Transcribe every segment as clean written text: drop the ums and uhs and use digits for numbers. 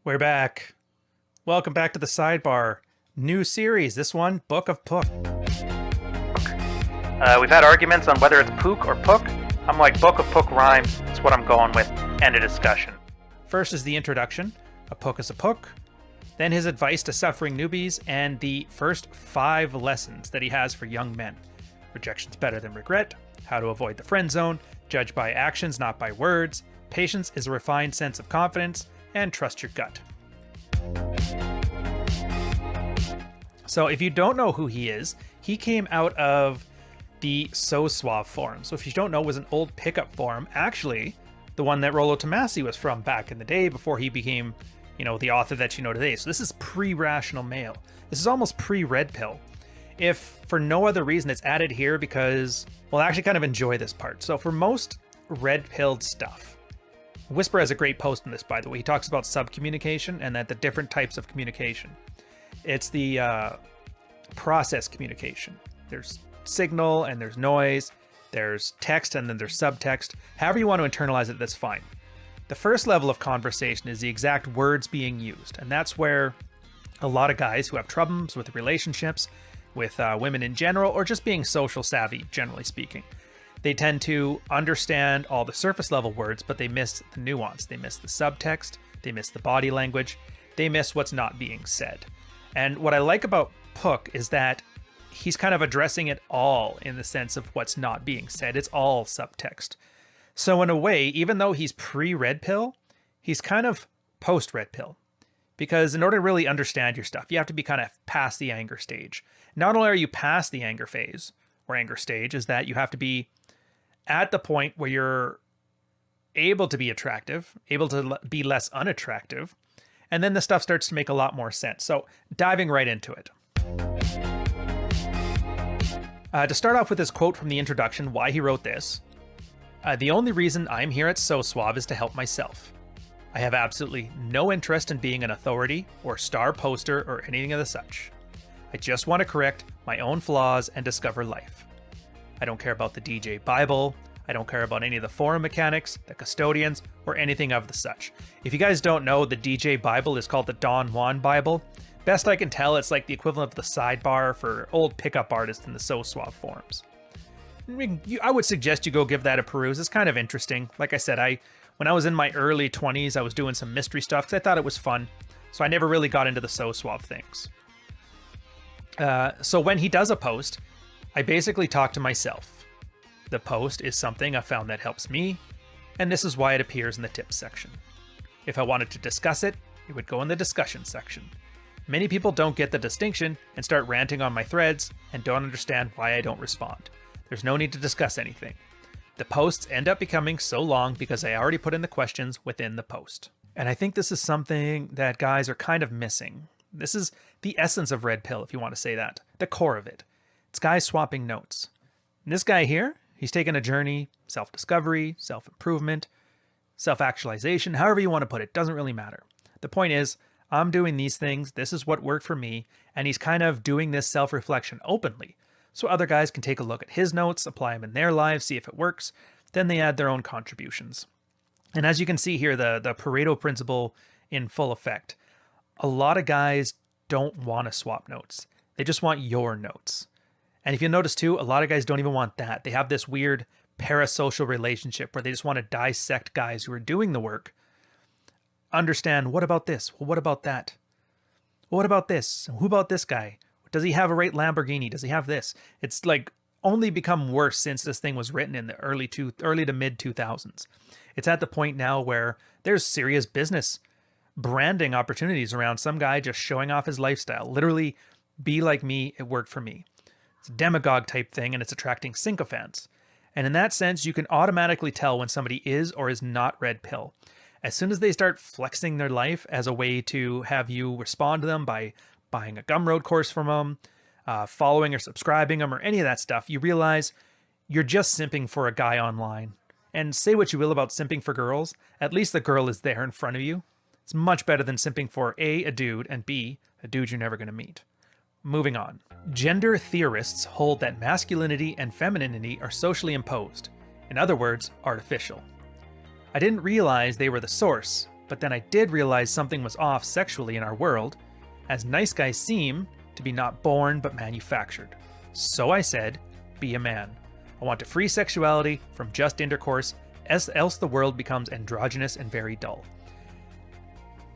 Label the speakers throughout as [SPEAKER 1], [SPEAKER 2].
[SPEAKER 1] We're back. Welcome back to the sidebar. New series, this one, Book of Pook. We've had arguments on whether it's Pook or Pook. I'm like, Book of Pook rhymes. That's what I'm going with. End of discussion. First is the introduction. A Pook is a Pook. Then his advice to suffering newbies and the first 5 lessons that he has for young men. Rejection's better than regret. How to avoid the friend zone. Judge by actions, not by words. Patience is a refined sense of confidence. And trust your gut. So if you don't know who he is, he came out of the So Suave forum. So if you don't know, it was an old pickup forum, actually the one that Rollo Tomasi was from back in the day before he became, the author that you know today. So this is pre-Rational Male. This is almost pre-Red Pill. If for no other reason, it's added here because, well, I actually kind of enjoy this part. So for most red-pilled stuff, Whisper has a great post on this, by the way. He talks about subcommunication and that the different types of communication. It's the process communication. There's signal and there's noise, there's text and then there's subtext. However you want to internalize it, that's fine. The first level of conversation is the exact words being used. And that's where a lot of guys who have troubles with relationships, with women in general, or just being social savvy, generally speaking, they tend to understand all the surface level words, but they miss the nuance. They miss the subtext. They miss the body language. They miss what's not being said. And what I like about Pook is that he's kind of addressing it all in the sense of what's not being said. It's all subtext. So in a way, even though he's pre-Red Pill, he's kind of post-Red Pill. Because in order to really understand your stuff, you have to be kind of past the anger stage. Not only are you past the anger phase or anger stage, is that you have to be at the point where you're able to be attractive, able to be less unattractive, and then the stuff starts to make a lot more sense. So diving right into it. To start off with this quote from the introduction, why he wrote this. The only reason I'm here at So Suave is to help myself. I have absolutely no interest in being an authority or star poster or anything of the such. I just want to correct my own flaws and discover life. I don't care about the DJ Bible. I don't care about any of the forum mechanics, the custodians, or anything of the such. If you guys don't know, the DJ Bible is called the Don Juan Bible. Best I can tell, it's like the equivalent of the sidebar for old pickup artists in the So Suave forums. I would suggest you go give that a peruse. It's kind of interesting. Like I said, when I was in my early 20s, I was doing some mystery stuff because I thought it was fun. So I never really got into the So Suave things. So when he does a post, I basically talk to myself. The post is something I found that helps me, and this is why it appears in the tips section. If I wanted to discuss it, it would go in the discussion section. Many people don't get the distinction and start ranting on my threads and don't understand why I don't respond. There's no need to discuss anything. The posts end up becoming so long because I already put in the questions within the post. And I think this is something that guys are kind of missing. This is the essence of Red Pill, if you want to say that. The core of it. It's guys swapping notes. And this guy here, he's taken a journey, self-discovery, self-improvement, self-actualization, however you want to put it, doesn't really matter. The point is, I'm doing these things, this is what worked for me, and he's kind of doing this self-reflection openly. So other guys can take a look at his notes, apply them in their lives, see if it works, then they add their own contributions. And as you can see here, the Pareto principle in full effect. A lot of guys don't want to swap notes. They just want your notes. And if you notice too, a lot of guys don't even want that. They have this weird parasocial relationship where they just want to dissect guys who are doing the work. Understand, what about this? Well, what about that? What about this? Who about this guy? Does he have a right Lamborghini? Does he have this? It's like only become worse since this thing was written in the early to mid 2000s. It's at the point now where there's serious business branding opportunities around some guy just showing off his lifestyle. Literally, be like me, it worked for me. It's a demagogue type thing and it's attracting sycophants. And in that sense, you can automatically tell when somebody is or is not Red Pill. As soon as they start flexing their life as a way to have you respond to them by buying a Gumroad course from them, following or subscribing them or any of that stuff, you realize you're just simping for a guy online. And say what you will about simping for girls, at least the girl is there in front of you. It's much better than simping for A, a dude, and B, a dude you're never going to meet. Moving on. Gender theorists hold that masculinity and femininity are socially imposed. In other words, artificial. I didn't realize they were the source, but then I did realize something was off sexually in our world, as nice guys seem to be not born but manufactured. So I said, be a man. I want to free sexuality from just intercourse, else the world becomes androgynous and very dull.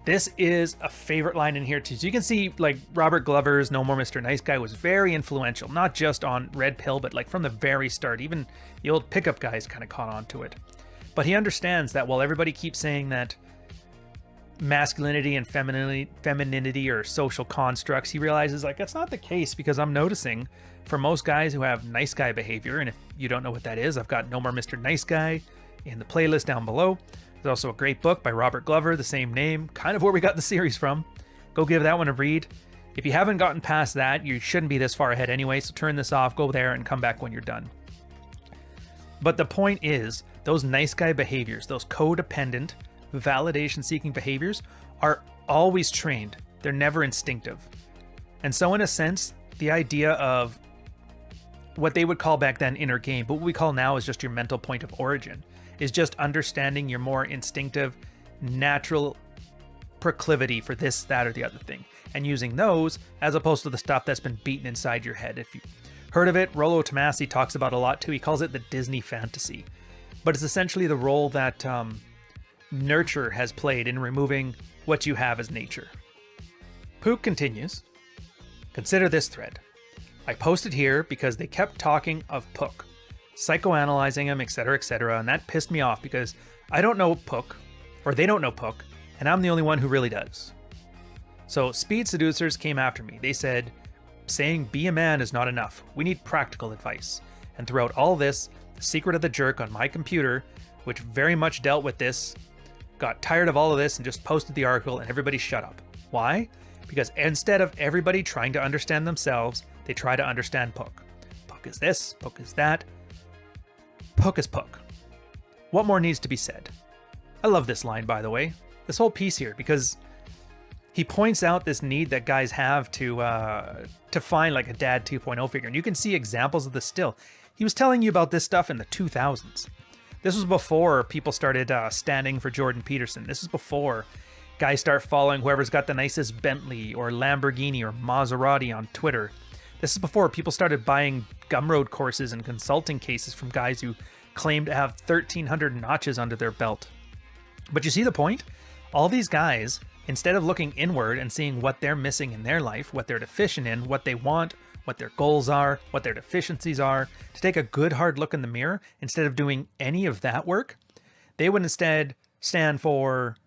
[SPEAKER 1] This is a favorite line in here too. So you can see like Robert Glover's No More Mr. Nice Guy was very influential, not just on Red Pill, but like from the very start. Even the old pickup guys kind of caught on to it. But he understands that while everybody keeps saying that masculinity and femininity are social constructs, he realizes like that's not the case, because I'm noticing for most guys who have nice guy behavior, and if you don't know what that is, I've got No More Mr. Nice Guy in the playlist down below. There's also a great book by Robert Glover, the same name, kind of where we got the series from. Go give that one a read. If you haven't gotten past that, you shouldn't be this far ahead anyway, so turn this off, go there, and come back when you're done. But the point is, those nice guy behaviors, those codependent, validation-seeking behaviors are always trained. They're never instinctive. And so in a sense, the idea of what they would call back then inner game, but what we call now is just your mental point of origin, is just understanding your more instinctive, natural proclivity for this, that, or the other thing, and using those as opposed to the stuff that's been beaten inside your head. If you've heard of it, Rollo Tomasi talks about a lot too. He calls it the Disney fantasy. But it's essentially the role that nurture has played in removing what you have as nature. Pook continues, consider this thread. I posted here because they kept talking of Pook, psychoanalyzing him, etc., and that pissed me off because I don't know Pook, or they don't know Pook, and I'm the only one who really does. So speed seducers came after me. They said, saying be a man is not enough. We need practical advice. And throughout all this, The Secret of the Jerk on my computer, which very much dealt with this, got tired of all of this and just posted the article, and everybody shut up. Why? Because instead of everybody trying to understand themselves, they try to understand Pook. Pook is this, Pook is that. Pook is Pook. What more needs to be said? I love this line, by the way. This whole piece here, because he points out this need that guys have to find like a dad 2.0 figure. And you can see examples of this still. He was telling you about this stuff in the 2000s. This was before people started standing for Jordan Peterson. This is before guys start following whoever's got the nicest Bentley or Lamborghini or Maserati on Twitter. This is before people started buying Gumroad courses and consulting cases from guys who claim to have 1,300 notches under their belt. But you see the point? All these guys, instead of looking inward and seeing what they're missing in their life, what they're deficient in, what they want, what their goals are, what their deficiencies are, to take a good hard look in the mirror, instead of doing any of that work, they would instead stand for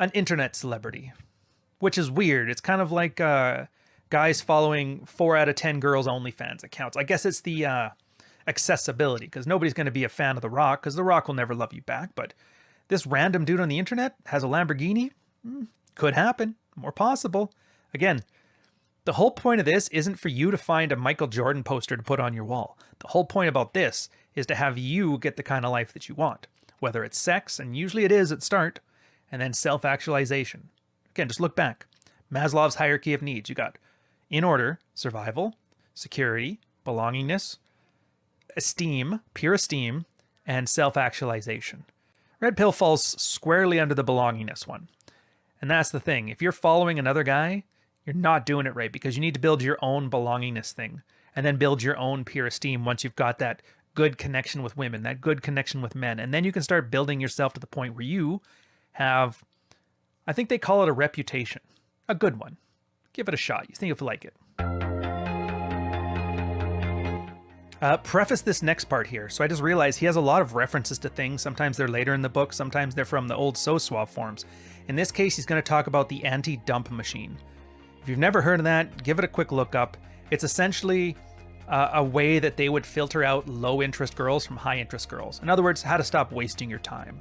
[SPEAKER 1] an internet celebrity, which is weird. It's kind of like guys following 4 out of 10 girls OnlyFans accounts. I guess it's the accessibility, because nobody's going to be a fan of The Rock, because The Rock will never love you back. But this random dude on the internet has a Lamborghini? Could happen. More possible. Again, the whole point of this isn't for you to find a Michael Jordan poster to put on your wall. The whole point about this is to have you get the kind of life that you want, whether it's sex, and usually it is at start, and then self-actualization. Again, just look back. Maslow's hierarchy of needs. You got, in order, survival, security, belongingness, esteem, pure esteem, and self-actualization. Red Pill falls squarely under the belongingness one. And that's the thing. If you're following another guy, you're not doing it right, because you need to build your own belongingness thing and then build your own pure esteem once you've got that good connection with women, that good connection with men. And then you can start building yourself to the point where you have, I think they call it a reputation, a good one. Give it a shot. You think you'll like it. Preface this next part here. So I just realized he has a lot of references to things. Sometimes they're later in the book. Sometimes they're from the old So Suave forums. In this case, he's going to talk about the anti-dump machine. If you've never heard of that, give it a quick look up. It's essentially a way that they would filter out low-interest girls from high-interest girls. In other words, how to stop wasting your time.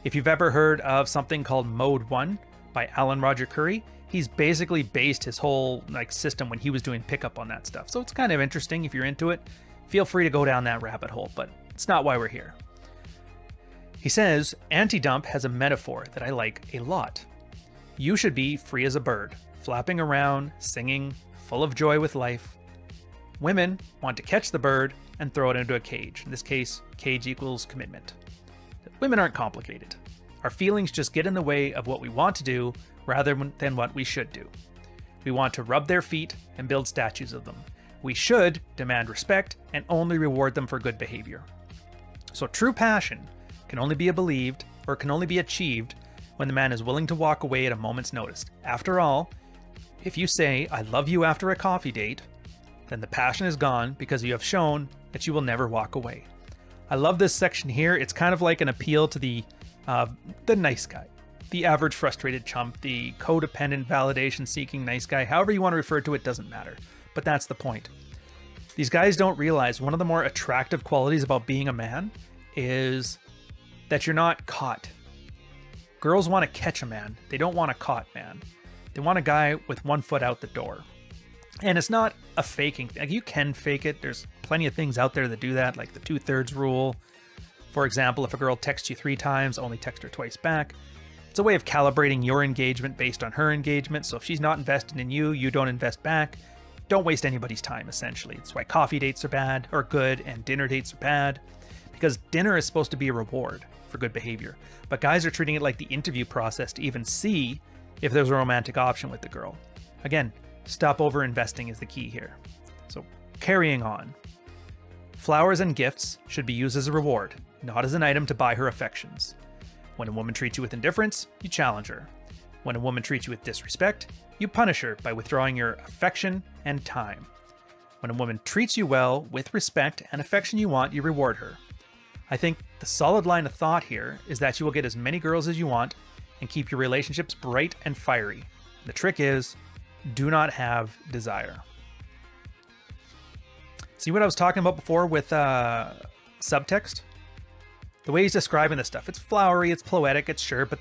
[SPEAKER 1] If you've ever heard of something called Mode 1 by Alan Roger Curry, he's basically based his whole system when he was doing pickup on that stuff. So it's kind of interesting if you're into it. Feel free to go down that rabbit hole, but it's not why we're here. He says, anti-dump has a metaphor that I like a lot. You should be free as a bird, flapping around, singing, full of joy with life. Women want to catch the bird and throw it into a cage. In this case, cage equals commitment. Women aren't complicated. Our feelings just get in the way of what we want to do rather than what we should do. We want to rub their feet and build statues of them. We should demand respect and only reward them for good behavior. So true passion can only be believed or can only be achieved when the man is willing to walk away at a moment's notice. After all, if you say, "I love you" after a coffee date, then the passion is gone because you have shown that you will never walk away. I love this section here. It's kind of like an appeal to the nice guy, the average frustrated chump, the codependent validation-seeking nice guy. However you want to refer to it doesn't matter, but that's the point. These guys don't realize one of the more attractive qualities about being a man is that you're not caught. Girls want to catch a man. They don't want a caught man. They want a guy with one foot out the door. And it's not a faking. Like, you can fake it. There's plenty of things out there that do that, like the 2/3 rule. For example, if a girl texts you 3 times, only text her twice back. It's a way of calibrating your engagement based on her engagement. So if she's not invested in you, you don't invest back. Don't waste anybody's time, essentially. It's why coffee dates are bad or good and dinner dates are bad. Because dinner is supposed to be a reward for good behavior. But guys are treating it like the interview process to even see if there's a romantic option with the girl. Again, stop over investing is the key here. So carrying on. Flowers and gifts should be used as a reward, not as an item to buy her affections. When a woman treats you with indifference, you challenge her. When a woman treats you with disrespect, you punish her by withdrawing your affection and time. When a woman treats you well, with respect and affection you want, you reward her. I think the solid line of thought here is that you will get as many girls as you want and keep your relationships bright and fiery. The trick is, do not have desire. See what I was talking about before with subtext? The way he's describing this stuff, it's flowery, it's poetic, it's sure, but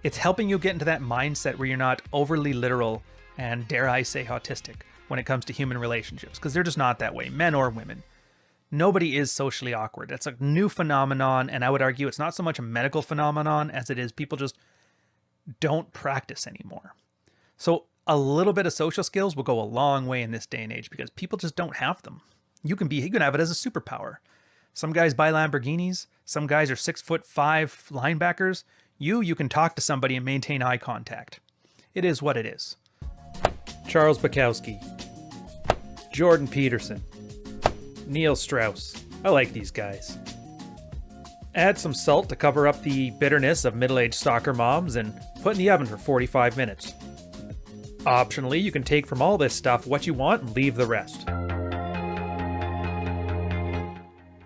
[SPEAKER 1] it's helping you get into that mindset where you're not overly literal and, dare I say, autistic when it comes to human relationships, because they're just not that way, men or women. Nobody is socially awkward. It's a new phenomenon, and I would argue it's not so much a medical phenomenon as it is people just don't practice anymore. So a little bit of social skills will go a long way in this day and age because people just don't have them. You can have it as a superpower. Some guys buy Lamborghinis. Some guys are 6'5" linebackers. You can talk to somebody and maintain eye contact. It is what it is. Charles Bukowski, Jordan Peterson, Neil Strauss. I like these guys. Add some salt to cover up the bitterness of middle-aged soccer moms and put in the oven for 45 minutes. Optionally, you can take from all this stuff what you want and leave the rest.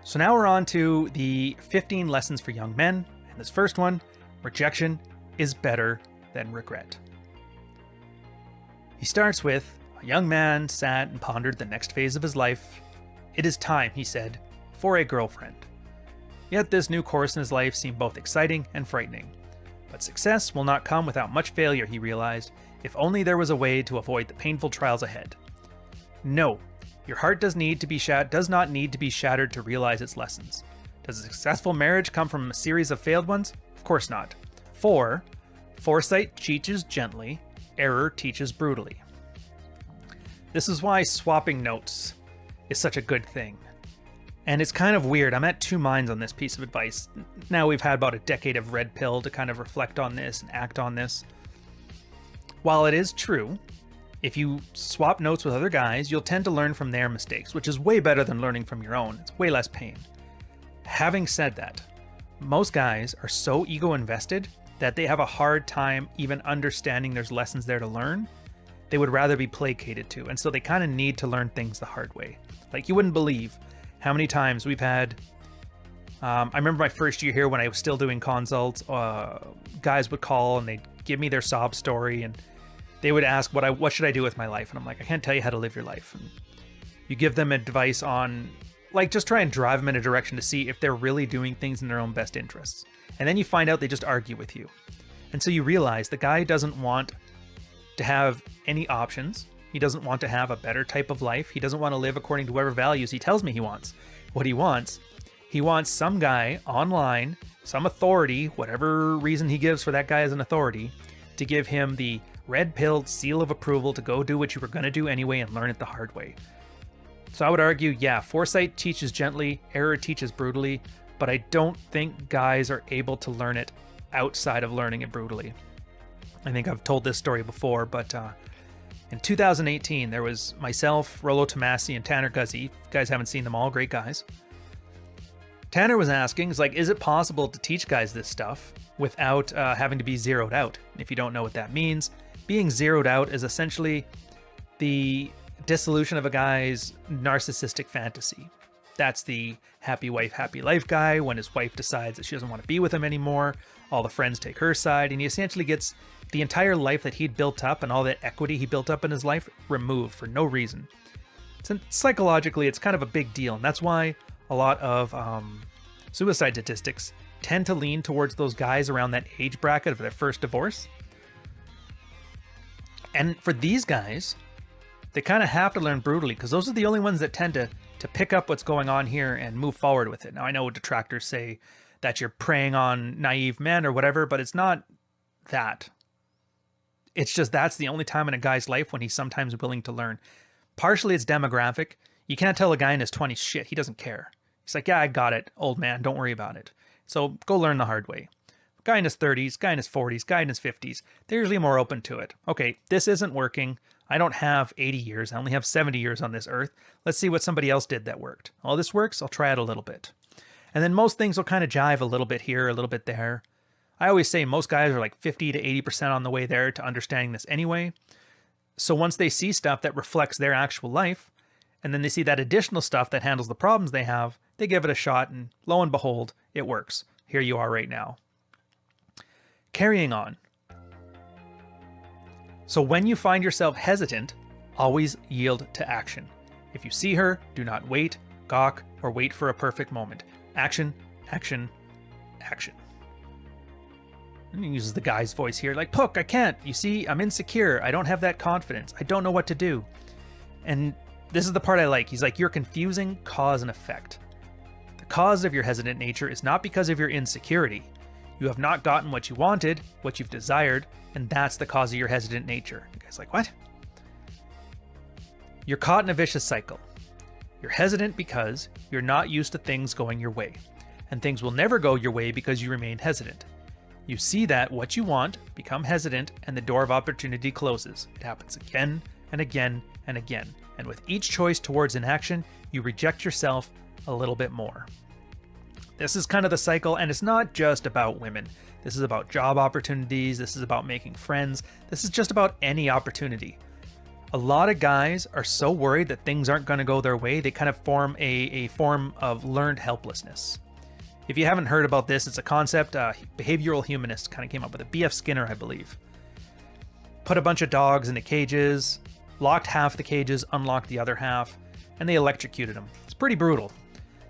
[SPEAKER 1] So now we're on to the 15 lessons for young men. And this first one, rejection is better than regret. He starts with, a young man sat and pondered the next phase of his life. It is time, he said, for a girlfriend. Yet this new course in his life seemed both exciting and frightening. But success will not come without much failure, he realized, if only there was a way to avoid the painful trials ahead. No, your heart does not need to be shattered to realize its lessons. Does a successful marriage come from a series of failed ones? Of course not. For foresight teaches gently, error teaches brutally. This is why swapping notes is such a good thing. And it's kind of weird. I'm at two minds on this piece of advice. Now we've had about a decade of red pill to kind of reflect on this and act on this. While it is true, if you swap notes with other guys, you'll tend to learn from their mistakes, which is way better than learning from your own. It's way less pain. Having said that, most guys are so ego invested that they have a hard time even understanding there's lessons there to learn. They would rather be placated to, and so they kind of need to learn things the hard way. Like, you wouldn't believe how many times we've had, I remember my first year here when I was still doing consults, guys would call and they'd give me their sob story and they would ask what should I do with my life? And I'm like, I can't tell you how to live your life. And you give them advice on, like, just try and drive them in a direction to see if they're really doing things in their own best interests. And then you find out they just argue with you. And so you realize the guy doesn't want to have any options. He doesn't want to have a better type of life. He doesn't want to live according to whatever values he tells me he wants. What he wants some guy online, some authority, whatever reason he gives for that guy as an authority, to give him the red-pilled seal of approval to go do what you were going to do anyway and learn it the hard way. So I would argue, yeah, foresight teaches gently, error teaches brutally, but I don't think guys are able to learn it outside of learning it brutally. I think I've told this story before, but in 2018, there was myself, Rollo Tomasi, and Tanner Guzzi. You guys haven't seen them all, great guys. Tanner was asking, is it possible to teach guys this stuff without having to be zeroed out? If you don't know what that means, being zeroed out is essentially the dissolution of a guy's narcissistic fantasy. That's the happy wife, happy life guy. When his wife decides that she doesn't want to be with him anymore, all the friends take her side, and he essentially gets the entire life that he'd built up and all that equity he built up in his life removed for no reason. Psychologically, it's kind of a big deal, and that's why a lot of suicide statistics tend to lean towards those guys around that age bracket of their first divorce. And for these guys, they kind of have to learn brutally, because those are the only ones that tend to pick up what's going on here and move forward with it. Now, I know detractors say that you're preying on naive men or whatever, but it's not that. It's just that's the only time in a guy's life when he's sometimes willing to learn. Partially it's demographic. You can't tell a guy in his 20s shit. He doesn't care. He's like, yeah, I got it, old man. Don't worry about it. So go learn the hard way. Guy in his 30s, guy in his 40s, guy in his 50s, they're usually more open to it. Okay, this isn't working. I don't have 80 years. I only have 70 years on this earth. Let's see what somebody else did that worked. Oh, this works. I'll try it a little bit. And then most things will kind of jive a little bit here, a little bit there. I always say most guys are like 50 to 80% on the way there to understanding this anyway. So once they see stuff that reflects their actual life, and then they see that additional stuff that handles the problems they have, they give it a shot, and lo and behold, it works. Here you are right now. Carrying on. So when you find yourself hesitant, always yield to action. If you see her, do not wait, gawk, or wait for a perfect moment. Action, action, action. And he uses the guy's voice here, like, Pook, I can't. You see, I'm insecure. I don't have that confidence. I don't know what to do. And this is the part I like. He's like, you're confusing cause and effect. The cause of your hesitant nature is not because of your insecurity. You have not gotten what you wanted, what you've desired, and that's the cause of your hesitant nature. The guy's like, what? You're caught in a vicious cycle. You're hesitant because you're not used to things going your way, and things will never go your way because you remain hesitant. You see that what you want, become hesitant, and the door of opportunity closes. It happens again and again and again. And with each choice towards inaction, you reject yourself a little bit more. This is kind of the cycle, and it's not just about women. This is about job opportunities. This is about making friends. This is just about any opportunity. A lot of guys are so worried that things aren't going to go their way, they kind of form a form of learned helplessness. If you haven't heard about this, it's a concept behavioral humanists kind of came up with it. B.F. Skinner, I believe. Put a bunch of dogs into cages, locked half the cages, unlocked the other half, and they electrocuted them. It's pretty brutal.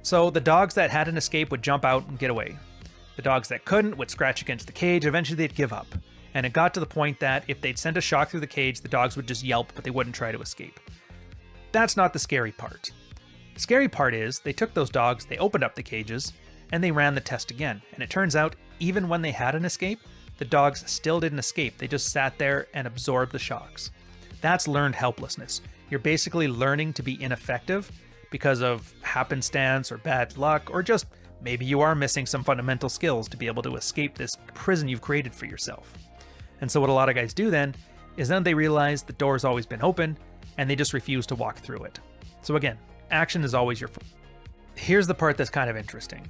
[SPEAKER 1] So the dogs that had an escape would jump out and get away. The dogs that couldn't would scratch against the cage. Eventually they'd give up. And it got to the point that if they'd send a shock through the cage, the dogs would just yelp, but they wouldn't try to escape. That's not the scary part. The scary part is they took those dogs, they opened up the cages, and they ran the test again. And it turns out, even when they had an escape, the dogs still didn't escape. They just sat there and absorbed the shocks. That's learned helplessness. You're basically learning to be ineffective because of happenstance or bad luck, or just maybe you are missing some fundamental skills to be able to escape this prison you've created for yourself. And so what a lot of guys do then is then they realize the door's always been open and they just refuse to walk through it. So again, action is always your friend. Here's the part that's kind of interesting.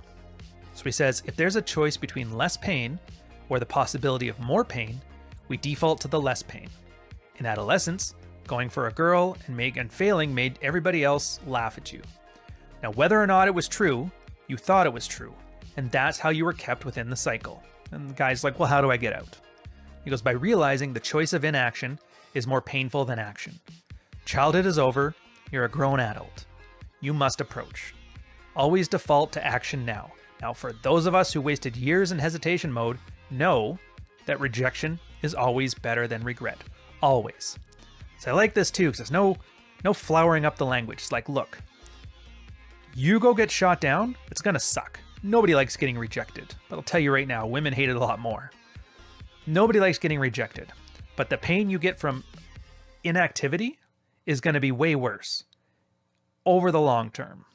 [SPEAKER 1] So he says, if there's a choice between less pain or the possibility of more pain, we default to the less pain. In adolescence, going for a girl and failing made everybody else laugh at you. Now, whether or not it was true, you thought it was true, and that's how you were kept within the cycle. And the guy's like, well, how do I get out? He goes, by realizing the choice of inaction is more painful than action. Childhood is over, you're a grown adult. You must approach. Always default to action now. Now, for those of us who wasted years in hesitation mode, know that rejection is always better than regret. Always. So I like this too, because there's no flowering up the language. It's like, look, you go get shot down, it's gonna suck. Nobody likes getting rejected. But I'll tell you right now, women hate it a lot more. Nobody likes getting rejected. But the pain you get from inactivity is gonna be way worse over the long term.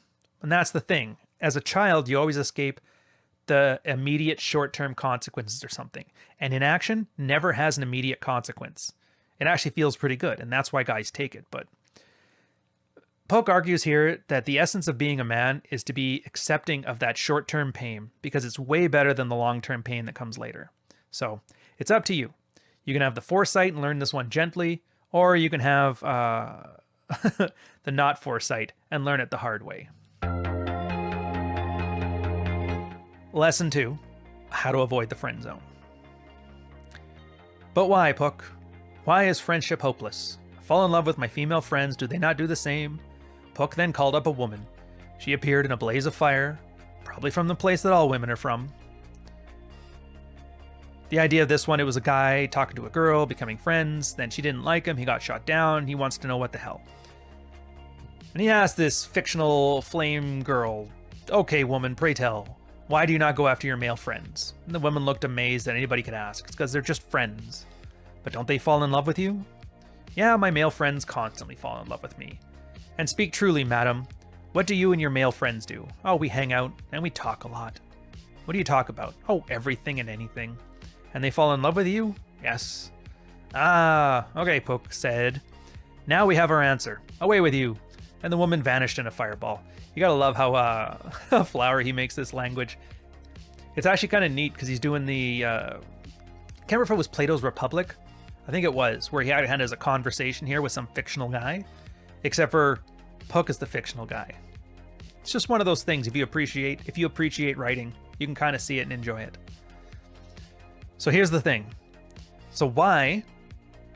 [SPEAKER 1] And that's the thing. As a child, you always escape the immediate short-term consequences or something. And inaction never has an immediate consequence. It actually feels pretty good, and that's why guys take it. But Pook argues here that the essence of being a man is to be accepting of that short-term pain because it's way better than the long-term pain that comes later. So it's up to you. You can have the foresight and learn this one gently, or you can have the not foresight and learn it the hard way. Lesson 2, how to avoid the friend zone. But why, Pook? Why is friendship hopeless? I fall in love with my female friends. Do they not do the same? Pook then called up a woman. She appeared in a blaze of fire, probably from the place that all women are from. The idea of this one, it was a guy talking to a girl, becoming friends. Then she didn't like him. He got shot down. He wants to know what the hell. And he asked this fictional flame girl, "Okay, woman, pray tell, why do you not go after your male friends?" And the woman looked amazed that anybody could ask. It's because they're just friends. But don't they fall in love with you? Yeah, my male friends constantly fall in love with me. And speak truly, madam, what do you and your male friends do? Oh, we hang out and we talk a lot. What do you talk about? Oh, everything and anything. And they fall in love with you? Yes. Ah, okay, Pook said. Now we have our answer. Away with you. And the woman vanished in a fireball. You gotta love how flowery he makes this language. It's actually kind of neat because he's doing the... I can't remember if it was Plato's Republic. I think it was, where he had a conversation here with some fictional guy. Except for Pook is the fictional guy. It's just one of those things. If you appreciate writing, you can kind of see it and enjoy it. So here's the thing. So why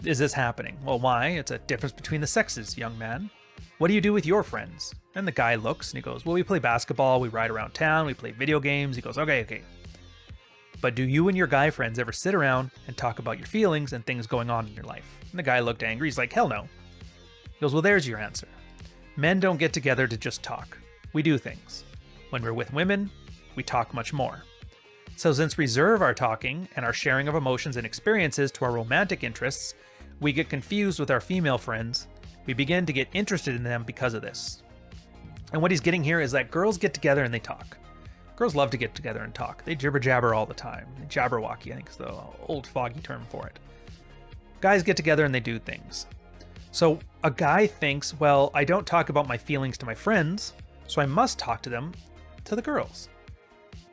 [SPEAKER 1] is this happening? Well, why? It's a difference between the sexes, young man. What do you do with your friends? And the guy looks and he goes, well, we play basketball, we ride around town, we play video games. He goes, okay. But do you and your guy friends ever sit around and talk about your feelings and things going on in your life? And the guy looked angry. He's like, hell no. He goes, well, there's your answer. Men don't get together to just talk. We do things. When we're with women, we talk much more. So since we reserve our talking and our sharing of emotions and experiences to our romantic interests, we get confused with our female friends. We begin to get interested in them because of this. And what he's getting here is that girls get together and they talk. Girls love to get together and talk. They jibber jabber all the time. Jabberwocky, I think is the old foggy term for it. Guys get together and they do things. So a guy thinks, well, I don't talk about my feelings to my friends, so I must talk to them, to the girls.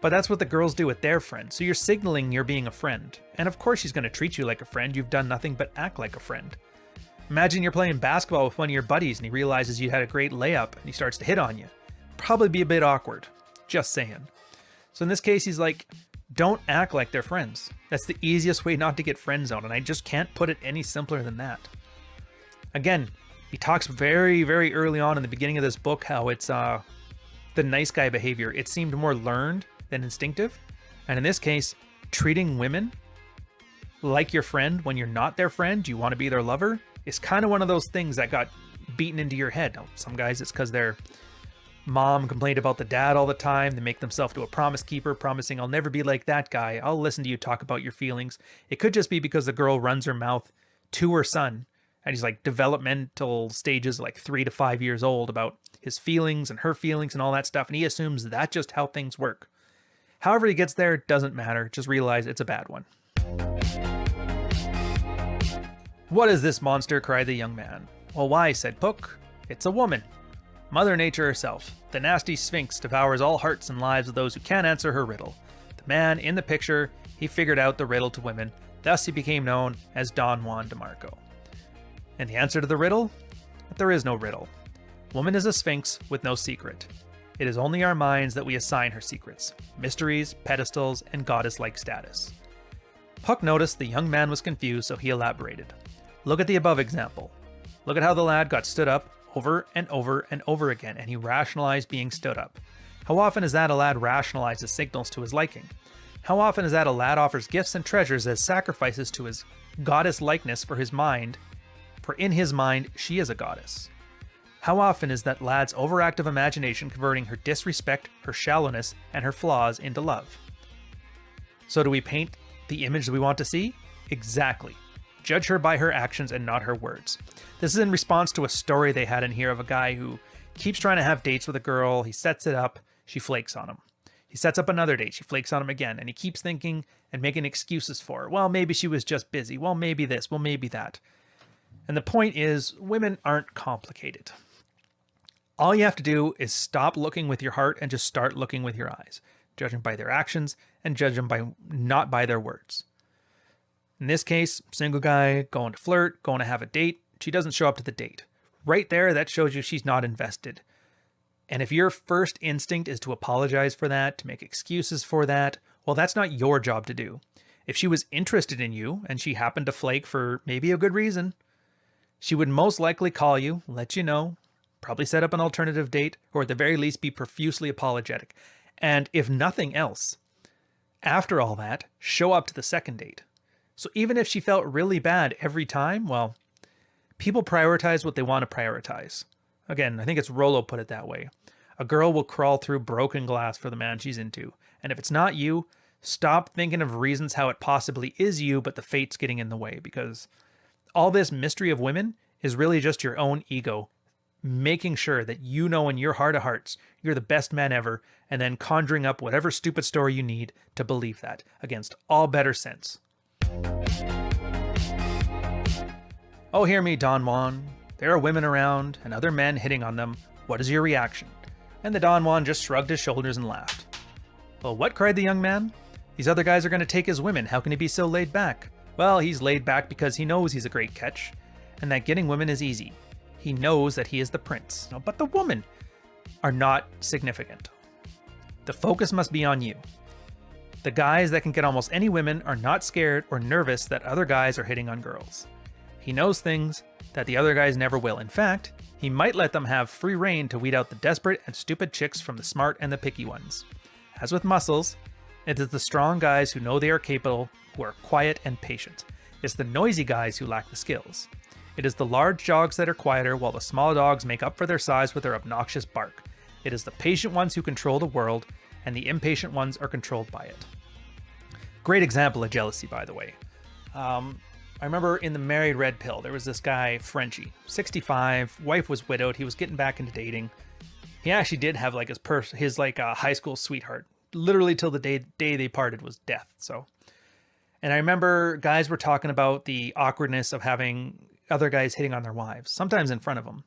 [SPEAKER 1] But that's what the girls do with their friends. So you're signaling you're being a friend. And of course she's going to treat you like a friend. You've done nothing but act like a friend. Imagine you're playing basketball with one of your buddies and he realizes you had a great layup and he starts to hit on you. Probably be a bit awkward. Just saying. So in this case, he's like, don't act like they're friends. That's the easiest way not to get friend zoned. And I just can't put it any simpler than that. Again, he talks very, very early on in the beginning of this book how it's the nice guy behavior. It seemed more learned than instinctive. And in this case, treating women like your friend when you're not their friend, you want to be their lover, is kind of one of those things that got beaten into your head. Now, some guys, it's because their mom complained about the dad all the time. They make themselves to a promise keeper, promising, I'll never be like that guy. I'll listen to you talk about your feelings. It could just be because the girl runs her mouth to her son, and he's like developmental stages, like 3 to 5 years old, about his feelings and her feelings and all that stuff. And he assumes that's just how things work. However he gets there, doesn't matter. Just realize it's a bad one. What is this monster? Cried the young man. Well, why? Said Pook. It's a woman. Mother Nature herself. The nasty Sphinx devours all hearts and lives of those who can't answer her riddle. The man in the picture, he figured out the riddle to women. Thus he became known as Don Juan DeMarco. And the answer to the riddle? That there is no riddle. Woman is a sphinx with no secret. It is only our minds that we assign her secrets, mysteries, pedestals, and goddess-like status. Puck noticed the young man was confused, so he elaborated. Look at the above example. Look at how the lad got stood up over and over and over again, and he rationalized being stood up. How often is that a lad rationalizes signals to his liking? How often is that a lad offers gifts and treasures as sacrifices to his goddess likeness for his mind, for in his mind she is a goddess? How often is that lad's overactive imagination converting her disrespect, her shallowness, and her flaws into love? So do we paint the image that we want to see? Exactly. Judge her by her actions and not her words. This is in response to a story they had in here of a guy who keeps trying to have dates with a girl, he sets it up, she flakes on him. He sets up another date. She flakes on him again, and he keeps thinking and making excuses for her. Well, maybe she was just busy. Well, maybe this. Well, maybe that. And the point is, women aren't complicated. All you have to do is stop looking with your heart and just start looking with your eyes, judging by their actions and judge them by not by their words. In this case, single guy, going to flirt, going to have a date. She doesn't show up to the date. Right there, that shows you she's not invested. And if your first instinct is to apologize for that, to make excuses for that, well, that's not your job to do. If she was interested in you and she happened to flake for maybe a good reason, she would most likely call you, let you know, probably set up an alternative date, or at the very least be profusely apologetic. And if nothing else, after all that, show up to the second date. So even if she felt really bad every time, well, people prioritize what they want to prioritize. Again, I think it's Rollo put it that way. A girl will crawl through broken glass for the man she's into. And if it's not you, stop thinking of reasons how it possibly is you, but the fate's getting in the way. Because all this mystery of women is really just your own ego, making sure that you know in your heart of hearts you're the best man ever, and then conjuring up whatever stupid story you need to believe that, against all better sense. Oh, hear me, Don Juan. There are women around, and other men hitting on them. What is your reaction? And the Don Juan just shrugged his shoulders and laughed. Well, what? Cried the young man. These other guys are going to take his women. How can he be so laid back? Well, he's laid back because he knows he's a great catch, and that getting women is easy. He knows that he is the prince. No, but the women are not significant. The focus must be on you. The guys that can get almost any women are not scared or nervous that other guys are hitting on girls. He knows things that the other guys never will. In fact, he might let them have free rein to weed out the desperate and stupid chicks from the smart and the picky ones. As with muscles, it is the strong guys who know they are capable who are quiet and patient. It's the noisy guys who lack the skills. It is the large dogs that are quieter while the small dogs make up for their size with their obnoxious bark. It is the patient ones who control the world, and the impatient ones are controlled by it. Great example of jealousy, by the way. I remember in The Married Red Pill, there was this guy, Frenchie, 65, wife was widowed, he was getting back into dating. He actually did have like his high school sweetheart, literally till the day they parted was death. So, and I remember guys were talking about the awkwardness of having other guys hitting on their wives, sometimes in front of them.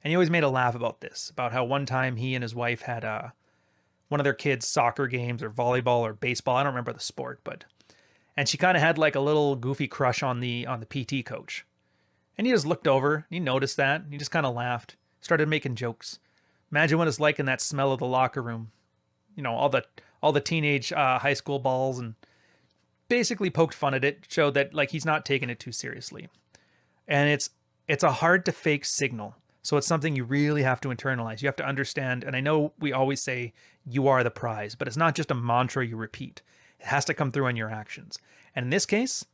[SPEAKER 1] And he always made a laugh about this, about how one time he and his wife had one of their kids' soccer games or volleyball or baseball. I don't remember the sport, and she kind of had like a little goofy crush on the PT coach. And he just looked over, and he noticed that, and he just kind of laughed, started making jokes. Imagine what it's like in that smell of the locker room. You know, all the teenage high school balls, and basically poked fun at it, showed that like he's not taking it too seriously. And it's a hard to fake signal. So it's something you really have to internalize. You have to understand, and I know we always say you are the prize, but it's not just a mantra you repeat. It has to come through on your actions. And in this case,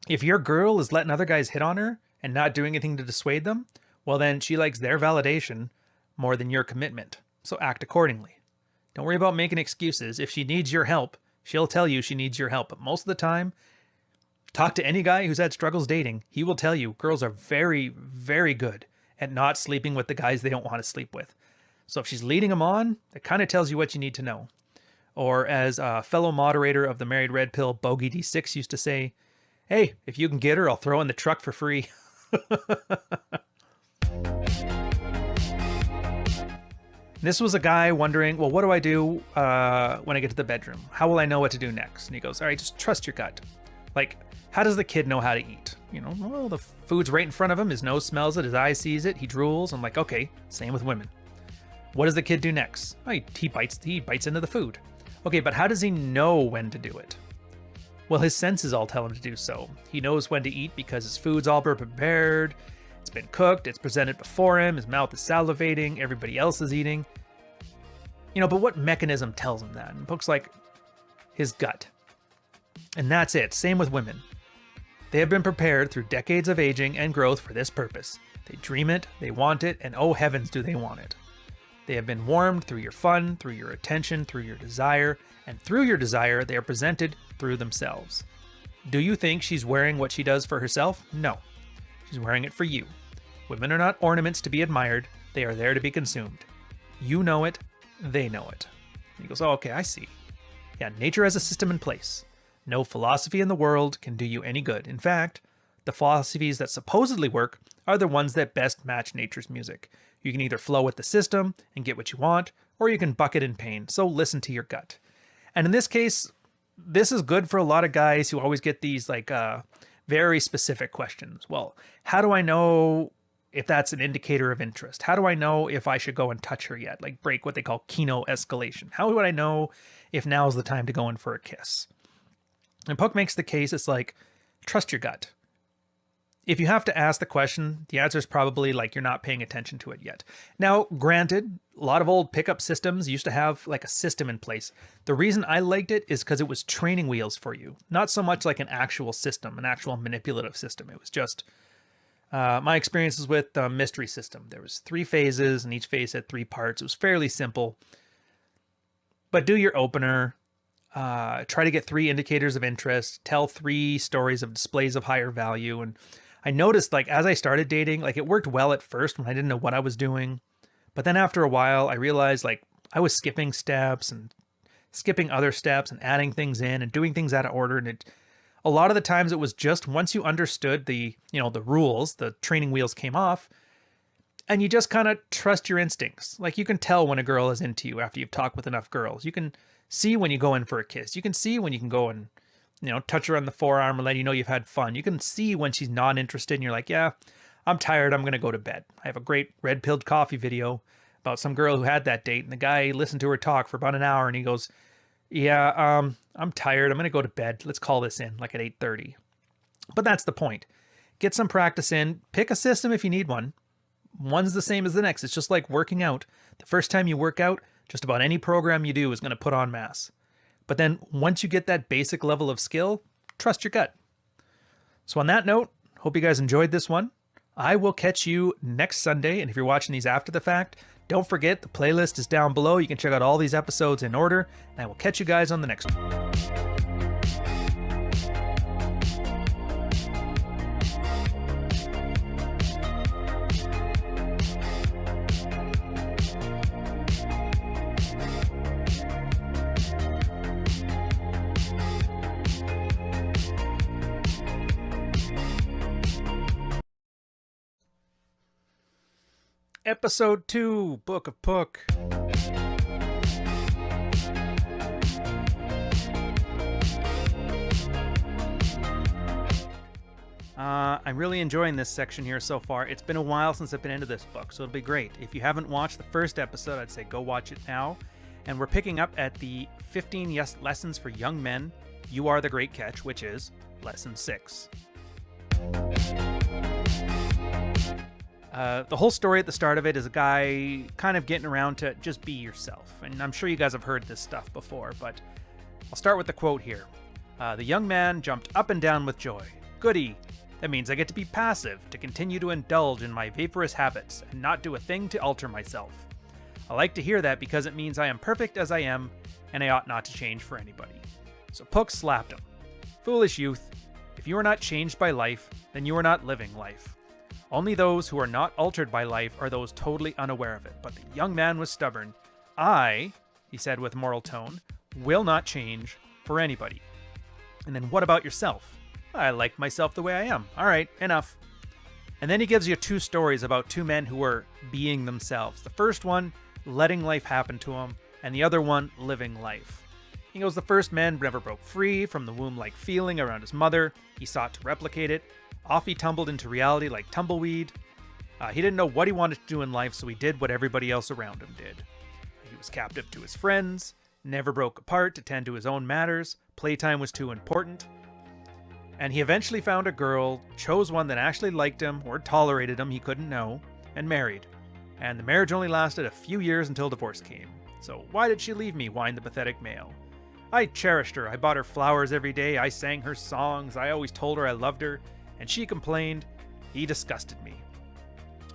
[SPEAKER 1] if your girl is letting other guys hit on her and not doing anything to dissuade them, well then she likes their validation more than your commitment. So act accordingly. Don't worry about making excuses. If she needs your help, she'll tell you she needs your help. But most of the time, talk to any guy who's had struggles dating. He will tell you girls are very, very good at not sleeping with the guys they don't want to sleep with. So if she's leading them on, it kind of tells you what you need to know. Or as a fellow moderator of the Married Red Pill, Bogey D6 used to say, hey, if you can get her, I'll throw in the truck for free. This was a guy wondering, well, what do I do when I get to the bedroom? How will I know what to do next? And he goes, all right, just trust your gut. Like, how does the kid know how to eat? You know, well, the food's right in front of him. His nose smells it. His eye sees it. He drools. I'm like, okay, same with women. What does the kid do next? Oh, he bites into the food. Okay, but how does he know when to do it? Well, his senses all tell him to do so. He knows when to eat because his food's all prepared. It's been cooked. It's presented before him. His mouth is salivating. Everybody else is eating. You know, but what mechanism tells him that? And Pook's like, his gut. And that's it. Same with women. They have been prepared through decades of aging and growth for this purpose. They dream it, they want it, and oh heavens do they want it. They have been warmed through your fun, through your attention, through your desire, and through your desire, they are presented through themselves. Do you think she's wearing what she does for herself? No. She's wearing it for you. Women are not ornaments to be admired, they are there to be consumed. You know it, they know it. He goes, oh, okay, I see. Yeah, nature has a system in place. No philosophy in the world can do you any good. In fact, the philosophies that supposedly work are the ones that best match nature's music. You can either flow with the system and get what you want, or you can bucket in pain, so listen to your gut. And in this case, this is good for a lot of guys who always get these like very specific questions. Well, how do I know if that's an indicator of interest? How do I know if I should go and touch her yet? Like break what they call Kino escalation. How would I know if now's the time to go in for a kiss? And Pook makes the case, it's like, trust your gut. If you have to ask the question, the answer is probably like you're not paying attention to it yet. Now, granted, a lot of old pickup systems used to have like a system in place. The reason I liked it is because it was training wheels for you. Not so much like an actual system, an actual manipulative system. It was just my experiences with the mystery system. There was 3 phases and each phase had 3 parts. It was fairly simple. But do your opener. Try to get 3 indicators of interest. Tell 3 stories of displays of higher value. And I noticed, like, as I started dating, like, it worked well at first when I didn't know what I was doing. But then after a while, I realized, like, I was skipping steps and skipping other steps and adding things in and doing things out of order. And a lot of the times it was just once you understood the rules, the training wheels came off, and you just kind of trust your instincts. Like, you can tell when a girl is into you after you've talked with enough girls. You can see when you go in for a kiss. You can see when you can go and, touch her on the forearm and let you know you've had fun. You can see when she's not interested and you're like, yeah, I'm tired. I'm going to go to bed. I have a great red-pilled coffee video about some girl who had that date, and the guy listened to her talk for about an hour and he goes, yeah, I'm tired. I'm going to go to bed. Let's call this in like at 8:30. But that's the point. Get some practice in. Pick a system if you need one. One's the same as the next. It's just like working out. The first time you work out, just about any program you do is going to put on mass. But then once you get that basic level of skill, trust your gut. So on that note, hope you guys enjoyed this one. I will catch you next Sunday. And if you're watching these after the fact, don't forget the playlist is down below. You can check out all these episodes in order. And I will catch you guys on the next one. Episode 2, Book of Pook. I'm really enjoying this section here so far. It's been a while since I've been into this book, so it'll be great. If you haven't watched the first episode, I'd say go watch it now. And we're picking up at the 15 lessons for young men. You are the great catch, which is lesson 6. The whole story at the start of it is a guy kind of getting around to just be yourself. And I'm sure you guys have heard this stuff before, but I'll start with the quote here. The young man jumped up and down with joy. Goody! That means I get to be passive, to continue to indulge in my vaporous habits, and not do a thing to alter myself. I like to hear that because it means I am perfect as I am, and I ought not to change for anybody. So Pook slapped him. Foolish youth, if you are not changed by life, then you are not living life. Only those who are not altered by life are those totally unaware of it. But the young man was stubborn. I, he said with moral tone, will not change for anybody. And then what about yourself? I like myself the way I am. All right, enough. And then he gives you 2 stories about 2 men who were being themselves. The first one, letting life happen to him, and the other one, living life. He goes, the first man never broke free from the womb-like feeling around his mother. He sought to replicate it. Off he tumbled into reality like tumbleweed. He didn't know what he wanted to do in life, so he did what everybody else around him did. He was captive to his friends, never broke apart to tend to his own matters. Playtime was too important. And he eventually found a girl, chose one that actually liked him or tolerated him, he couldn't know, and married. And the marriage only lasted a few years until divorce came. So why did she leave me, whined the pathetic male. I cherished her. I bought her flowers every day. I sang her songs. I always told her I loved her. And she complained. He disgusted me.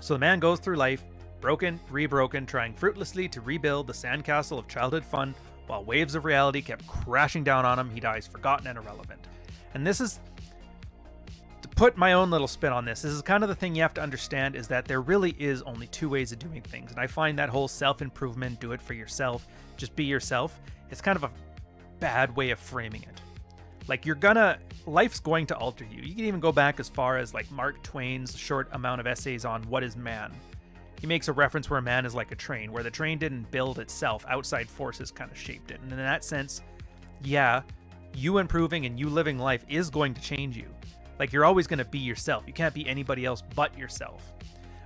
[SPEAKER 1] So the man goes through life, broken, rebroken, trying fruitlessly to rebuild the sandcastle of childhood fun, while waves of reality kept crashing down on him. He dies forgotten and irrelevant. And this is... put my own little spin on this, this is kind of the thing you have to understand, is that there really is only two ways of doing things. And I find that whole self-improvement, do it for yourself, just be yourself, it's kind of a bad way of framing it. Like, life's going to alter you. You can even go back as far as like Mark Twain's short amount of essays on what is man. He makes a reference where a man is like a train, where the train didn't build itself, outside forces kind of shaped it. And in that sense, yeah, you improving and you living life is going to change you. Like, you're always going to be yourself. You can't be anybody else but yourself.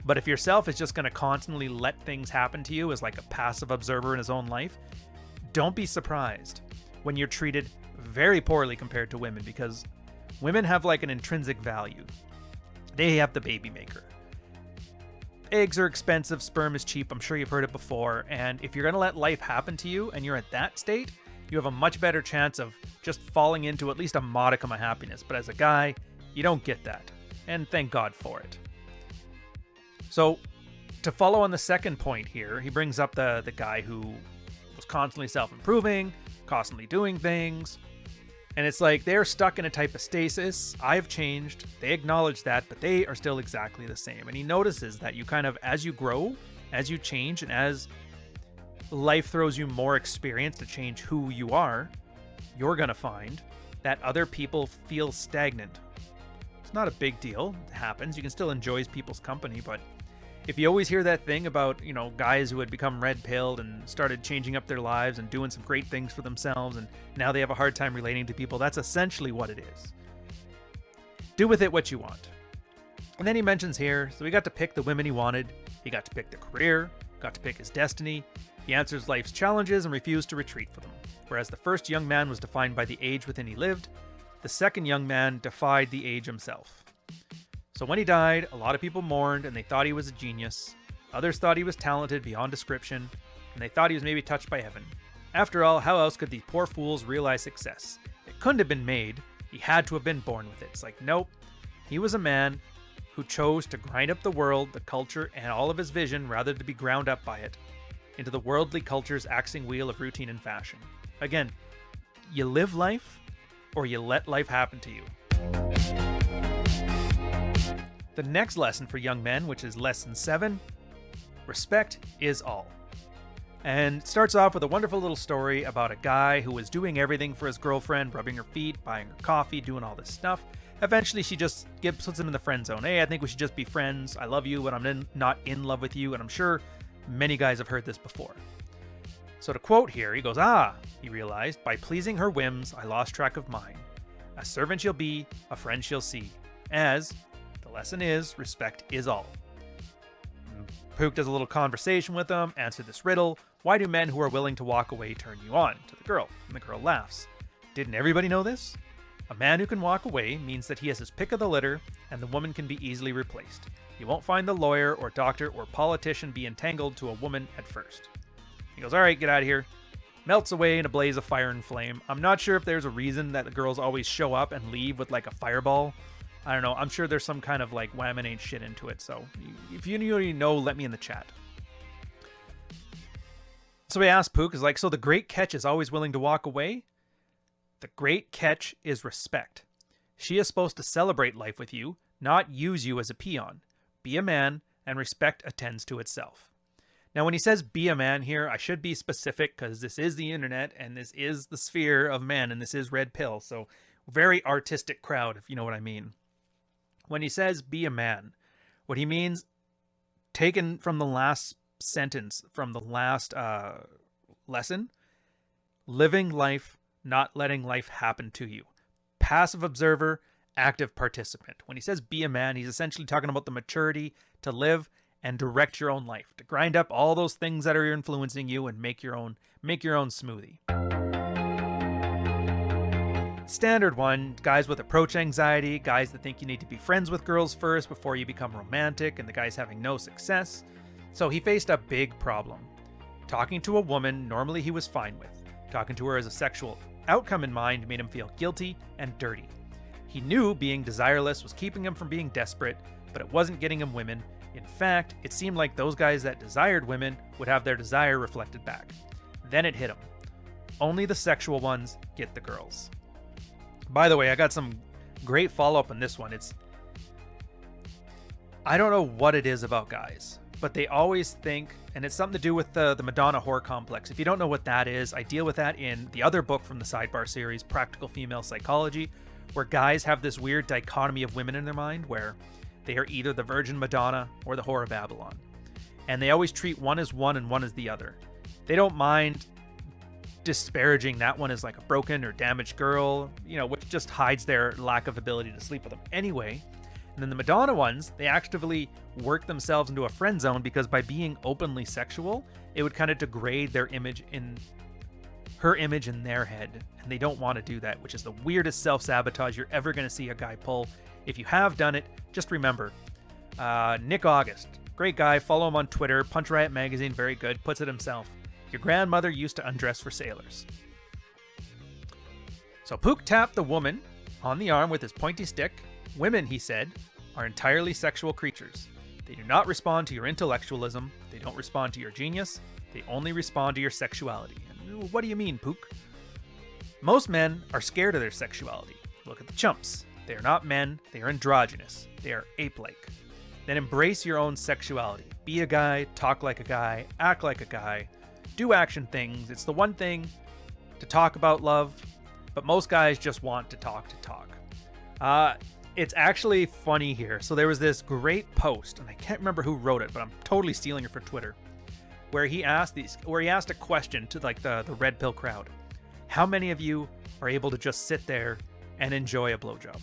[SPEAKER 1] But if yourself is just going to constantly let things happen to you as like a passive observer in his own life, don't be surprised when you're treated very poorly compared to women, because women have like an intrinsic value. They have the baby maker. Eggs are expensive, sperm is cheap, I'm sure you've heard it before, and if you're going to let life happen to you and you're at that state, you have a much better chance of just falling into at least a modicum of happiness. But as a guy, you don't get that, and thank God for it. So, to follow on the second point here, he brings up the guy who was constantly self-improving, constantly doing things, and it's like they're stuck in a type of stasis. I've changed, they acknowledge that, but they are still exactly the same. And he notices that you kind of, as you grow, as you change, and as life throws you more experience to change who you are, you're gonna find that other people feel stagnant. It's not a big deal, it happens, you can still enjoy people's company, but if you always hear that thing about, you know, guys who had become red-pilled and started changing up their lives and doing some great things for themselves, and now they have a hard time relating to people, that's essentially what it is. Do with it what you want. And then he mentions here, so he got to pick the women he wanted, he got to pick the career, got to pick his destiny, he answers life's challenges and refused to retreat for them. Whereas the first young man was defined by the age within he lived, the second young man defied the age himself. So when he died, a lot of people mourned and they thought he was a genius. Others thought he was talented beyond description, and they thought he was maybe touched by heaven. After all, how else could these poor fools realize success? It couldn't have been made. He had to have been born with it. It's like, nope. He was a man who chose to grind up the world, the culture, and all of his vision rather than be ground up by it into the worldly culture's axing wheel of routine and fashion. Again, you live life or you let life happen to you. The next lesson for young men, which is lesson 7, respect is all. And it starts off with a wonderful little story about a guy who was doing everything for his girlfriend, rubbing her feet, buying her coffee, doing all this stuff. Eventually, she just puts him in the friend zone. Hey, I think we should just be friends. I love you, but I'm not in love with you. And I'm sure many guys have heard this before. So to quote here, he goes, he realized, by pleasing her whims, I lost track of mine. A servant she'll be, a friend she'll see. As the lesson is, respect is all. Pook does a little conversation with him, answer this riddle. Why do men who are willing to walk away turn you on? To the girl. And the girl laughs. Didn't everybody know this? A man who can walk away means that he has his pick of the litter, and the woman can be easily replaced. You won't find the lawyer or doctor or politician be entangled to a woman at first. He goes, all right, get out of here. Melts away in a blaze of fire and flame. I'm not sure if there's a reason that the girls always show up and leave with like a fireball. I don't know. I'm sure there's some kind of like whammon ain't shit into it. So if you already know, let me in the chat. So we asked Pook, is like, so the great catch is always willing to walk away? The great catch is respect. She is supposed to celebrate life with you, not use you as a peon. Be a man, and respect attends to itself. Now, when he says be a man here, I should be specific because this is the internet and this is the sphere of men and this is Red Pill. So very artistic crowd, if you know what I mean. When he says be a man, what he means, taken from the last sentence, from the last lesson, living life, not letting life happen to you. Passive observer, active participant. When he says be a man, he's essentially talking about the maturity to live and direct your own life, to grind up all those things that are influencing you and make your own smoothie. Standard one, guys with approach anxiety, guys that think you need to be friends with girls first before you become romantic, and the guy's having no success. So he faced a big problem. Talking to a woman normally he was fine with. Talking to her as a sexual outcome in mind made him feel guilty and dirty. He knew being desireless was keeping him from being desperate, but it wasn't getting him women. In fact, it seemed like those guys that desired women would have their desire reflected back. Then it hit him. Only the sexual ones get the girls. By the way, I got some great follow-up on this one. It's I don't know what it is about guys, but they always think, and it's something to do with the Madonna whore complex. If you don't know what that is, I deal with that in the other book from the Sidebar series, Practical Female Psychology, where guys have this weird dichotomy of women in their mind where they are either the Virgin Madonna or the whore of Babylon. And they always treat one as one and one as the other. They don't mind disparaging that one as like a broken or damaged girl, which just hides their lack of ability to sleep with them anyway. And then the Madonna ones, they actively work themselves into a friend zone because by being openly sexual, it would kind of degrade her image in their head. And they don't want to do that, which is the weirdest self-sabotage you're ever going to see a guy pull. If you have done it, just remember, Nick August, great guy, follow him on Twitter, Punch Riot Magazine, very good, puts it himself. Your grandmother used to undress for sailors. So Pook tapped the woman on the arm with his pointy stick. Women, he said, are entirely sexual creatures. They do not respond to your intellectualism. They don't respond to your genius. They only respond to your sexuality. And what do you mean, Pook? Most men are scared of their sexuality. Look at the chumps. They are not men. They are androgynous. They are ape-like. Then embrace your own sexuality. Be a guy, talk like a guy, act like a guy, do action things. It's the one thing to talk about love, but most guys just want to talk. It's actually funny here. So there was this great post, and I can't remember who wrote it, but I'm totally stealing it from Twitter, where he asked a question to like the red pill crowd. How many of you are able to just sit there and enjoy a blowjob?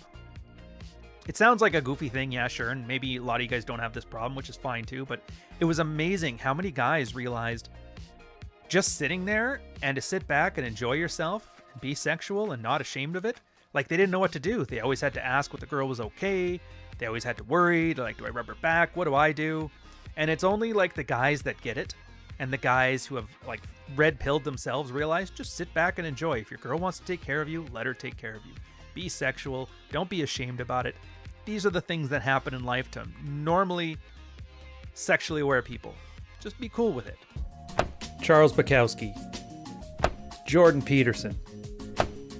[SPEAKER 1] It sounds like a goofy thing, yeah, sure, and maybe a lot of you guys don't have this problem, which is fine too, but it was amazing how many guys realized just sitting there and to sit back and enjoy yourself and be sexual and not ashamed of it, like they didn't know what to do. They always had to ask what the girl was okay. They always had to worry, like, do I rub her back? What do I do? And it's only like the guys that get it and the guys who have like red pilled themselves realize just sit back and enjoy. If your girl wants to take care of you, let her take care of you. Be sexual. Don't be ashamed about it. These are the things that happen in life to normally sexually aware people. Just be cool with it. Charles Bukowski, Jordan Peterson,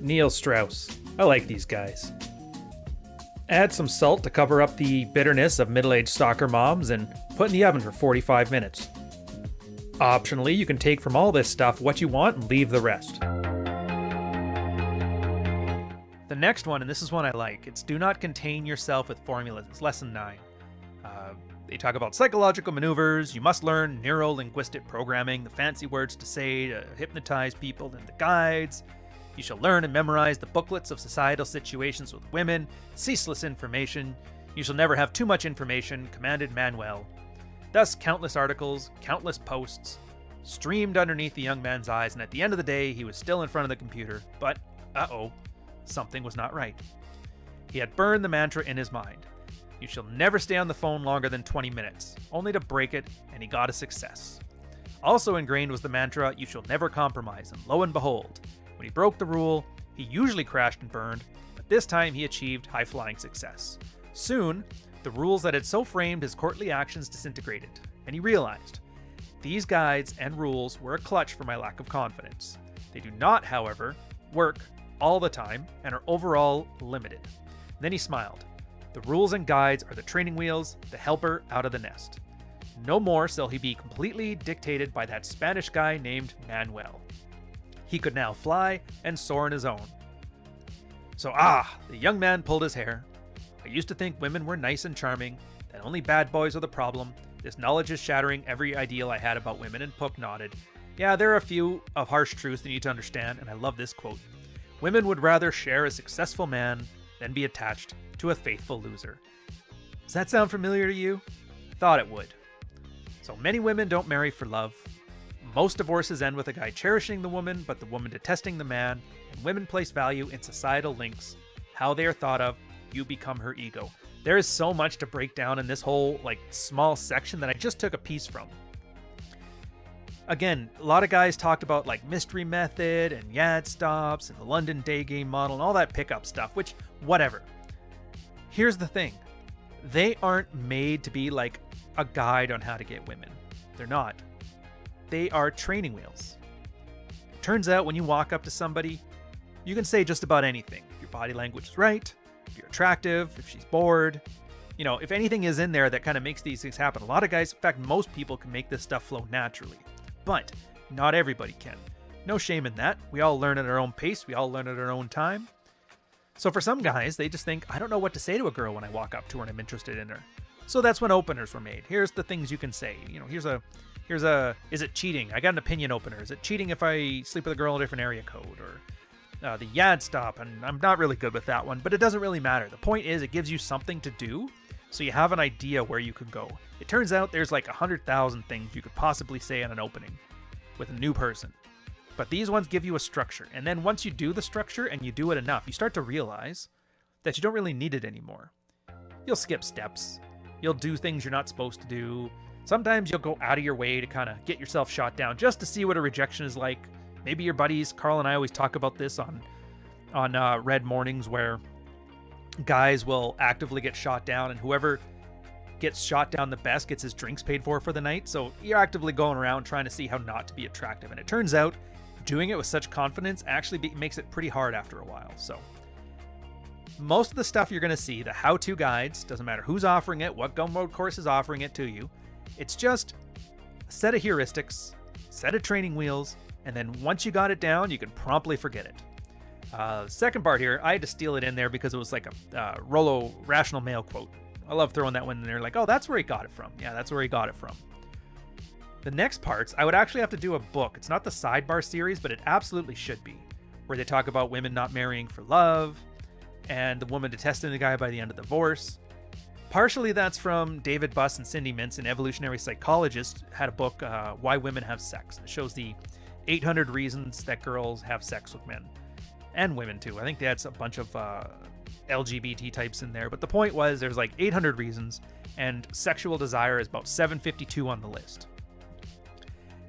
[SPEAKER 1] Neil Strauss. I like these guys. Add some salt to cover up the bitterness of middle-aged soccer moms and put in the oven for 45 minutes. Optionally, you can take from all this stuff what you want and leave the rest. The next one, and this is one I like, it's do not contain yourself with formulas. It's lesson 9. They talk about psychological maneuvers. You must learn neuro-linguistic programming, the fancy words to say to hypnotize people, and the guides. You shall learn and memorize the booklets of societal situations with women, ceaseless information. You shall never have too much information, commanded Manuel. Thus, countless articles, countless posts, streamed underneath the young man's eyes, and at the end of the day, he was still in front of the computer. But, something was not right. He had burned the mantra in his mind. You shall never stay on the phone longer than 20 minutes, only to break it, and he got a success. Also ingrained was the mantra, you shall never compromise, and lo and behold, when he broke the rule, he usually crashed and burned, but this time he achieved high-flying success. Soon, the rules that had so framed his courtly actions disintegrated, and he realized, these guides and rules were a clutch for my lack of confidence. They do not, however, work all the time and are overall limited. Then he smiled. The rules and guides are the training wheels, the helper out of the nest. No more shall he be completely dictated by that Spanish guy named Manuel. He could now fly and soar on his own. So the young man pulled his hair. I used to think women were nice and charming, that only bad boys are the problem. This knowledge is shattering every ideal I had about women, and Pook nodded. Yeah, there are a few of harsh truths that you need to understand, and I love this quote. Women would rather share a successful man than be attached to a faithful loser. Does that sound familiar to you? Thought it would. So many women don't marry for love. Most divorces end with a guy cherishing the woman, but the woman detesting the man, and women place value in societal links, how they are thought of, you become her ego. There is so much to break down in this whole small section that I just took a piece from. Again, a lot of guys talked about mystery method and yad stops and the London day game model and all that pickup stuff, which whatever. Here's the thing. They aren't made to be a guide on how to get women. They're not. They are training wheels. Turns out when you walk up to somebody, you can say just about anything. If your body language is right, if you're attractive, if she's bored, if anything is in there that kind of makes these things happen. A lot of guys, in fact, most people can make this stuff flow naturally, but not everybody can. No shame in that. We all learn at our own pace. We all learn at our own time. So for some guys, they just think, I don't know what to say to a girl when I walk up to her and I'm interested in her. So that's when openers were made. Here's the things you can say. Here's a, is it cheating? I got an opinion opener. Is it cheating if I sleep with a girl in a different area code? Or the yad stop, and I'm not really good with that one, but it doesn't really matter. The point is it gives you something to do, so you have an idea where you can go. It turns out there's like 100,000 things you could possibly say in an opening with a new person. But these ones give you a structure, and then once you do the structure and you do it enough, you start to realize that you don't really need it anymore. You'll skip steps. You'll do things you're not supposed to do. Sometimes you'll go out of your way to kind of get yourself shot down just to see what a rejection is like. Maybe your buddies, Carl and I always talk about this on Red Mornings, where guys will actively get shot down, and whoever gets shot down the best gets his drinks paid for the night. So you're actively going around trying to see how not to be attractive. And it turns out doing it with such confidence actually makes it pretty hard after a while. So most of the stuff you're going to see, the how-to guides, doesn't matter who's offering it, what Gumroad course is offering it to you. It's just a set of heuristics, set of training wheels, and then once you got it down, you can promptly forget it. Second part here, I had to steal it in there because it was like a Rollo Rational Male quote. I love throwing that one in there, like, oh, that's where he got it from. Yeah, that's where he got it from. The next parts, I would actually have to do a book. It's not the sidebar series, but it absolutely should be, where they talk about women not marrying for love and the woman detesting the guy by the end of the divorce. Partially that's from David Buss and Cindy Mintz, an evolutionary psychologist, had a book, Why Women Have Sex. It shows the 800 reasons that girls have sex with men and women too. I think they had a bunch of LGBT types in there, but the point was there's like 800 reasons, and sexual desire is about 752 on the list.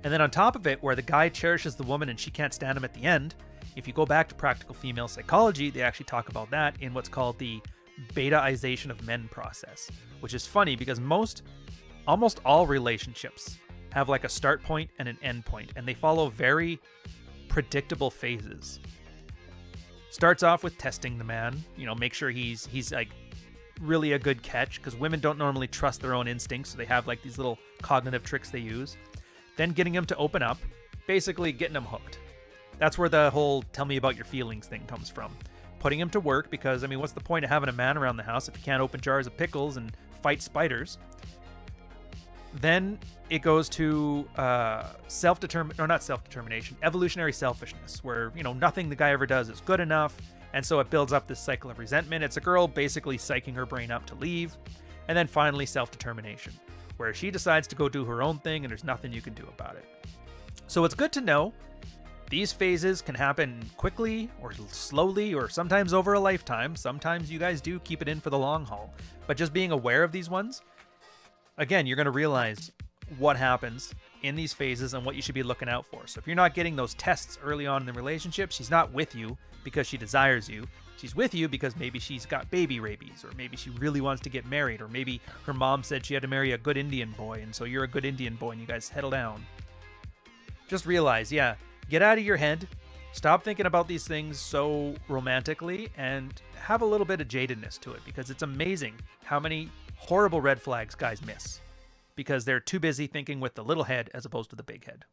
[SPEAKER 1] And then on top of it, where the guy cherishes the woman and she can't stand him at the end, if you go back to practical female psychology, they actually talk about that in what's called the betaization of men process, which is funny because almost all relationships have like a start point and an end point, and they follow very predictable phases. Starts off with testing the man, make sure he's like really a good catch, because women don't normally trust their own instincts, so they have like these little cognitive tricks they use. Then getting him to open up, basically getting him hooked. That's where the whole tell me about your feelings thing comes from. Putting him to work, because what's the point of having a man around the house if you can't open jars of pickles and fight spiders? Then it goes to evolutionary selfishness, where, nothing the guy ever does is good enough. And so it builds up this cycle of resentment. It's a girl basically psyching her brain up to leave. And then finally self-determination, where she decides to go do her own thing and there's nothing you can do about it. So it's good to know these phases can happen quickly or slowly or sometimes over a lifetime. Sometimes you guys do keep it in for the long haul. But just being aware of these ones, again, you're going to realize what happens in these phases and what you should be looking out for. So if you're not getting those tests early on in the relationship, she's not with you because she desires you. She's with you because maybe she's got baby rabies, or maybe she really wants to get married, or maybe her mom said she had to marry a good Indian boy, and so you're a good Indian boy and you guys settle down. Just realize, get out of your head, stop thinking about these things so romantically, and have a little bit of jadedness to it, because it's amazing how many horrible red flags guys miss because they're too busy thinking with the little head as opposed to the big head.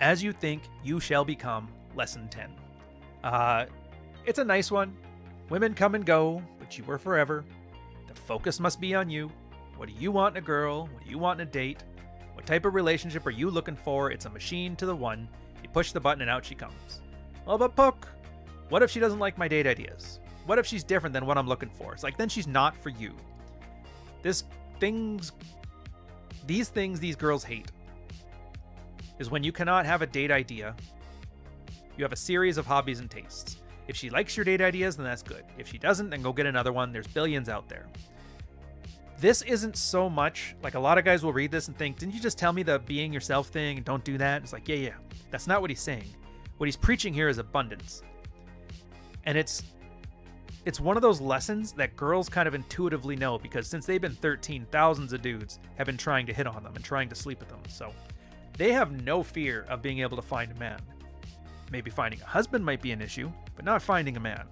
[SPEAKER 1] As you think, you shall become. Lesson 10. It's a nice one. Women come and go, but you were forever. The focus must be on you. What do you want in a girl? What do you want in a date? What type of relationship are you looking for? It's a machine to the one. You push the button and out she comes. Well, but Pook, what if she doesn't like my date ideas? What if she's different than what I'm looking for? It's like, then she's not for you. These things these girls hate is when you cannot have a date idea. You have a series of hobbies and tastes. If she likes your date ideas, then that's good. If she doesn't, then go get another one. There's billions out there. This isn't so much, like a lot of guys will read this and think, didn't you just tell me the being yourself thing and don't do that? It's like, yeah. That's not what he's saying. What he's preaching here is abundance. And it's one of those lessons that girls kind of intuitively know, because since they've been 13, thousands of dudes have been trying to hit on them and trying to sleep with them. So they have no fear of being able to find a man. Maybe finding a husband might be an issue, but not finding a man.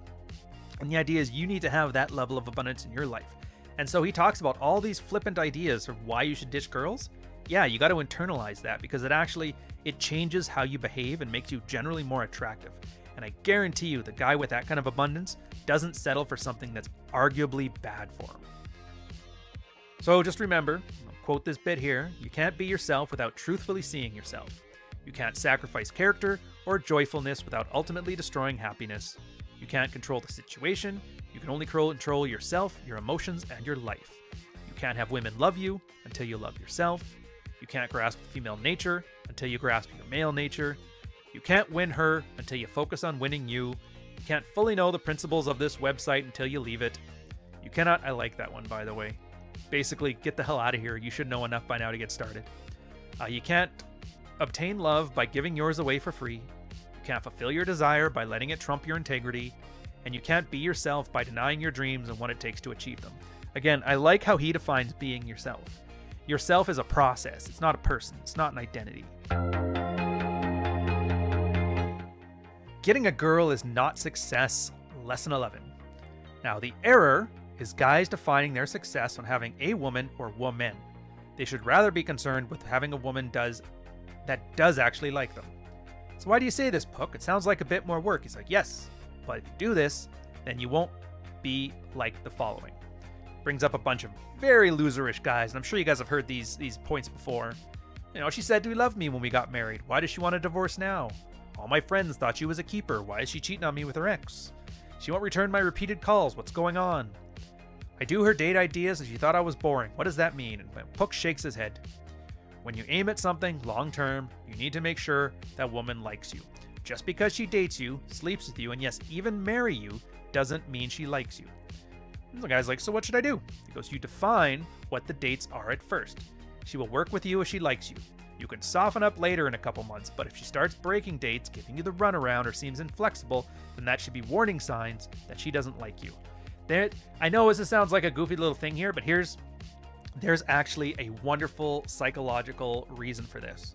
[SPEAKER 1] And the idea is you need to have that level of abundance in your life. And so he talks about all these flippant ideas of why you should ditch girls. Yeah, you got to internalize that because it changes how you behave and makes you generally more attractive. And I guarantee you the guy with that kind of abundance doesn't settle for something that's arguably bad for him. So just remember, I'll quote this bit here, you can't be yourself without truthfully seeing yourself. You can't sacrifice character or joyfulness without ultimately destroying happiness. You can't control the situation. You can only control yourself, your emotions, and your life. You can't have women love you until you love yourself. You can't grasp female nature until you grasp your male nature. You can't win her until you focus on winning you. You can't fully know the principles of this website until you leave it. You cannot, I like that one by the way. Basically, get the hell out of here. You should know enough by now to get started. You can't obtain love by giving yours away for free. You can't fulfill your desire by letting it trump your integrity. And you can't be yourself by denying your dreams and what it takes to achieve them. Again, I like how he defines being yourself. Yourself is a process. It's not a person. It's not an identity. Getting a girl is not success. Lesson 11. Now, the error is guys defining their success on having a woman or woman. They should rather be concerned with having a woman that does actually like them. So why do you say this, Pook? It sounds like a bit more work. He's like, yes, but if you do this, then you won't be like the following. Brings up a bunch of very loserish guys, and I'm sure you guys have heard these points before. You know, she said she loved me when we got married. Why does she want a divorce now? All my friends thought she was a keeper. Why is she cheating on me with her ex? She won't return my repeated calls. What's going on? I do her date ideas and she thought I was boring. What does that mean? And Pook shakes his head. When you aim at something long term, you need to make sure that woman likes you. Just because she dates you, sleeps with you, and yes, even marry you, doesn't mean she likes you. And the guy's like, so what should I do? He goes, you define what the dates are at first. She will work with you if she likes you. You can soften up later in a couple months, but if she starts breaking dates, giving you the runaround, or seems inflexible, then that should be warning signs that she doesn't like you. I know this sounds like a goofy little thing here, but there's actually a wonderful psychological reason for this.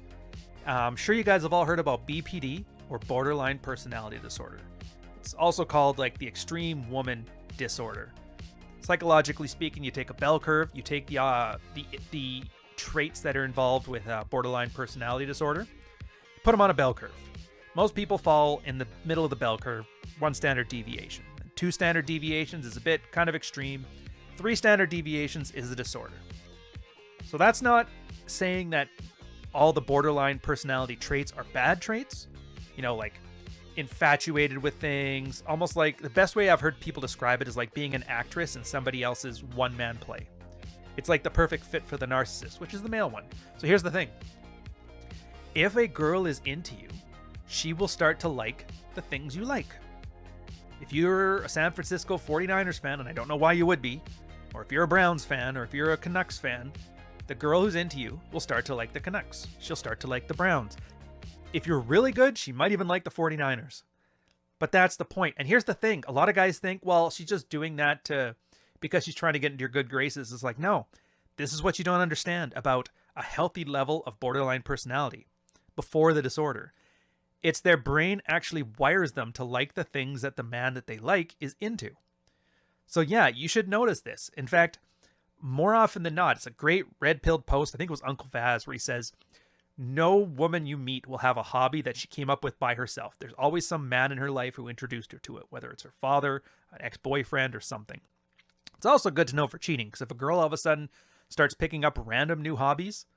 [SPEAKER 1] I'm sure you guys have all heard about BPD, or borderline personality disorder. It's also called like the extreme woman disorder. Psychologically speaking, you take a bell curve, you take the traits that are involved with borderline personality disorder, put them on a bell curve. Most people fall in the middle of the bell curve, 1 standard deviation. 2 standard deviations is a bit kind of extreme. 3 standard deviations is a disorder. So that's not saying that all the borderline personality traits are bad traits. You know, like infatuated with things. Almost like the best way I've heard people describe it is like being an actress in somebody else's one-man play. It's like the perfect fit for the narcissist, which is the male one. So here's the thing. If a girl is into you, she will start to like the things you like. If you're a San Francisco 49ers fan, and I don't know why you would be, or if you're a Browns fan, or if you're a Canucks fan, the girl who's into you will start to like the Canucks. She'll start to like the Browns. If you're really good, she might even like the 49ers. But that's the point. And here's the thing. A lot of guys think, well, she's just doing that because she's trying to get into your good graces. It's like, no, this is what you don't understand about a healthy level of borderline personality before the disorder. It's their brain actually wires them to like the things that the man that they like is into. So yeah, you should notice this. In fact, more often than not, it's a great red-pilled post. I think it was Uncle Vaz where he says, no woman you meet will have a hobby that she came up with by herself. There's always some man in her life who introduced her to it, whether it's her father, an ex-boyfriend, or something. It's also good to know for cheating, because if a girl all of a sudden starts picking up random new hobbies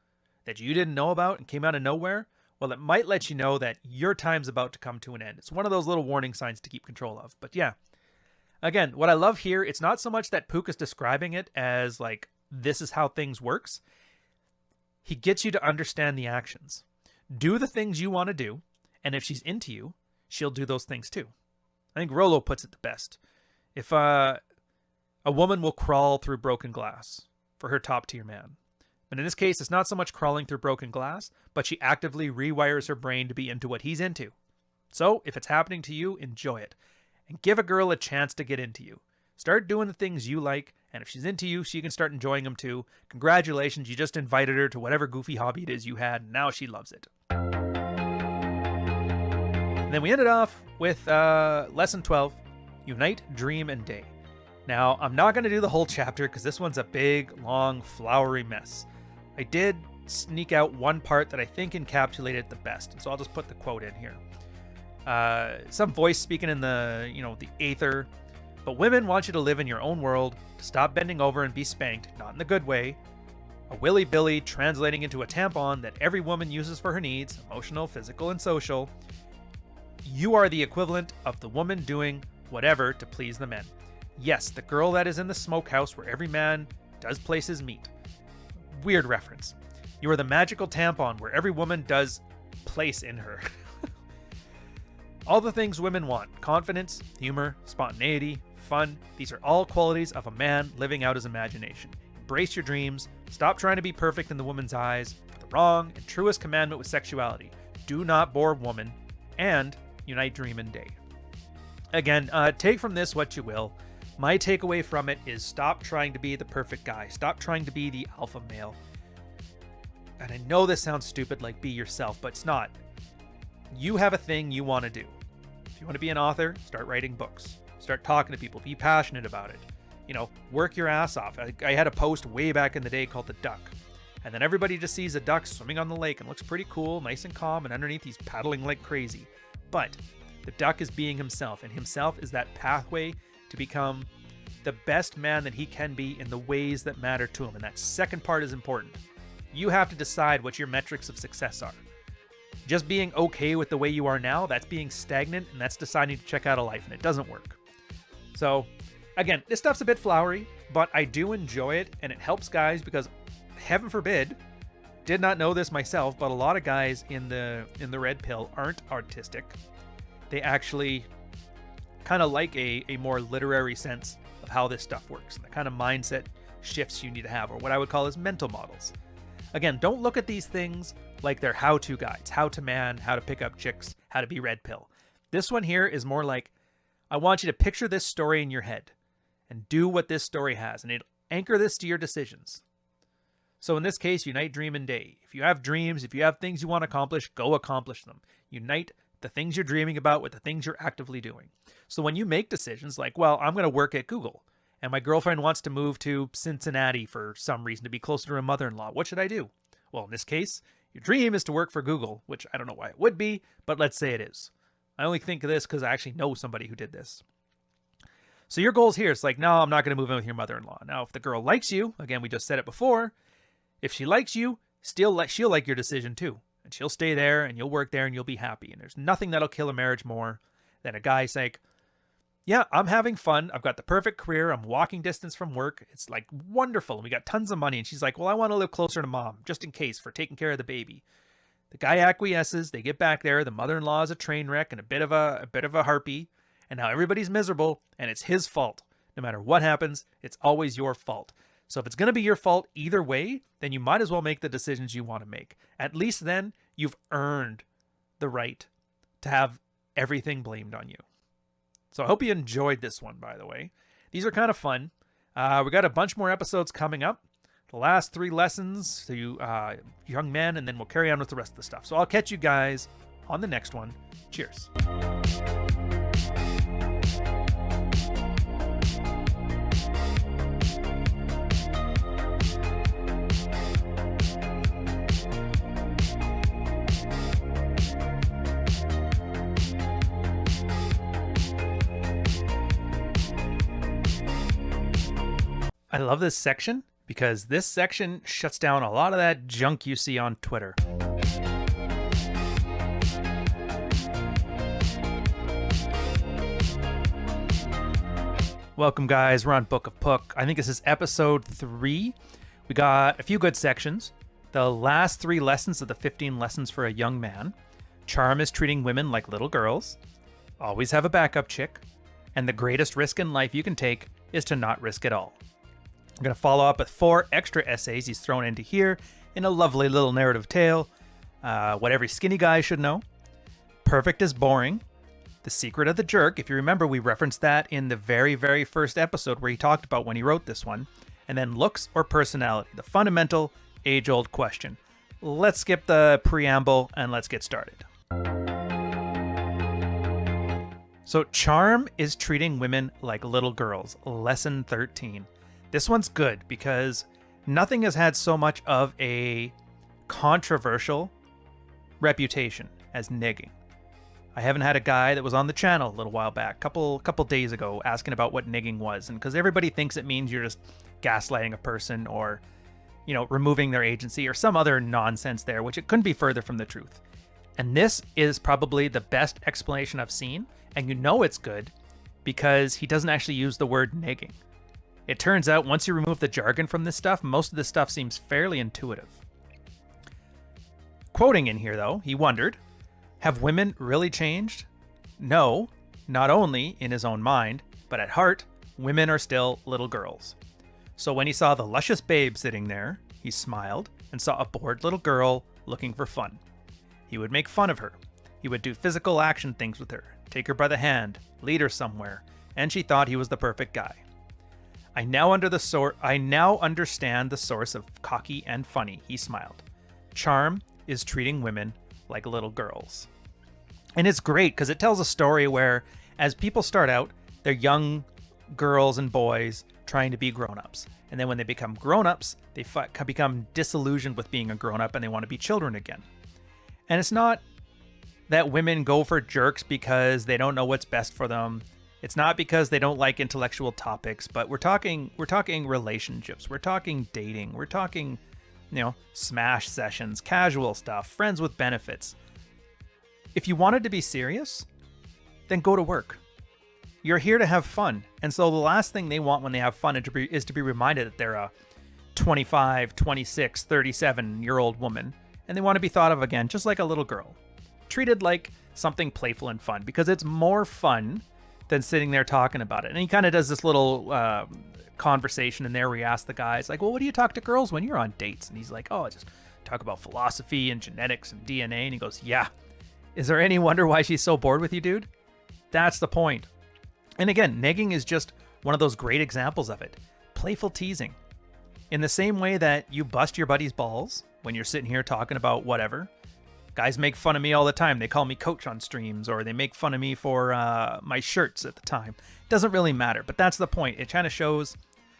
[SPEAKER 1] that you didn't know about and came out of nowhere, well, it might let you know that your time's about to come to an end. It's one of those little warning signs to keep control of. But yeah, again, what I love here, it's not so much that Pook is describing it as like, this is how things works. He gets you to understand the actions. Do the things you want to do, and if she's into you, she'll do those things too. I think Rollo puts it the best. If a woman will crawl through broken glass for her top-tier man. But in this case, it's not so much crawling through broken glass, but she actively rewires her brain to be into what he's into. So, if it's happening to you, enjoy it. And give a girl a chance to get into you. Start doing the things you like, and if she's into you, she can start enjoying them too. Congratulations, you just invited her to whatever goofy hobby it is you had, and now she loves it. And then we ended off with lesson 12. Unite, Dream, and Day. Now, I'm not going to do the whole chapter because this one's a big, long, flowery mess. I did sneak out one part that I think encapsulated it the best, so I'll just put the quote in here. Some voice speaking in the aether. But women want you to live in your own world, to stop bending over and be spanked, not in the good way. A willy-billy translating into a tampon that every woman uses for her needs, emotional, physical, and social. You are the equivalent of the woman doing whatever to please the men. Yes, the girl that is in the smokehouse where every man does place his meat. Weird reference. You are the magical tampon where every woman does place in her. All the things women want: confidence, humor, spontaneity, fun. These are all qualities of a man living out his imagination. Embrace your dreams. Stop trying to be perfect in the woman's eyes. The wrong and truest commandment with sexuality: do not bore woman. And unite, dream, and day. Again, take from this what you will. My takeaway from it is stop trying to be the perfect guy. Stop trying to be the alpha male. And I know this sounds stupid, like be yourself, but it's not. You have a thing you want to do. If you want to be an author, start writing books. Start talking to people. Be passionate about it. Work your ass off. I had a post way back in the day called The Duck. And then everybody just sees a duck swimming on the lake and looks pretty cool, nice and calm, and underneath he's paddling like crazy. But the duck is being himself, and himself is that pathway to become the best man that he can be in the ways that matter to him. And that second part is important. You have to decide what your metrics of success are. Just being okay with the way you are now, that's being stagnant, and that's deciding to check out a life, and it doesn't work. So, again, this stuff's a bit flowery, but I do enjoy it, and it helps guys because, heaven forbid, did not know this myself, but a lot of guys in the red pill aren't artistic. They actually kind of like a more literary sense of how this stuff works, and the kind of mindset shifts you need to have, or what I would call as mental models. Again, don't look at these things like they're how-to guides, how to man, how to pick up chicks, how to be red pill. This one here is more like, I want you to picture this story in your head and do what this story has, and it'll anchor this to your decisions. So in this case, unite, dream, and day. If you have dreams, if you have things you want to accomplish, go accomplish them. Unite the things you're dreaming about with the things you're actively doing. So when you make decisions like, well, I'm going to work at Google, and my girlfriend wants to move to Cincinnati for some reason to be closer to her mother-in-law, what should I do? Well, in this case, your dream is to work for Google, which I don't know why it would be, but let's say it is. I only think of this because I actually know somebody who did this. So your goals here, it's like, no, I'm not going to move in with your mother-in-law. Now, if the girl likes you, again, we just said it before, if she likes you, she'll like your decision too. And she'll stay there, and you'll work there, and you'll be happy. And there's nothing that'll kill a marriage more than a guy saying, yeah, I'm having fun. I've got the perfect career. I'm walking distance from work. It's like wonderful. And we got tons of money. And she's like, well, I want to live closer to mom, just in case, for taking care of the baby. The guy acquiesces. They get back there. The mother-in-law is a train wreck and a bit of a harpy. And now everybody's miserable, and it's his fault. No matter what happens, it's always your fault. So if it's going to be your fault either way, then you might as well make the decisions you want to make. At least then you've earned the right to have everything blamed on you. So I hope you enjoyed this one, by the way. These are kind of fun. We got a bunch more episodes coming up. The last 3 lessons to young men, and then we'll carry on with the rest of the stuff. So I'll catch you guys on the next one. Cheers. I love this section because this section shuts down a lot of that junk you see on Twitter. Welcome, guys. We're on Book of Pook. I think this is episode 3. We got a few good sections. The last 3 lessons of the 15 lessons for a young man. Charm is treating women like little girls. Always have a backup chick. And the greatest risk in life you can take is to not risk it all. I'm going to follow up with 4 extra essays he's thrown into here in a lovely little narrative tale. What every skinny guy should know. Perfect is boring. The secret of the jerk. If you remember, we referenced that in the very, very first episode where he talked about when he wrote this one. And then looks or personality. The fundamental, age-old question. Let's skip the preamble and let's get started. So charm is treating women like little girls. Lesson 13. This one's good because nothing has had so much of a controversial reputation as negging. I haven't had a guy that was on the channel a little while back, couple days ago, asking about what negging was, and because everybody thinks it means you're just gaslighting a person or, removing their agency or some other nonsense there, which it couldn't be further from the truth. And this is probably the best explanation I've seen, and it's good because he doesn't actually use the word negging. It turns out once you remove the jargon from this stuff, most of this stuff seems fairly intuitive. Quoting in here, though, he wondered, have women really changed? No, not only in his own mind, but at heart, women are still little girls. So when he saw the luscious babe sitting there, he smiled and saw a bored little girl looking for fun. He would make fun of her. He would do physical action things with her, take her by the hand, lead her somewhere, and she thought he was the perfect guy. I now understand the source of cocky and funny, he smiled. Charm is treating women like little girls. And it's great because it tells a story where, as people start out, they're young girls and boys trying to be grown-ups. And then when they become grown-ups, they become disillusioned with being a grown-up and they want to be children again. And it's not that women go for jerks because they don't know what's best for them. It's not because they don't like intellectual topics, but we're talking relationships. We're talking dating. We're talking, smash sessions, casual stuff, friends with benefits. If you wanted to be serious, then go to work. You're here to have fun. And so the last thing they want when they have fun is to be reminded that they're a 25, 26, 37-year-old woman. And they want to be thought of again, just like a little girl. Treated like something playful and fun, because it's more fun than sitting there talking about it. And he kind of does this little conversation in there where he asks the guys, like, well, what do you talk to girls when you're on dates? And he's like, oh, I just talk about philosophy and genetics and DNA. And he goes, yeah. Is there any wonder why she's so bored with you, dude? That's the point. And again, negging is just one of those great examples of it. Playful teasing. In the same way that you bust your buddy's balls when you're sitting here talking about whatever. Guys make fun of me all the time. They call me coach on streams, or they make fun of me for my shirts at the time. Doesn't really matter, but that's the point. It kind of shows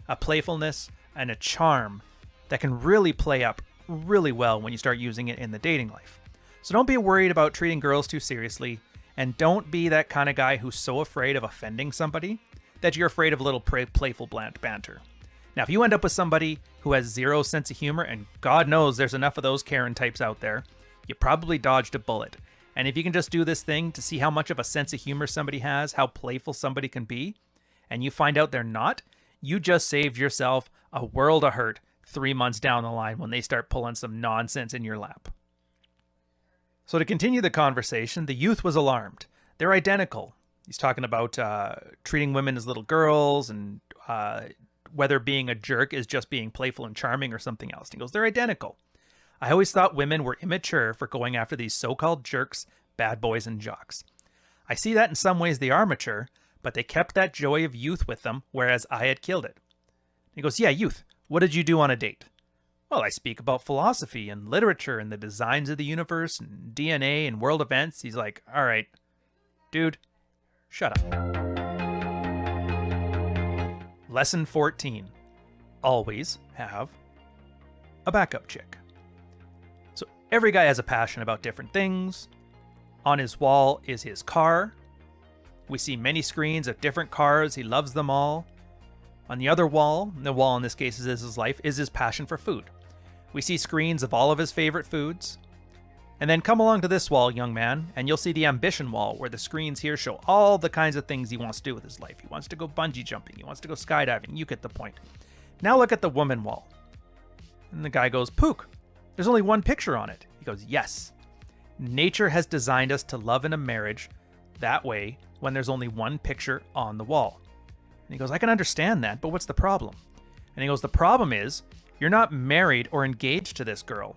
[SPEAKER 1] a playfulness and a charm that can really play up really well when you start using it in the dating life. So don't be worried about treating girls too seriously, and don't be that kind of guy who's so afraid of offending somebody that you're afraid of a little playful banter. Now, if you end up with somebody who has zero sense of humor, and God knows there's enough of those Karen types out there, you probably dodged a bullet. And if you can just do this thing to see how much of a sense of humor somebody has, how playful somebody can be, and you find out they're not, you just saved yourself a world of hurt 3 months down the line when they start pulling some nonsense in your lap. So to continue the conversation, the youth was alarmed. They're identical. He's talking about treating women as little girls and whether being a jerk is just being playful and charming or something else. He goes, they're identical. I always thought women were immature for going after these so-called jerks, bad boys, and jocks. I see that in some ways they are mature, but they kept that joy of youth with them, whereas I had killed it. He goes, yeah, youth. What did you do on a date? Well, I speak about philosophy and literature and the designs of the universe and DNA and world events. He's like, all right, dude, shut up. Lesson 14. Always have a backup chick. So every guy has a passion about different things. On his wall is his car. We see many screens of different cars. He loves them all. On the other wall, the wall in this case is his life, is his passion for food. We see screens of all of his favorite foods. And then come along to this wall, young man, and you'll see the ambition wall, where the screens here show all the kinds of things he wants to do with his life. He wants to go bungee jumping. He wants to go skydiving. You get the point. Now look at the woman wall. And the guy goes, Pook, there's only one picture on it. He goes, yes. Nature has designed us to love in a marriage that way when there's only one picture on the wall. And he goes, I can understand that, but what's the problem? And he goes, the problem is you're not married or engaged to this girl.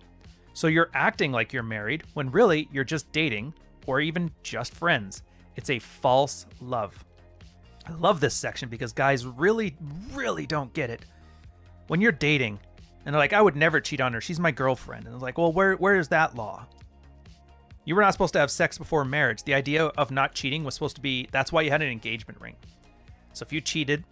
[SPEAKER 1] So you're acting like you're married when really you're just dating or even just friends. It's a false love. I love this section because guys really, really don't get it. When you're dating and they're like, I would never cheat on her. She's my girlfriend. And it's like, well, where is that law? You were not supposed to have sex before marriage. The idea of not cheating was supposed to be, that's why you had an engagement ring. So if you cheated,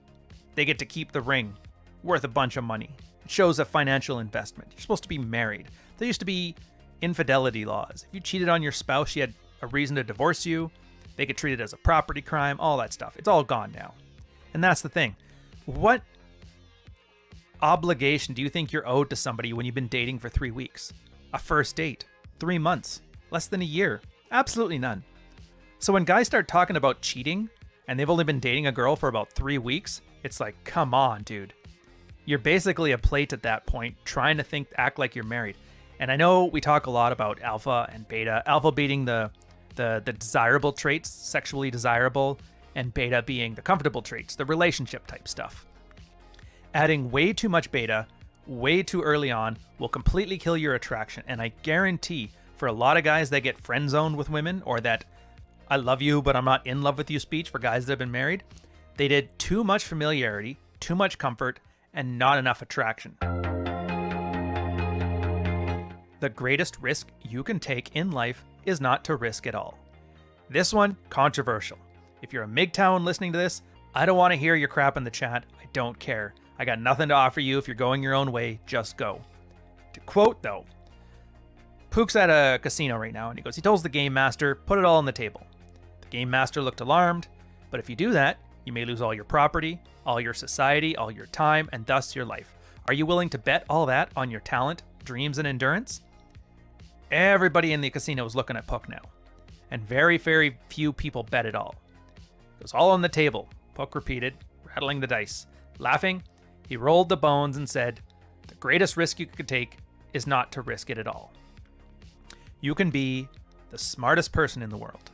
[SPEAKER 1] they get to keep the ring, worth a bunch of money. It shows a financial investment. You're supposed to be married. There used to be infidelity laws. If you cheated on your spouse, she had a reason to divorce you. They get treated as a property crime, all that stuff. It's all gone now. And that's the thing. What obligation do you think you're owed to somebody when you've been dating for 3 weeks? A first date? 3 months? Less than a year? Absolutely none. So when guys start talking about cheating and they've only been dating a girl for about 3 weeks, it's like, come on, dude. You're basically a plate at that point, trying to act like you're married. And I know we talk a lot about alpha and beta. Alpha being the desirable traits, sexually desirable, and beta being the comfortable traits, the relationship type stuff. Adding way too much beta way too early on will completely kill your attraction. And I guarantee for a lot of guys that get friend zoned with women, or that I love you but I'm not in love with you speech for guys that have been married, they did too much familiarity, too much comfort, and not enough attraction. The greatest risk you can take in life is not to risk at all. This one, controversial. If you're a MGTOW listening to this, I don't want to hear your crap in the chat. I don't care. I got nothing to offer you. If you're going your own way, just go. To quote though, Pook's at a casino right now and he goes, he tells the game master, put it all on the table. The game master looked alarmed, but if you do that, you may lose all your property, all your society, all your time, and thus your life. Are you willing to bet all that on your talent, dreams, and endurance? Everybody in the casino is looking at Pook now, and very, very few people bet it all. It was all on the table, Pook repeated, rattling the dice. Laughing, he rolled the bones and said, the greatest risk you could take is not to risk it at all. You can be the smartest person in the world,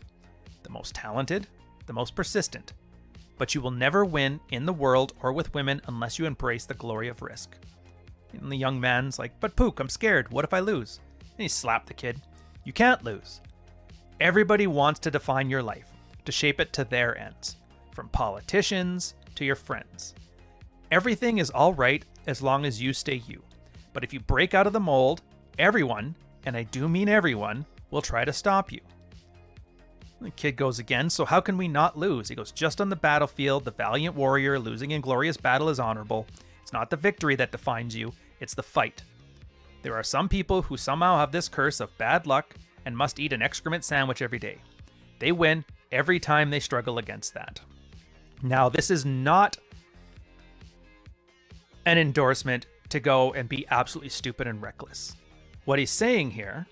[SPEAKER 1] the most talented, the most persistent, but you will never win in the world or with women unless you embrace the glory of risk. And the young man's like, but Pook, I'm scared. What if I lose? And he slapped the kid. You can't lose. Everybody wants to define your life, to shape it to their ends, from politicians to your friends. Everything is all right as long as you stay you. But if you break out of the mold, everyone, and I do mean everyone, will try to stop you. The kid goes again, so how can we not lose? He goes, just on the battlefield, the valiant warrior losing in glorious battle is honorable. It's not the victory that defines you, it's the fight. There are some people who somehow have this curse of bad luck and must eat an excrement sandwich every day. They win every time they struggle against that. Now, this is not an endorsement to go and be absolutely stupid and reckless. What he's saying here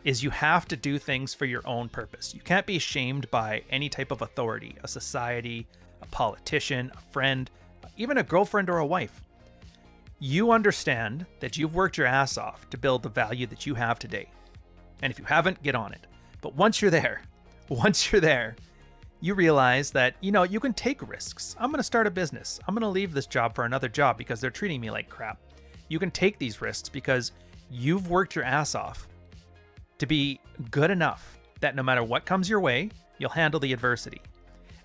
[SPEAKER 1] is you have to do things for your own purpose. You can't be shamed by any type of authority, a society, a politician, a friend, even a girlfriend or a wife. You understand that you've worked your ass off to build the value that you have today. And if you haven't, get on it. But once you're there, you realize that, you can take risks. I'm going to start a business. I'm going to leave this job for another job because they're treating me like crap. You can take these risks because you've worked your ass off to be good enough that no matter what comes your way, you'll handle the adversity.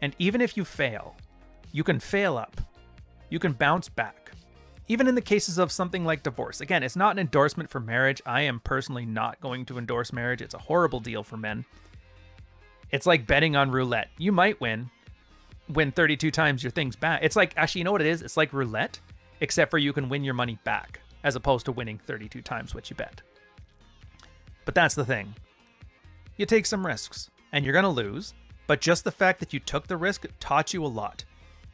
[SPEAKER 1] And even if you fail, you can fail up. You can bounce back. Even in the cases of something like divorce. Again, it's not an endorsement for marriage. I am personally not going to endorse marriage. It's a horrible deal for men. It's like betting on roulette. You might win 32 times your thing's back. It's like, actually, you know what it is? It's like roulette, except for you can win your money back, as opposed to winning 32 times what you bet. But that's the thing. You take some risks, and you're going to lose, but just the fact that you took the risk taught you a lot.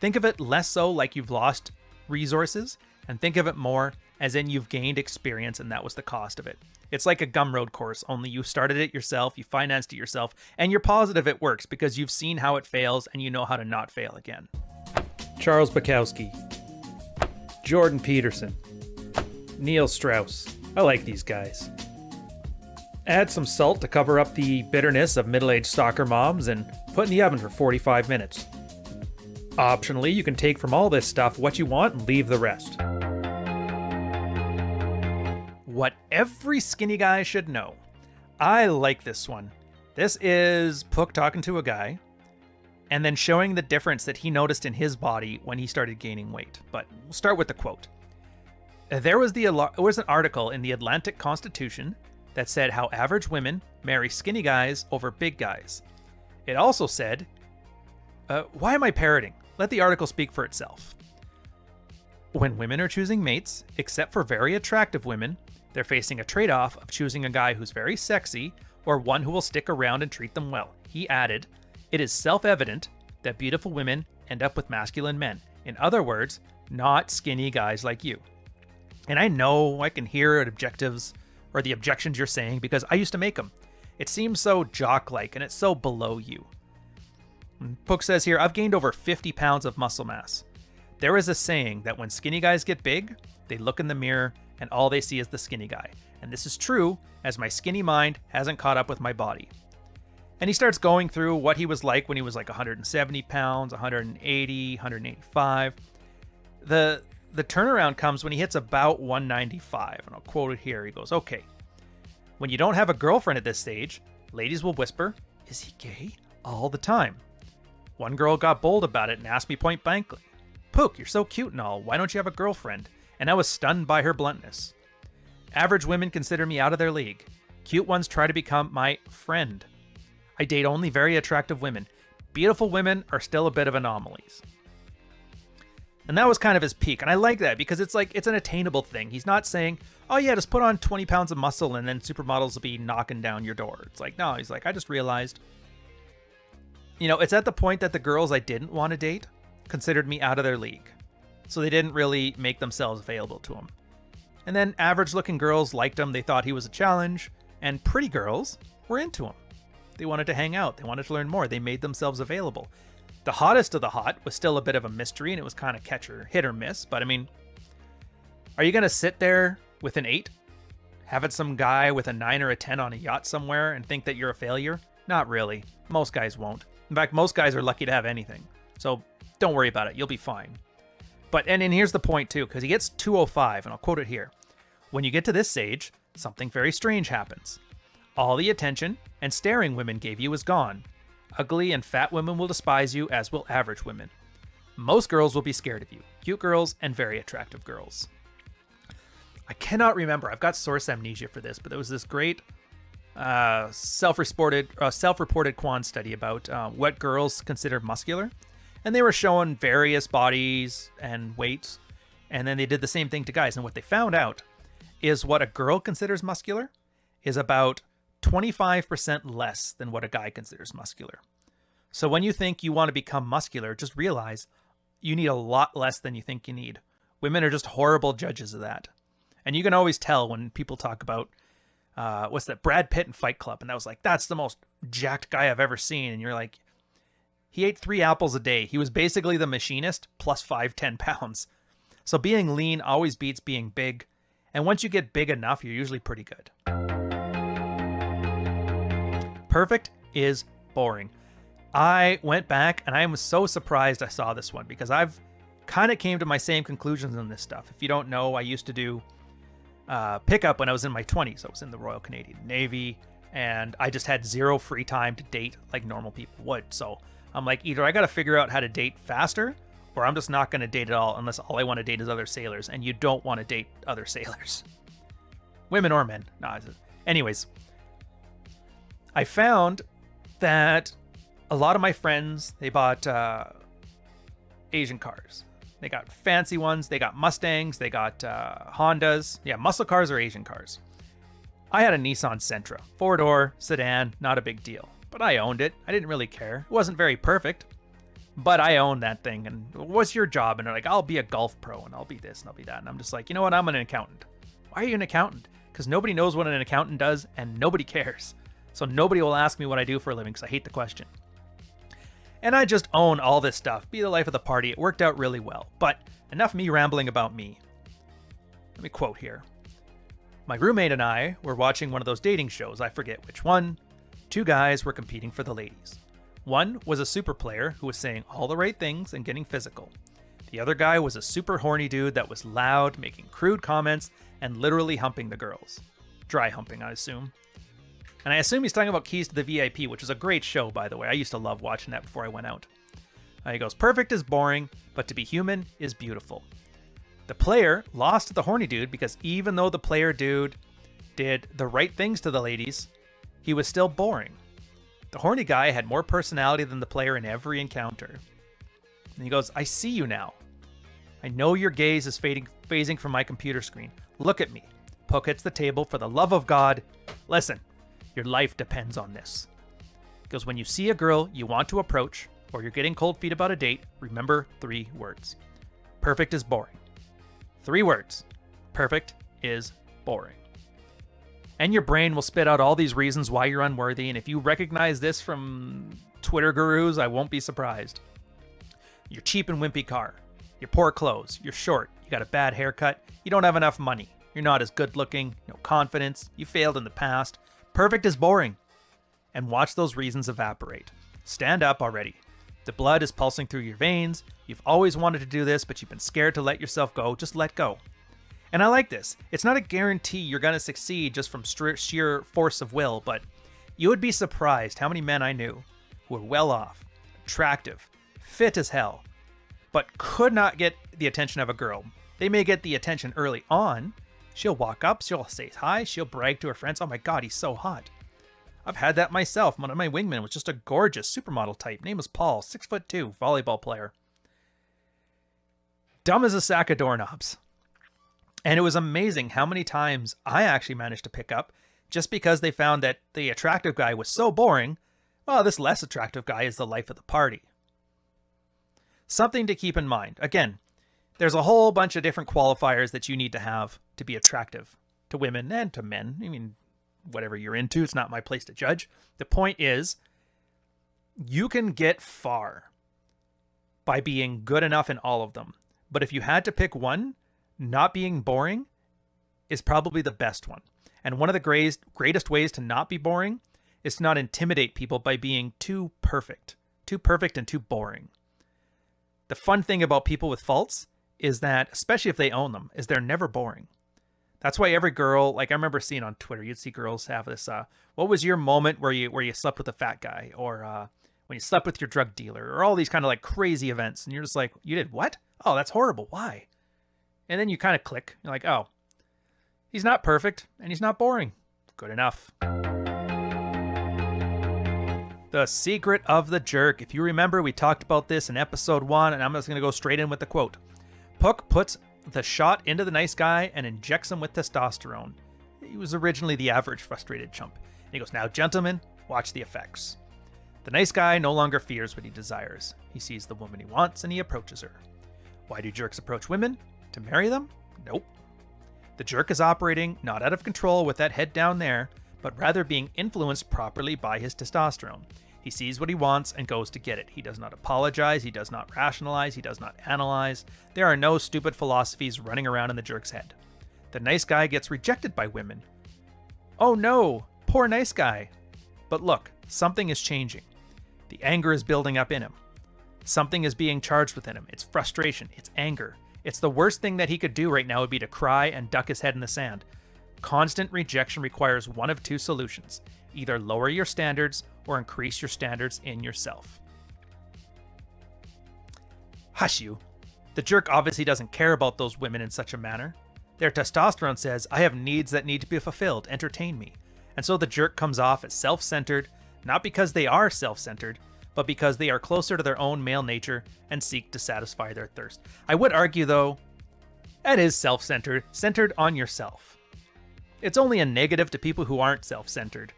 [SPEAKER 1] Think of it less so like you've lost resources, and think of it more as in you've gained experience and that was the cost of it. It's like a Gumroad course, only you started it yourself, you financed it yourself, and you're positive it works because you've seen how it fails and you know how to not fail again. Charles Bukowski, Jordan Peterson, Neil Strauss. I like these guys. Add some salt to cover up the bitterness of middle-aged soccer moms and put in the oven for 45 minutes. Optionally, you can take from all this stuff what you want and leave the rest. What every skinny guy should know. I like this one. This is Pook talking to a guy and then showing the difference that he noticed in his body when he started gaining weight. But we'll start with the quote. There was an article in the Atlantic Constitution that said how average women marry skinny guys over big guys. It also said, why am I parroting? Let the article speak for itself. When women are choosing mates, except for very attractive women, they're facing a trade-off of choosing a guy who's very sexy or one who will stick around and treat them well. He added, it is self-evident that beautiful women end up with masculine men. In other words, not skinny guys like you. And I know I can hear objectives or the objections you're saying because I used to make them. It seems so jock-like and it's so below you. Pook says here, I've gained over 50 pounds of muscle mass. There is a saying that when skinny guys get big, they look in the mirror and all they see is the skinny guy. And this is true as my skinny mind hasn't caught up with my body. And he starts going through what he was like when he was like 170 pounds, 180, 185. The turnaround comes when he hits about 195. And I'll quote it here. He goes, okay, when you don't have a girlfriend at this stage, ladies will whisper, is he gay? All the time. One girl got bold about it and asked me point blankly, Pook, you're so cute and all. Why don't you have a girlfriend? And I was stunned by her bluntness. Average women consider me out of their league. Cute ones try to become my friend. I date only very attractive women. Beautiful women are still a bit of anomalies. And that was kind of his peak. And I like that because it's like, it's an attainable thing. He's not saying, oh yeah, just put on 20 pounds of muscle and then supermodels will be knocking down your door. It's like, no, he's like, I just realized, you know, it's at the point that the girls I didn't want to date considered me out of their league. So they didn't really make themselves available to him. And then average looking girls liked him. They thought he was a challenge. And pretty girls were into him. They wanted to hang out. They wanted to learn more. They made themselves available. The hottest of the hot was still a bit of a mystery, and it was kind of hit or miss. But I mean, are you going to sit there with an 8, having some guy with a 9 or a 10 on a yacht somewhere and think that you're a failure? Not really. Most guys won't. In fact, most guys are lucky to have anything. So don't worry about it. You'll be fine. But, and here's the point too, because he gets 205, and I'll quote it here. When you get to this stage, something very strange happens. All the attention and staring women gave you is gone. Ugly and fat women will despise you, as will average women. Most girls will be scared of you. Cute girls and very attractive girls. I cannot remember. I've got source amnesia for this, but there was this great self-reported Quan study about what girls consider muscular. And they were showing various bodies and weights. And then they did the same thing to guys. And what they found out is what a girl considers muscular is about 25% less than what a guy considers muscular. So when you think you want to become muscular, just realize you need a lot less than you think you need. Women are just horrible judges of that. And you can always tell when people talk about, what's that, Brad Pitt in Fight Club. And that was like, that's the most jacked guy I've ever seen. And you're like, he ate 3 apples a day. He was basically the machinist plus 5-10 pounds. So being lean always beats being big. And once you get big enough, you're usually pretty good. Perfect is boring. I went back and I was so surprised I saw this one because I've kind of came to my same conclusions on this stuff. If you don't know, I used to do pickup when I was in my 20s. I was in the Royal Canadian Navy and I just had zero free time to date like normal people would. So I'm like, either I got to figure out how to date faster or I'm just not going to date at all unless all I want to date is other sailors. And you don't want to date other sailors. Women or men. No, anyways, I found that a lot of my friends, they bought Asian cars. They got fancy ones. They got Mustangs. They got Hondas. Yeah, muscle cars or Asian cars. I had a Nissan Sentra. 4-door, sedan, not a big deal. But I owned it. I didn't really care. It wasn't very perfect. But I owned that thing. And what's your job? And they're like, I'll be a golf pro and I'll be this and I'll be that. And I'm just like, you know what? I'm an accountant. Why are you an accountant? Because nobody knows what an accountant does and nobody cares. So nobody will ask me what I do for a living because I hate the question. And I just own all this stuff. Be the life of the party. It worked out really well. But enough me rambling about me. Let me quote here. My roommate and I were watching one of those dating shows. I forget which one. 2 guys were competing for the ladies. One was a super player who was saying all the right things and getting physical. The other guy was a super horny dude that was loud, making crude comments, and literally humping the girls. Dry humping, I assume. And I assume he's talking about Keys to the VIP, which is a great show, by the way. I used to love watching that before I went out. He goes, perfect is boring, but to be human is beautiful. The player lost to the horny dude because even though the player dude did the right things to the ladies, he was still boring. The horny guy had more personality than the player in every encounter. And he goes, I see you now. I know your gaze is phasing from my computer screen. Look at me. Pook hits the table. For the love of God, listen, your life depends on this. Because when you see a girl you want to approach, or you're getting cold feet about a date, remember 3 words. Perfect is boring. 3 words. Perfect is boring. And your brain will spit out all these reasons why you're unworthy, and if you recognize this from Twitter gurus, I won't be surprised. Your cheap and wimpy car. Your poor clothes. You're short. You got a bad haircut. You don't have enough money. You're not as good looking. No confidence. You failed in the past. Perfect is boring. And watch those reasons evaporate. Stand up already. The blood is pulsing through your veins. You've always wanted to do this, but you've been scared to let yourself go. Just let go. And I like this. It's not a guarantee you're going to succeed just from sheer force of will, but you would be surprised how many men I knew who were well off, attractive, fit as hell, but could not get the attention of a girl. They may get the attention early on. She'll walk up, she'll say hi, she'll brag to her friends, oh my God, he's so hot. I've had that myself. One of my wingmen was just a gorgeous supermodel type. Name was Paul, 6'2", volleyball player. Dumb as a sack of doorknobs. And it was amazing how many times I actually managed to pick up just because they found that the attractive guy was so boring. Well, this less attractive guy is the life of the party. Something to keep in mind. Again, there's a whole bunch of different qualifiers that you need to have to be attractive to women and to men. I mean, whatever you're into, it's not my place to judge. The point is, you can get far by being good enough in all of them. But if you had to pick one, not being boring is probably the best one. And one of the greatest ways to not be boring is to not intimidate people by being too perfect and too boring. The fun thing about people with faults is that, especially if they own them, is they're never boring. That's why every girl, like I remember seeing on Twitter, you'd see girls have this, what was your moment where you slept with a fat guy, or when you slept with your drug dealer, or all these kind of like crazy events. And you're just like, you did what? Oh, that's horrible. Why? And then you kind of click. You're like, oh, he's not perfect and he's not boring. Good enough. The secret of the jerk. If you remember, we talked about this in episode 1, and I'm just going to go straight in with the quote. Pook puts the shot into the nice guy and injects him with testosterone. He was originally the average frustrated chump. And he goes, now, gentlemen, watch the effects. The nice guy no longer fears what he desires. He sees the woman he wants and he approaches her. Why do jerks approach women? To marry them? Nope. The jerk is operating not out of control with that head down there, but rather being influenced properly by his testosterone. He sees what he wants and goes to get it. He does not apologize. He does not rationalize. He does not analyze. There are no stupid philosophies running around in the jerk's head. The nice guy gets rejected by women. Oh no, poor nice guy. But look, something is changing. The anger is building up in him. Something is being charged within him. It's frustration. It's anger. It's the worst thing that he could do right now would be to cry and duck his head in the sand. Constant rejection requires one of 2 solutions. Either lower your standards or increase your standards in yourself. Hush you. The jerk obviously doesn't care about those women in such a manner. Their testosterone says, I have needs that need to be fulfilled. Entertain me. And so the jerk comes off as self-centered, not because they are self-centered, but because they are closer to their own male nature and seek to satisfy their thirst. I would argue, though, that is self-centered, centered on yourself. It's only a negative to people who aren't self-centered.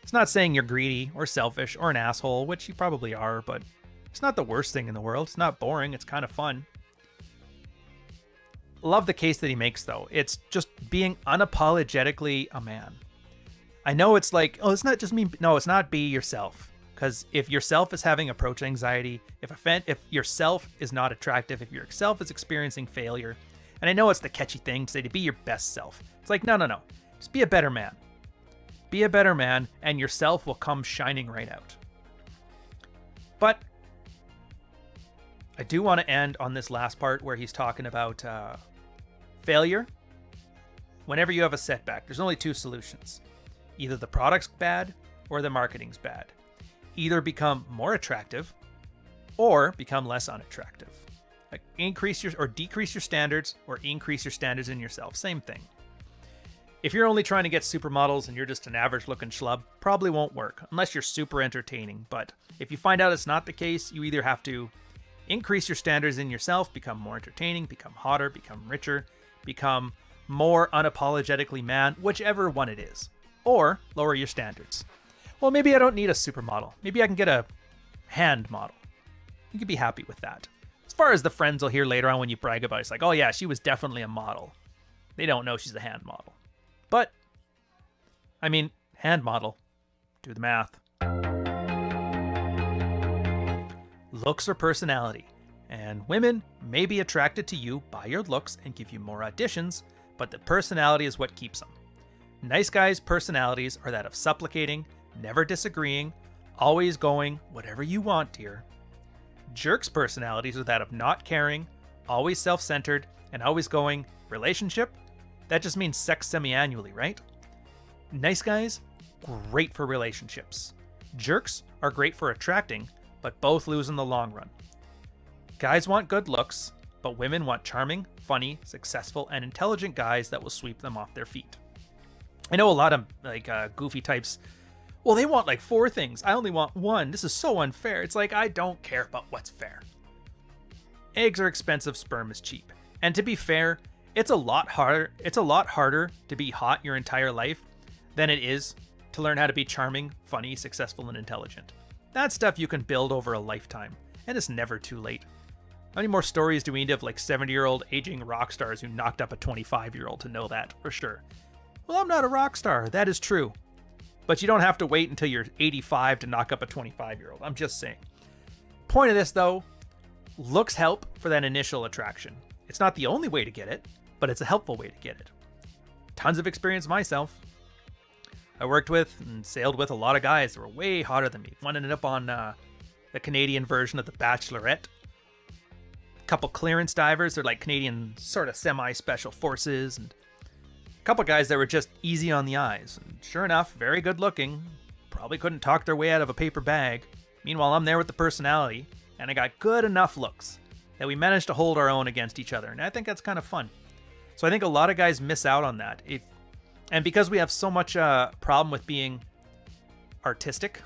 [SPEAKER 1] It's not saying you're greedy or selfish or an asshole, which you probably are, but it's not the worst thing in the world. It's not boring. It's kind of fun. Love the case that he makes, though. It's just being unapologetically a man. I know it's like, oh, it's not just me. No, it's not. Be yourself. Because if yourself is having approach anxiety, if yourself is not attractive, if yourself is experiencing failure, and I know it's the catchy thing to say to be your best self. It's like, no. Just be a better man. Be a better man, and yourself will come shining right out. But I do want to end on this last part where he's talking about failure. Whenever you have a setback, there's only 2 solutions. Either the product's bad or the marketing's bad. Either become more attractive or become less unattractive. Like decrease your standards or increase your standards in yourself. Same thing. If you're only trying to get supermodels and you're just an average looking schlub, probably won't work unless you're super entertaining. But if you find out it's not the case, you either have to increase your standards in yourself, become more entertaining, become hotter, become richer, become more unapologetically man, whichever one it is, or lower your standards. Well, maybe I don't need a supermodel. Maybe I can get a hand model. You can be happy with that. As far as the friends will hear later on when you brag about it, it's like, oh yeah, she was definitely a model. They don't know she's a hand model. But, I mean, hand model. Do the math. Looks or personality. And women may be attracted to you by your looks and give you more auditions, but the personality is what keeps them. Nice guys' personalities are that of supplicating, never disagreeing, always going, whatever you want, dear. Jerks' personalities are that of not caring, always self-centered, and always going, relationship? That just means sex semi-annually, right? Nice guys, great for relationships. Jerks are great for attracting, but both lose in the long run. Guys want good looks, but women want charming, funny, successful, and intelligent guys that will sweep them off their feet. I know a lot of goofy types, well, they want like 4 things. I only want 1. This is so unfair. It's like, I don't care about what's fair. Eggs are expensive, sperm is cheap. And to be fair, it's a lot harder to be hot your entire life than it is to learn how to be charming, funny, successful, and intelligent. That's stuff you can build over a lifetime, and it's never too late. How many more stories do we need of like 70-year-old aging rock stars who knocked up a 25-year-old to know that, for sure? Well, I'm not a rock star. That is true. But you don't have to wait until you're 85 to knock up a 25-year-old. I'm just saying. Point of this, though, looks help for that initial attraction. It's not the only way to get it, but it's a helpful way to get it. Tons of experience myself. I worked with and sailed with a lot of guys that were way hotter than me. One ended up on the Canadian version of The Bachelorette. A couple clearance divers. They're like Canadian sort of semi-special forces. And a couple guys that were just easy on the eyes. And sure enough, very good looking. Probably couldn't talk their way out of a paper bag. Meanwhile, I'm there with the personality. And I got good enough looks that we managed to hold our own against each other. And I think that's kind of fun. So I think a lot of guys miss out on that. And because we have so much problem with being artistic,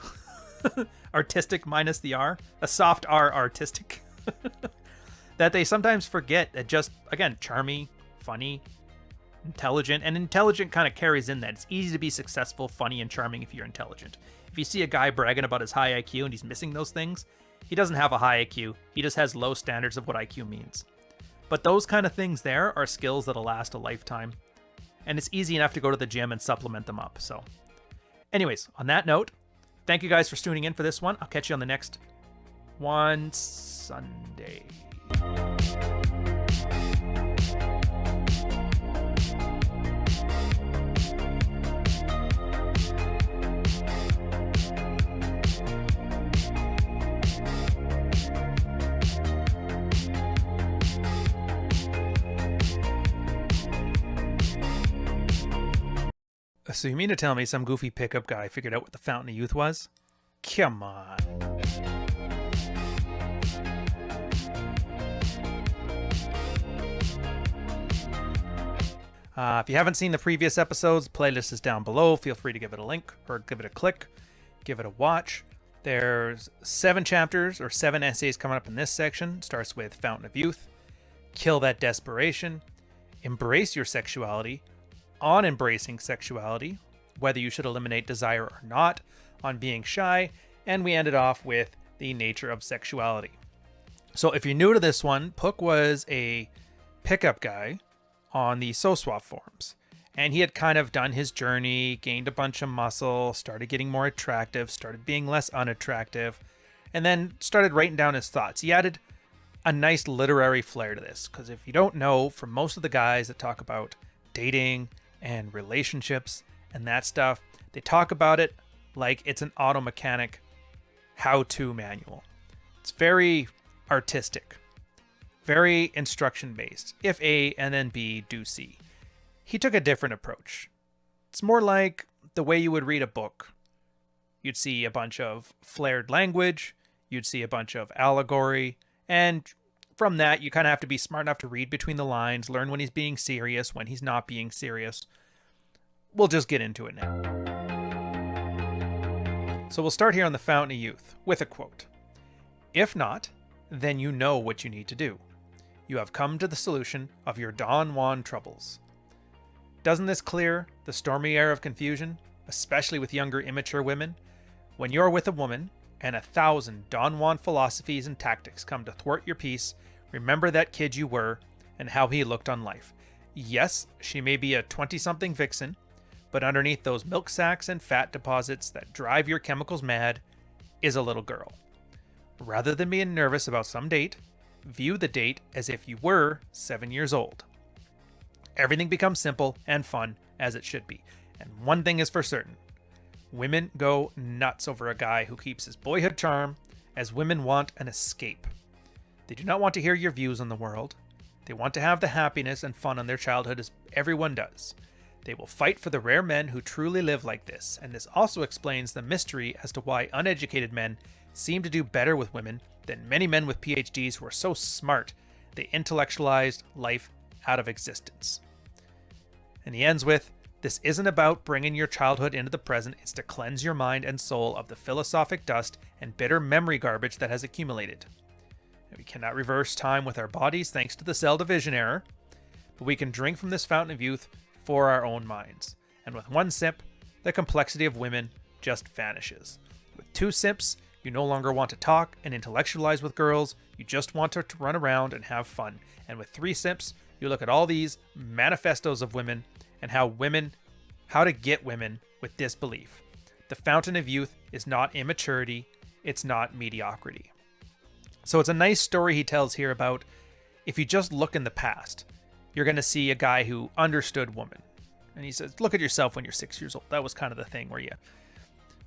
[SPEAKER 1] artistic minus the R, a soft R artistic, that they sometimes forget that just, again, charming, funny, intelligent, and intelligent kind of carries in that. It's easy to be successful, funny, and charming if you're intelligent. If you see a guy bragging about his high IQ and he's missing those things, he doesn't have a high IQ. He just has low standards of what IQ means. But those kind of things there are skills that'll last a lifetime. And it's easy enough to go to the gym and supplement them up. So anyways, on that note, thank you guys for tuning in for this one. I'll catch you on the next one Sunday. So you mean to tell me some goofy pickup guy figured out what the Fountain of Youth was? Come on. If you haven't seen the previous episodes, the playlist is down below. Feel free to give it a link or give it a click, give it a watch. There's 7 chapters or 7 essays coming up in this section. It starts with Fountain of Youth, Kill That Desperation, Embrace Your Sexuality, on embracing sexuality, whether you should eliminate desire or not, on being shy, and we ended off with the nature of sexuality. So if you're new to this one, Pook was a pickup guy on the SoSwap forums, and he had kind of done his journey, gained a bunch of muscle, started getting more attractive, started being less unattractive, and then started writing down his thoughts. He added a nice literary flair to this, because if you don't know, for most of the guys that talk about dating and relationships and that stuff, they talk about it like it's an auto mechanic how-to manual. It's very artistic, very instruction based. If A and then B, do C. He took a different approach. It's more like the way you would read a book. You'd see a bunch of flared language, you'd see a bunch of allegory, and from that, you kind of have to be smart enough to read between the lines, learn when he's being serious, when he's not being serious. we'll just get into it now. So we'll start here on the Fountain of Youth with a quote. If not, then you know what you need to do. You have come to the solution of your Don Juan troubles. Doesn't this clear the stormy air of confusion, especially with younger, immature women? When you're with a woman and 1,000 Don Juan philosophies and tactics come to thwart your peace, remember that kid you were and how he looked on life. Yes, she may be a 20-something vixen, but underneath those milk sacs and fat deposits that drive your chemicals mad is a little girl. Rather than being nervous about some date, view the date as if you were 7 years old. Everything becomes simple and fun as it should be. And one thing is for certain. Women go nuts over a guy who keeps his boyhood charm, as women want an escape. They do not want to hear your views on the world. They want to have the happiness and fun on their childhood as everyone does. They will fight for the rare men who truly live like this, and this also explains the mystery as to why uneducated men seem to do better with women than many men with PhDs who are so smart they intellectualized life out of existence. And he ends with, this isn't about bringing your childhood into the present, it's to cleanse your mind and soul of the philosophic dust and bitter memory garbage that has accumulated. We cannot reverse time with our bodies thanks to the cell division error, but we can drink from this fountain of youth for our own minds. And with one sip, the complexity of women just vanishes. With 2 sips, you no longer want to talk and intellectualize with girls, you just want to run around and have fun. And with 3 sips, you look at all these manifestos of women and how to get women with disbelief. The fountain of youth is not immaturity, it's not mediocrity. So it's a nice story he tells here about if you just look in the past, you're going to see a guy who understood woman. And he says, look at yourself when you're 6 years old. That was kind of the thing where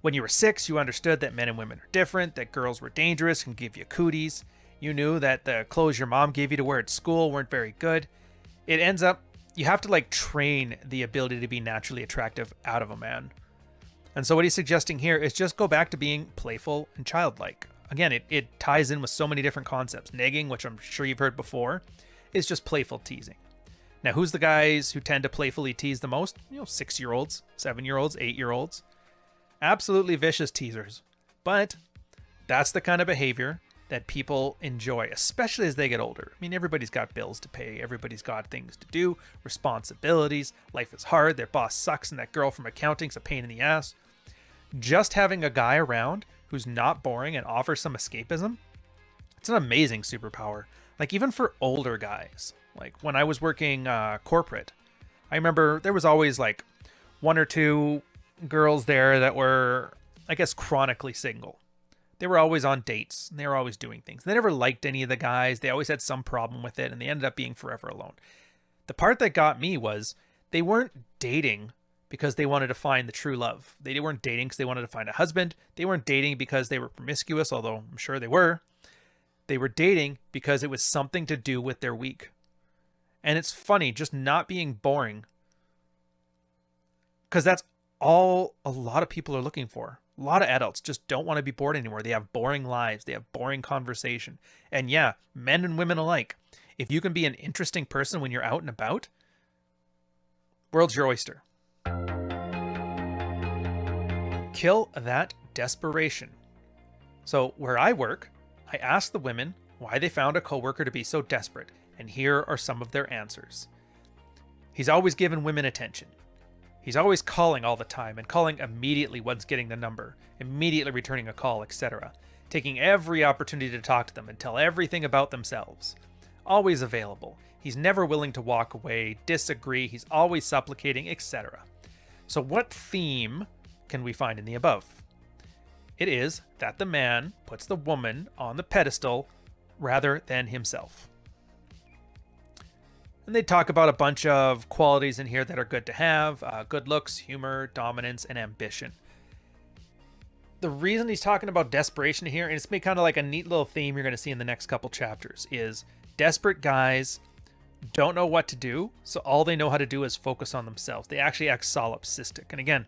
[SPEAKER 1] when you were 6, you understood that men and women are different, that girls were dangerous and give you cooties. You knew that the clothes your mom gave you to wear at school weren't very good. It ends up, you have to train the ability to be naturally attractive out of a man. And so what he's suggesting here is just go back to being playful and childlike. Again, it ties in with so many different concepts. Negging, which I'm sure you've heard before, is just playful teasing. Now, who's the guys who tend to playfully tease the most? 6-year-olds, 7-year-olds, 8-year-olds. Absolutely vicious teasers. But that's the kind of behavior that people enjoy, especially as they get older. I mean, everybody's got bills to pay. Everybody's got things to do, responsibilities. Life is hard. Their boss sucks, and that girl from accounting's a pain in the ass. Just having a guy around who's not boring and offers some escapism, it's an amazing superpower. Even for older guys. When I was working corporate, I remember there was always 1 or 2 girls there that were, I guess, chronically single. They were always on dates, and they were always doing things. They never liked any of the guys. They always had some problem with it, and they ended up being forever alone. The part that got me was they weren't dating because they wanted to find the true love. They weren't dating because they wanted to find a husband. They weren't dating because they were promiscuous, although I'm sure they were. They were dating because it was something to do with their week. And it's funny, just not being boring, because that's all a lot of people are looking for. A lot of adults just don't want to be bored anymore. They have boring lives. They have boring conversation. And yeah, men and women alike. If you can be an interesting person when you're out and about, world's your oyster. Kill that desperation. So where I work, I ask the women why they found a coworker to be so desperate, and here are some of their answers. He's always given women attention. He's always calling all the time and calling immediately once getting the number, immediately returning a call, etc. Taking every opportunity to talk to them and tell everything about themselves. Always available. He's never willing to walk away, disagree, he's always supplicating, etc. So what theme can we find in the above? It is that the man puts the woman on the pedestal rather than himself. And they talk about a bunch of qualities in here that are good to have. Good looks, humor, dominance, and ambition. The reason he's talking about desperation here, and it's kind of like a neat little theme you're going to see in the next couple chapters, is desperate guys don't know what to do, so all they know how to do is focus on themselves. They actually act solipsistic. And again,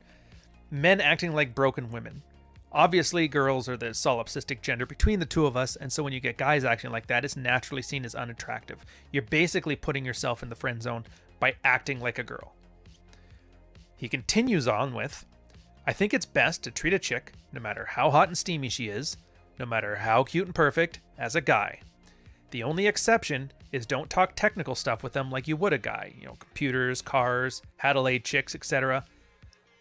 [SPEAKER 1] men acting like broken women. Obviously, girls are the solipsistic gender between the two of us, and so when you get guys acting like that, it's naturally seen as unattractive. You're basically putting yourself in the friend zone by acting like a girl. He continues on with, I think it's best to treat a chick, no matter how hot and steamy she is, no matter how cute and perfect, as a guy. The only exception is don't talk technical stuff with them like you would a guy. You know, computers, cars, how to lay chicks, etc.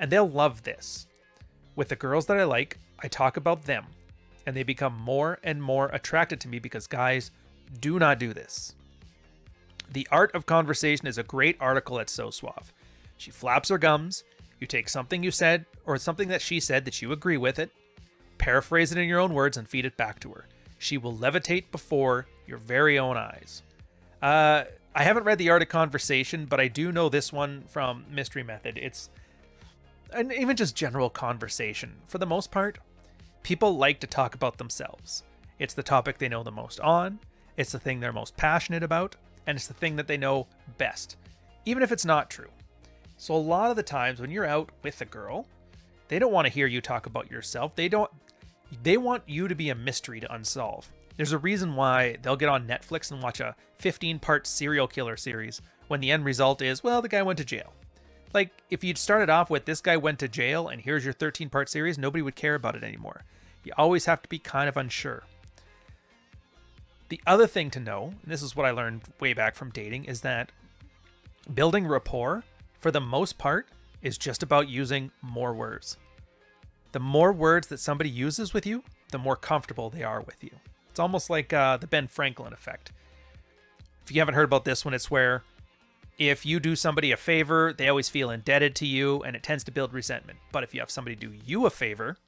[SPEAKER 1] And they'll love this. With the girls that I like, I talk about them, and they become more and more attracted to me because guys do not do this. The Art of Conversation is a great article at So Suave. She flaps her gums, you take something you said, or something that she said that you agree with it, paraphrase it in your own words, and feed it back to her. She will levitate before your very own eyes. I haven't read The Art of Conversation, but I do know this one from Mystery Method. It's and even just general conversation. For the most part, people like to talk about themselves. It's the topic they know the most on, it's the thing they're most passionate about, and it's the thing that they know best, even if it's not true. So a lot of the times when you're out with a girl, they don't want to hear you talk about yourself. They want you to be a mystery to unsolve. There's a reason why they'll get on Netflix and watch a 15-part serial killer series when the end result is, well, the guy went to jail. Like, if you'd started off with, this guy went to jail and here's your 13-part series, nobody would care about it anymore. You always have to be kind of unsure. The other thing to know, and this is what I learned way back from dating, is that building rapport, for the most part, is just about using more words. The more words that somebody uses with you, the more comfortable they are with you. It's almost like the Ben Franklin effect. If you haven't heard about this one, it's where if you do somebody a favor, they always feel indebted to you, and it tends to build resentment. But if you have somebody do you a favor,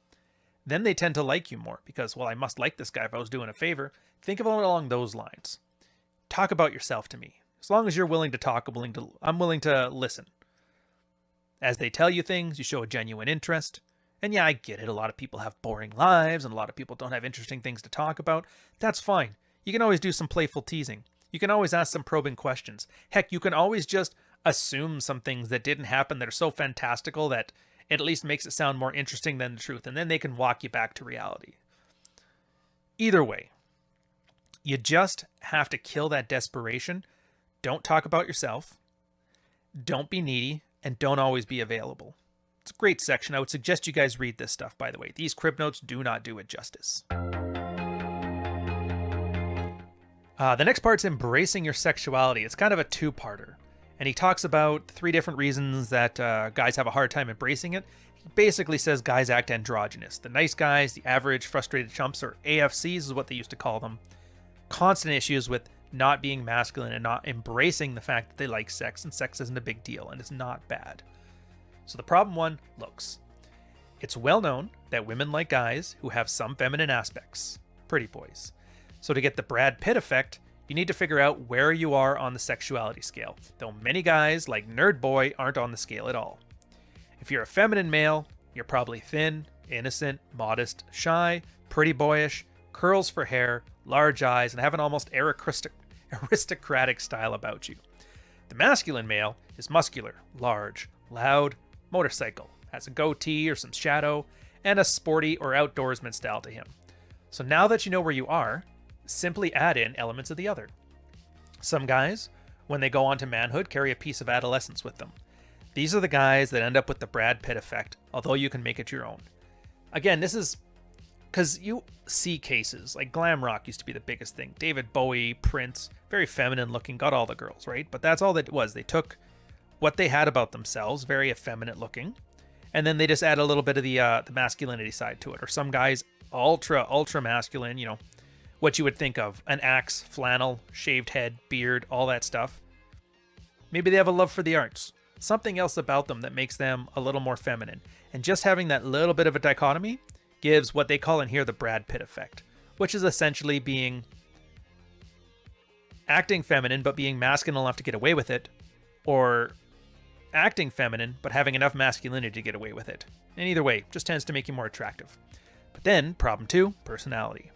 [SPEAKER 1] then they tend to like you more because, well, I must like this guy if I was doing a favor. Think of it along those lines. Talk about yourself to me. As long as you're willing to talk, I'm willing to listen. As they tell you things, you show a genuine interest. And yeah, I get it. A lot of people have boring lives and a lot of people don't have interesting things to talk about. That's fine. You can always do some playful teasing. You can always ask some probing questions. Heck, you can always just assume some things that didn't happen that are so fantastical that it at least makes it sound more interesting than the truth. And then they can walk you back to reality. Either way, you just have to kill that desperation. Don't talk about yourself. Don't be needy. And don't always be available. It's a great section. I would suggest you guys read this stuff, by the way. These crib notes do not do it justice. The next part's embracing your sexuality. It's kind of a two-parter. And he talks about 3 different reasons that guys have a hard time embracing it. He basically says guys act androgynous. The nice guys, the average frustrated chumps, or AFCs is what they used to call them. Constant issues with not being masculine and not embracing the fact that they like sex, and sex isn't a big deal and it's not bad. So the problem 1, looks. It's well known that women like guys who have some feminine aspects, pretty boys. So to get the Brad Pitt effect, you need to figure out where you are on the sexuality scale, though many guys like Nerd Boy aren't on the scale at all. If you're a feminine male, you're probably thin, innocent, modest, shy, pretty boyish, curls for hair, large eyes, and have an almost aristocratic style about you. The masculine male is muscular, large, loud, motorcycle, has a goatee or some shadow, and a sporty or outdoorsman style to him. So now that you know where you are, simply add in elements of the other. Some guys, when they go on to manhood, carry a piece of adolescence with them. These are the guys that end up with the Brad Pitt effect, although you can make it your own. Again, this is because you see cases, like glam rock used to be the biggest thing. David Bowie, Prince, very feminine looking, got all the girls, right? But that's all that it was. They took what they had about themselves, very effeminate looking, and then they just add a little bit of the masculinity side to it. Or some guys, ultra masculine, you know, what you would think of, an axe, flannel, shaved head, beard, all that stuff. Maybe they have a love for the arts. Something else about them that makes them a little more feminine. And just having that little bit of a dichotomy gives what they call in here the Brad Pitt effect, which is essentially being acting feminine but being masculine enough to get away with it, or acting feminine but having enough masculinity to get away with it. And either way, just tends to make you more attractive. But then, problem 2, personality.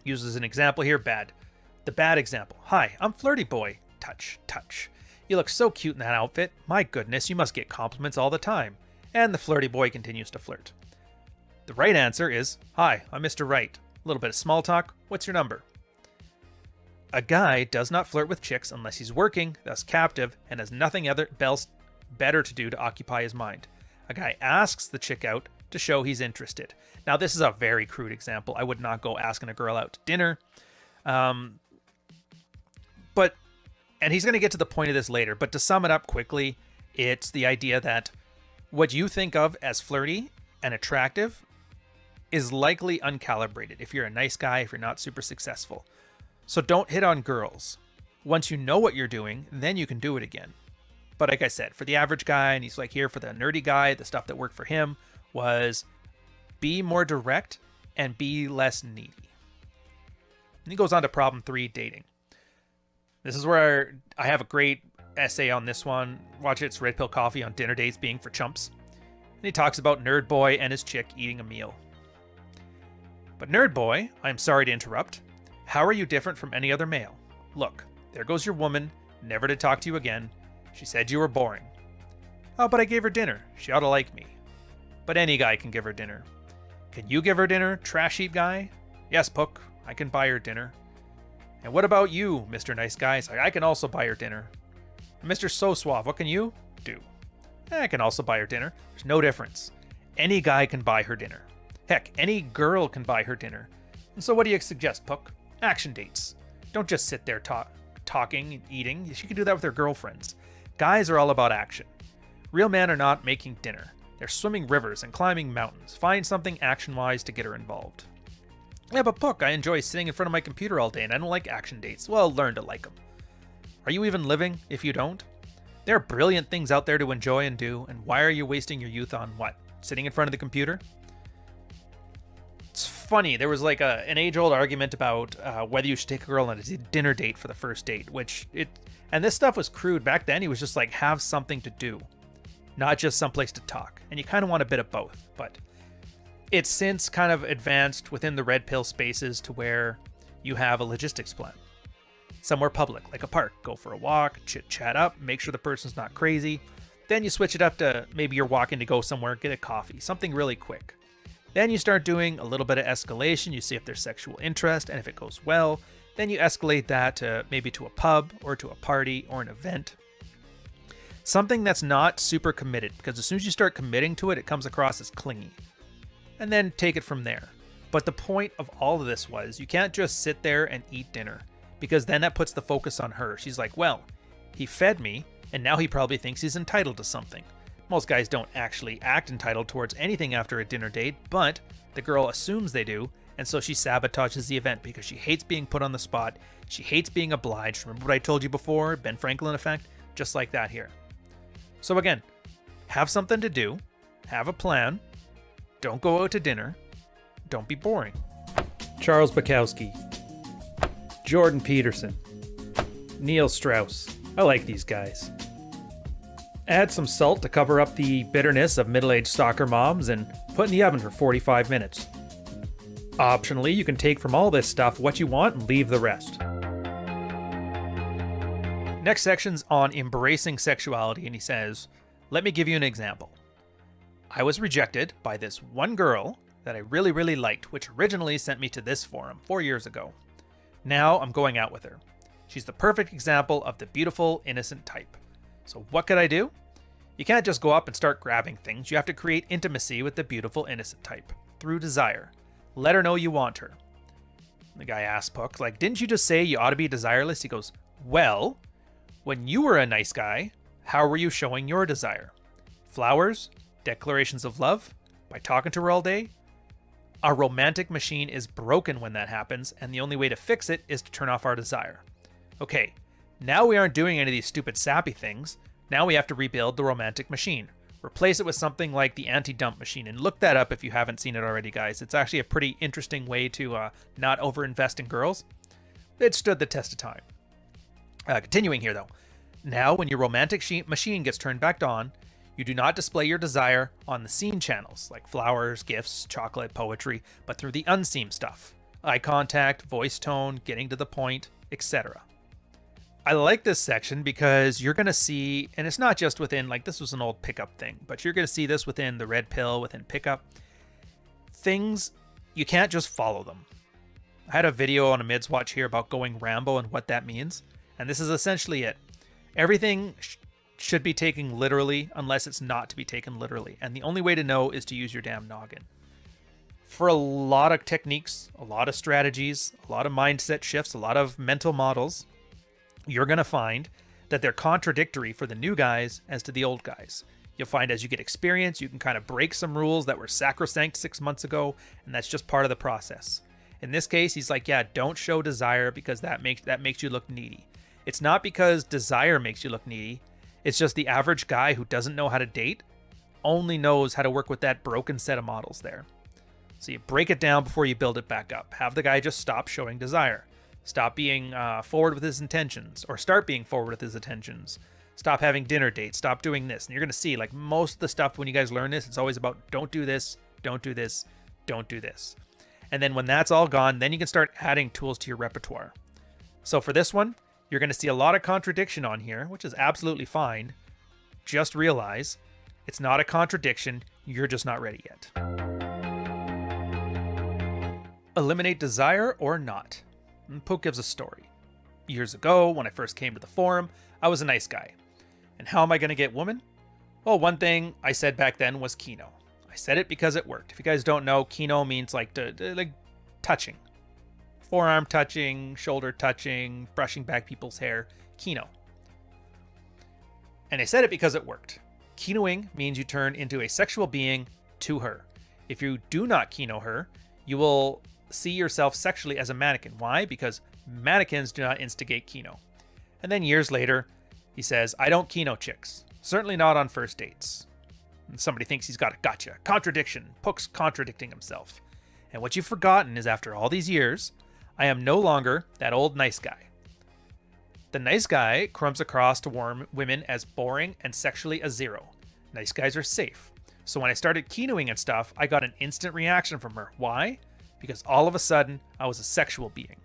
[SPEAKER 1] Uses an example here, bad. The bad example. Hi, I'm Flirty Boy. Touch, touch. You look so cute in that outfit. My goodness, you must get compliments all the time. And the Flirty Boy continues to flirt. The right answer is, hi, I'm Mr. Right. A little bit of small talk. What's your number? A guy does not flirt with chicks unless he's working, thus captive, and has nothing else better to do to occupy his mind. A guy asks the chick out to show he's interested. Now, this is a very crude example. I would not go asking a girl out to dinner. And he's going to get to the point of this later, but to sum it up quickly, it's the idea that what you think of as flirty and attractive is likely uncalibrated if you're a nice guy, if you're not super successful. So don't hit on girls. Once you know what you're doing, then you can do it again. But like I said, for the average guy, and he's like here for the nerdy guy, the stuff that worked for him was be more direct and be less needy. And he goes on to problem 3, dating. This is where I have a great essay on this one. Watch it, it's Red Pill Coffee on dinner dates being for chumps. And he talks about Nerd Boy and his chick eating a meal. But Nerd Boy, I'm sorry to interrupt. How are you different from any other male? Look, there goes your woman, never to talk to you again. She said you were boring. Oh, but I gave her dinner. She ought to like me. But any guy can give her dinner. Can you give her dinner, trash heap guy? Yes, Pook, I can buy her dinner. And what about you, Mr. Nice Guy? I can also buy her dinner. Mr. So Suave, what can you do? I can also buy her dinner. There's no difference. Any guy can buy her dinner. Heck, any girl can buy her dinner. And so what do you suggest, Pook? Action dates. Don't just sit there talking and eating. She can do that with her girlfriends. Guys are all about action. Real men are not making dinner. They're swimming rivers and climbing mountains. Find something action-wise to get her involved. Yeah, but Pook, I enjoy sitting in front of my computer all day and I don't like action dates. Well, learn to like them. Are you even living if you don't? There are brilliant things out there to enjoy and do, and why are you wasting your youth on what? Sitting in front of the computer? It's funny, there was like an age-old argument about whether you should take a girl on a dinner date for the first date, and this stuff was crude. Back then, he was just like, have something to do, not just someplace to talk. And you kind of want a bit of both, but it's since kind of advanced within the red pill spaces to where you have a logistics plan. Somewhere public, like a park. Go for a walk, chit-chat up, make sure the person's not crazy. Then you switch it up to maybe you're walking to go somewhere, get a coffee, something really quick. Then you start doing a little bit of escalation. You see if there's sexual interest, and if it goes well, then you escalate that to maybe to a pub or to a party or an event. Something that's not super committed, because as soon as you start committing to it, it comes across as clingy. And then take it from there. But the point of all of this was you can't just sit there and eat dinner, because then that puts the focus on her. She's like, well, he fed me, and now he probably thinks he's entitled to something. Most guys don't actually act entitled towards anything after a dinner date, but the girl assumes they do, and so she sabotages the event because she hates being put on the spot. She hates being obliged. Remember what I told you before? Ben Franklin effect? Just like that here. So again, have something to do, have a plan, don't go out to dinner, don't be boring. Charles Bukowski, Jordan Peterson, Neil Strauss. I like these guys. Add some salt to cover up the bitterness of middle-aged soccer moms and put in the oven for 45 minutes. Optionally, you can take from all this stuff what you want and leave the rest. Next section's on embracing sexuality, and he says, let me give you an example. I was rejected by this one girl that I really, really liked, which originally sent me to this forum 4 years ago. Now I'm going out with her. She's the perfect example of the beautiful, innocent type. So what could I do? You can't just go up and start grabbing things. You have to create intimacy with the beautiful, innocent type through desire. Let her know you want her. The guy asks Pook, like, didn't you just say you ought to be desireless? He goes, well, when you were a nice guy, how were you showing your desire? Flowers? Declarations of love? By talking to her all day? Our romantic machine is broken when that happens, and the only way to fix it is to turn off our desire. Okay, now we aren't doing any of these stupid sappy things. Now we have to rebuild the romantic machine. Replace it with something like the anti-dump machine. And look that up if you haven't seen it already, guys. It's actually a pretty interesting way to not overinvest in girls. It stood the test of time. Continuing here, though. Now, when your romantic machine gets turned back on, you do not display your desire on the seen channels, like flowers, gifts, chocolate, poetry, but through the unseen stuff. Eye contact, voice tone, getting to the point, etc. I like this section because you're going to see, and it's not just within, like this was an old pickup thing, but you're going to see this within the red pill, within pickup. Things, you can't just follow them. I had a video on a mids watch here about going Rambo and what that means, and this is essentially it. Everything should be taken literally unless it's not to be taken literally. And the only way to know is to use your damn noggin. For a lot of techniques, a lot of strategies, a lot of mindset shifts, a lot of mental models, you're going to find that they're contradictory for the new guys as to the old guys. You'll find as you get experience, you can kind of break some rules that were sacrosanct 6 months ago, and that's just part of the process. In this case, he's like, yeah, don't show desire because that makes you look needy. It's not because desire makes you look needy. It's just the average guy who doesn't know how to date only knows how to work with that broken set of models there. So you break it down before you build it back up. Have the guy just stop showing desire. Stop being forward with his intentions, or start being forward with his intentions. Stop having dinner dates. Stop doing this. And you're going to see, like, most of the stuff when you guys learn this, it's always about don't do this, don't do this, don't do this. And then when that's all gone, then you can start adding tools to your repertoire. So for this one, you're going to see a lot of contradiction on here, which is absolutely fine. Just realize it's not a contradiction. You're just not ready yet. Eliminate desire or not. And Pook gives a story. Years ago, when I first came to the forum, I was a nice guy. And how am I going to get women? Well, one thing I said back then was Kino. I said it because it worked. If you guys don't know, Kino means like touching. Forearm touching, shoulder touching, brushing back people's hair. Kino. And I said it because it worked. Kinoing means you turn into a sexual being to her. If you do not Kino her, you will see yourself sexually as a mannequin. Why? Because mannequins do not instigate Kino. And then years later, he says, I don't Kino chicks. Certainly not on first dates. And somebody thinks he's got a gotcha. Contradiction. Pook's contradicting himself. And what you've forgotten is after all these years, I am no longer that old nice guy. The nice guy comes across to women as boring and sexually a zero. Nice guys are safe. So when I started Kinoing and stuff, I got an instant reaction from her. Why? Because all of a sudden, I was a sexual being.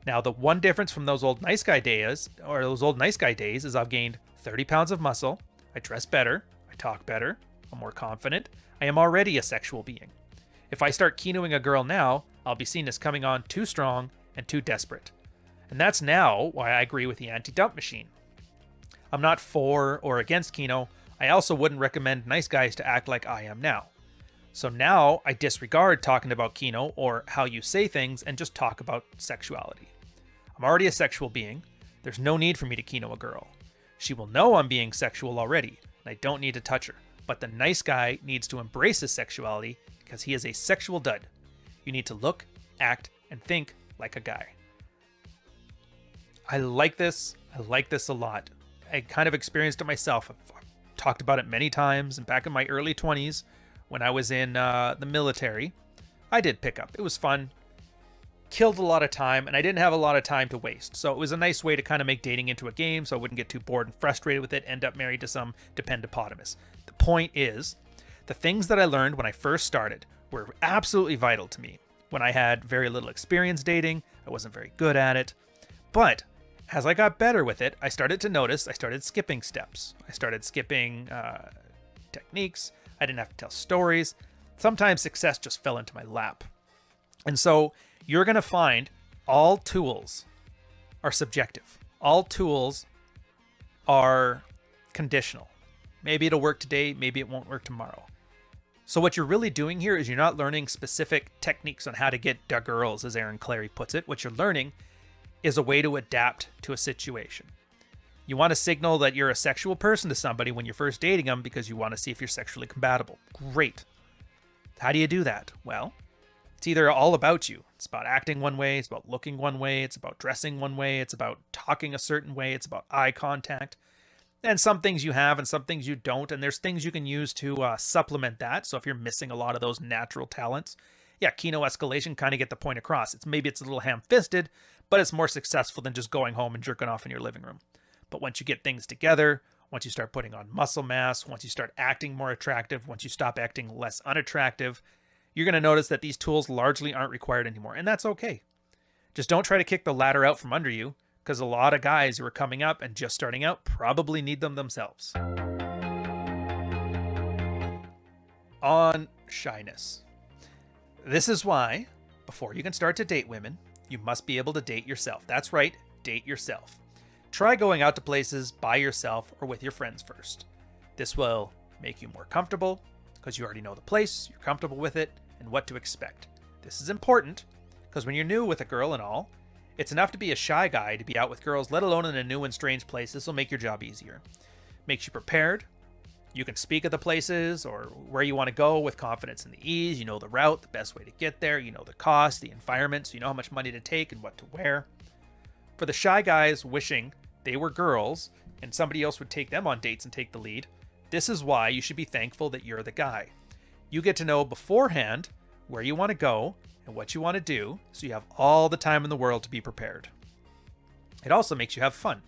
[SPEAKER 1] Now, the one difference from those old nice guy days, is I've gained 30 pounds of muscle, I dress better, I talk better, I'm more confident, I am already a sexual being. If I start Kinoing a girl now, I'll be seen as coming on too strong and too desperate. And that's now why I agree with the anti-dump machine. I'm not for or against Kino. I also wouldn't recommend nice guys to act like I am now. So now I disregard talking about Kino or how you say things and just talk about sexuality. I'm already a sexual being. There's no need for me to Kino a girl. She will know I'm being sexual already, and I don't need to touch her. But the nice guy needs to embrace his sexuality because he is a sexual dud. You need to look, act, and think like a guy. I like this. I like this a lot. I kind of experienced it myself. I've talked about it many times, and back in my early 20s, when I was in the military, I did pick up. It was fun. Killed a lot of time, and I didn't have a lot of time to waste. So it was a nice way to kind of make dating into a game so I wouldn't get too bored and frustrated with it, end up married to some dependopotamus. The point is, the things that I learned when I first started were absolutely vital to me. When I had very little experience dating, I wasn't very good at it. But as I got better with it, I started to notice I started skipping steps. I started skipping techniques. I didn't have to tell stories. Sometimes success just fell into my lap. And so you're going to find all tools are subjective. All tools are conditional. Maybe it'll work today, maybe it won't work tomorrow. So what you're really doing here is you're not learning specific techniques on how to get the girls, as Aaron Clary puts it. What you're learning is a way to adapt to a situation. You want to signal that you're a sexual person to somebody when you're first dating them because you want to see if you're sexually compatible. Great. How do you do that? Well, it's either all about you. It's about acting one way. It's about looking one way. It's about dressing one way. It's about talking a certain way. It's about eye contact. And some things you have and some things you don't. And there's things you can use to supplement that. So if you're missing a lot of those natural talents, yeah, Kino escalation kind of get the point across. Maybe it's a little ham-fisted, but it's more successful than just going home and jerking off in your living room. But once you get things together, once you start putting on muscle mass, once you start acting more attractive, once you stop acting less unattractive, you're going to notice that these tools largely aren't required anymore. And that's okay. Just don't try to kick the ladder out from under you, because a lot of guys who are coming up and just starting out probably need them themselves. On shyness. This is why, before you can start to date women, you must be able to date yourself. That's right, date yourself. Try going out to places by yourself or with your friends first. This will make you more comfortable because you already know the place, you're comfortable with it, and what to expect. This is important because when you're new with a girl and all, it's enough to be a shy guy to be out with girls, let alone in a new and strange place. This will make your job easier. Makes you prepared. You can speak at the places or where you want to go with confidence and the ease. You know the route, the best way to get there. You know the cost, the environment, so you know how much money to take and what to wear. For the shy guys wishing they were girls and somebody else would take them on dates and take the lead, this is why you should be thankful that you're the guy. You get to know beforehand where you want to go and what you want to do, so you have all the time in the world to be prepared. It also makes you have fun.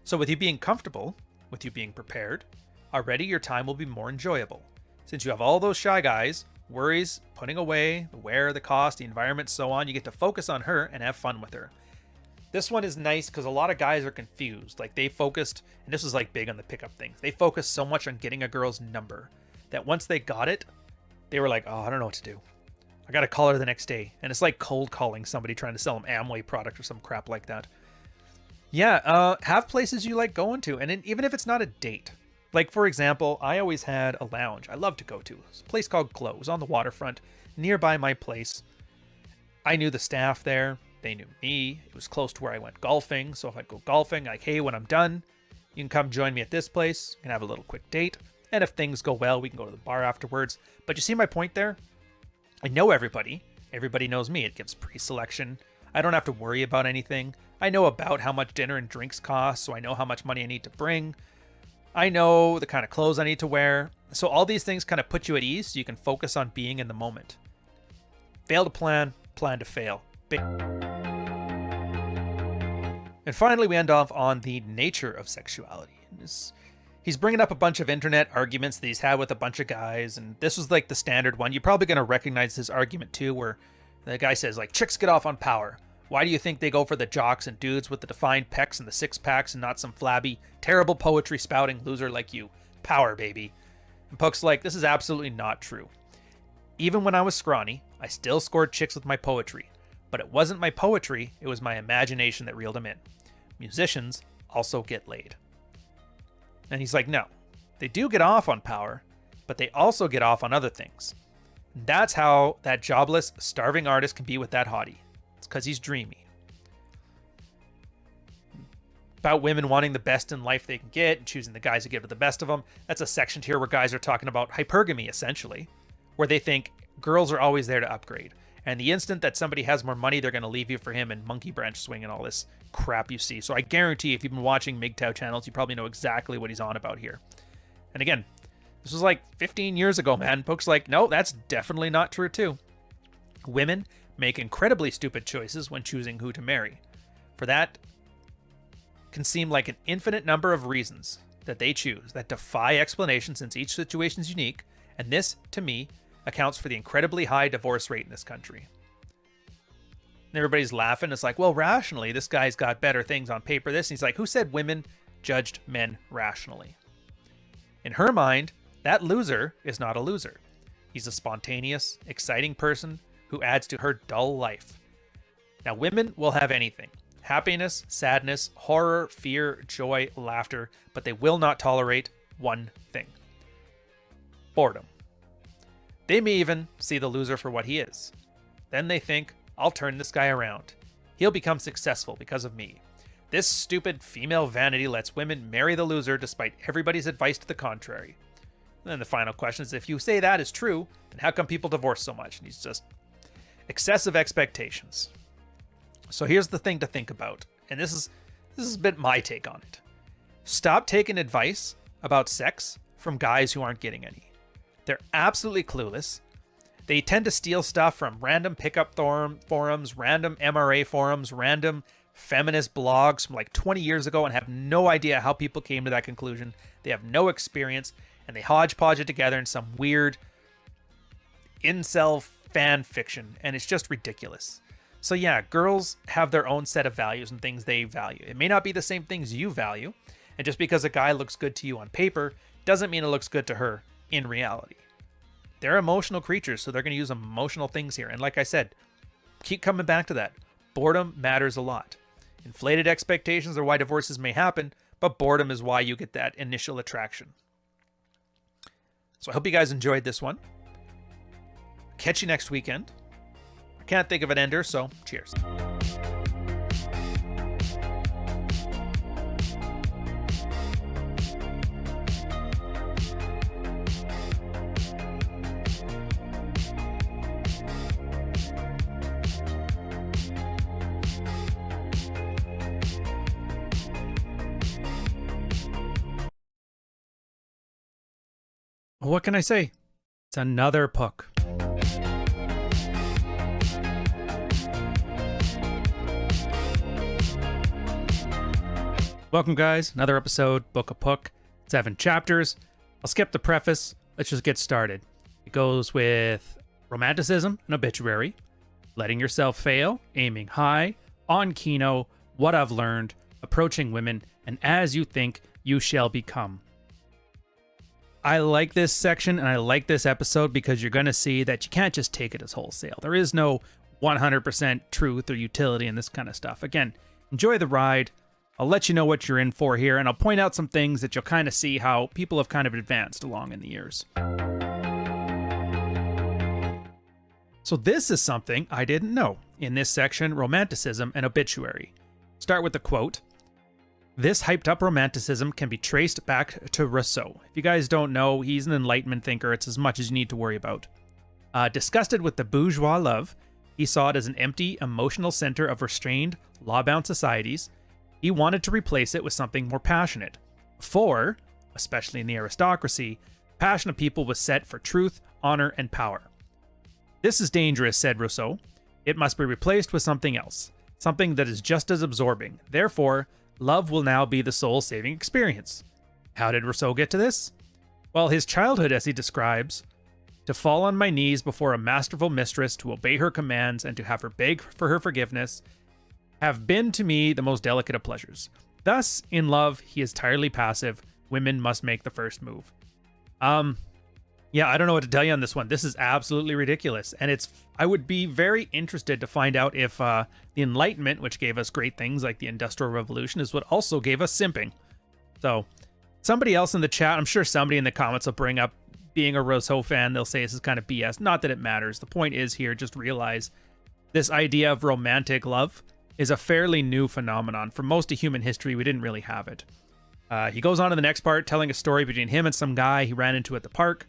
[SPEAKER 1] So with you being comfortable, with you being prepared, already your time will be more enjoyable. Since you have all those shy guys, worries, putting away, the where, the cost, the environment, so on, you get to focus on her and have fun with her. This one is nice because a lot of guys are confused. Like they focused, and this was like big on the pickup things, they focused so much on getting a girl's number that once they got it, they were like, oh, I don't know what to do. I got to call her the next day. And it's like cold calling somebody trying to sell them Amway product or some crap like that. Yeah, have places you like going to. And even if it's not a date. Like, for example, I always had a lounge I love to go to. It's a place called Glow. It was on the waterfront nearby my place. I knew the staff there. They knew me. It was close to where I went golfing. So if I'd go golfing, like, hey, when I'm done, you can come join me at this place. We can have a little quick date. And if things go well, we can go to the bar afterwards. But you see my point there? I know everybody. Everybody knows me. It gives pre-selection. I don't have to worry about anything. I know about how much dinner and drinks cost, so I know how much money I need to bring. I know the kind of clothes I need to wear. So all these things kind of put you at ease so you can focus on being in the moment. Fail to plan, plan to fail. And finally, we end off on the nature of sexuality. He's bringing up a bunch of internet arguments that he's had with a bunch of guys, and this was like the standard one. You're probably going to recognize this argument too, where the guy says, like, chicks get off on power. Why do you think they go for the jocks and dudes with the defined pecs and the six-packs and not some flabby, terrible poetry spouting loser like you? Power, baby. And Pook's like, this is absolutely not true. Even when I was scrawny, I still scored chicks with my poetry. But it wasn't my poetry, it was my imagination that reeled them in. Musicians also get laid. And he's like, no, they do get off on power, but they also get off on other things. And that's how that jobless, starving artist can be with that hottie. It's because he's dreamy. About women wanting the best in life they can get and choosing the guys who give it the best of them. That's a section here where guys are talking about hypergamy, essentially, where they think girls are always there to upgrade. And the instant that somebody has more money, they're going to leave you for him and monkey branch swing and all this crap you see. So I guarantee if you've been watching MGTOW channels, you probably know exactly what he's on about here. And again, this was like 15 years ago, man. Pook's like, no, that's definitely not true too. Women make incredibly stupid choices when choosing who to marry. For that can seem like an infinite number of reasons that they choose that defy explanation since each situation is unique. And this, to me, accounts for the incredibly high divorce rate in this country. And everybody's laughing. It's like, well, rationally, this guy's got better things on paper. This, and he's like, who said women judged men rationally? In her mind, that loser is not a loser. He's a spontaneous, exciting person who adds to her dull life. Now, women will have anything. Happiness, sadness, horror, fear, joy, laughter, but they will not tolerate one thing. Boredom. They may even see the loser for what he is. Then they think, I'll turn this guy around. He'll become successful because of me. This stupid female vanity lets women marry the loser despite everybody's advice to the contrary. And then the final question is, if you say that is true, then how come people divorce so much? And he's just excessive expectations. So here's the thing to think about. And this is a bit my take on it. Stop taking advice about sex from guys who aren't getting any. They're absolutely clueless. They tend to steal stuff from random pickup forums, random MRA forums, random feminist blogs from like 20 years ago and have no idea how people came to that conclusion. They have no experience and they hodgepodge it together in some weird incel fan fiction, and it's just ridiculous. So yeah, girls have their own set of values and things they value. It may not be the same things you value, and just because a guy looks good to you on paper doesn't mean it looks good to her in reality. They're emotional creatures, so they're going to use emotional things here. And like I said, keep coming back to that. Boredom matters a lot. Inflated expectations are why divorces may happen, but boredom is why you get that initial attraction. So I hope you guys enjoyed this one. Catch you next weekend. I can't think of an ender, so cheers. What can I say? It's another Pook. Welcome, guys. Another episode, Book of Pook. 7 chapters. I'll skip the preface. Let's just get started. It goes with Romanticism, an obituary, letting yourself fail, aiming high, on Kino, what I've learned, approaching women, and as you think, you shall become. I like this section and I like this episode because you're going to see that you can't just take it as wholesale. There is no 100% truth or utility in this kind of stuff. Again, enjoy the ride. I'll let you know what you're in for here, and I'll point out some things that you'll kind of see how people have kind of advanced along in the years. So this is something I didn't know. In this section, Romanticism and Obituary. Start with the quote. This hyped-up romanticism can be traced back to Rousseau. If you guys don't know, he's an Enlightenment thinker. It's as much as you need to worry about. Disgusted with the bourgeois love, he saw it as an empty, emotional center of restrained, law-bound societies. He wanted to replace it with something more passionate. For, especially in the aristocracy, the passion of people was set for truth, honor, and power. This is dangerous, said Rousseau. It must be replaced with something else, something that is just as absorbing. Therefore, love will now be the soul-saving experience. How did Rousseau get to this? Well, his childhood, as he describes, to fall on my knees before a masterful mistress, to obey her commands, and to have her beg for her forgiveness, have been to me the most delicate of pleasures. Thus, in love, he is entirely passive. Women must make the first move. Yeah, I don't know what to tell you on this one. This is absolutely ridiculous. And I would be very interested to find out if the Enlightenment, which gave us great things like the Industrial Revolution, is what also gave us simping. So, somebody else in the chat, I'm sure somebody in the comments will bring up being a Rousseau fan. They'll say this is kind of BS. Not that it matters. The point is here, just realize this idea of romantic love is a fairly new phenomenon. For most of human history, we didn't really have it. He goes on to the next part, telling a story between him and some guy he ran into at the park.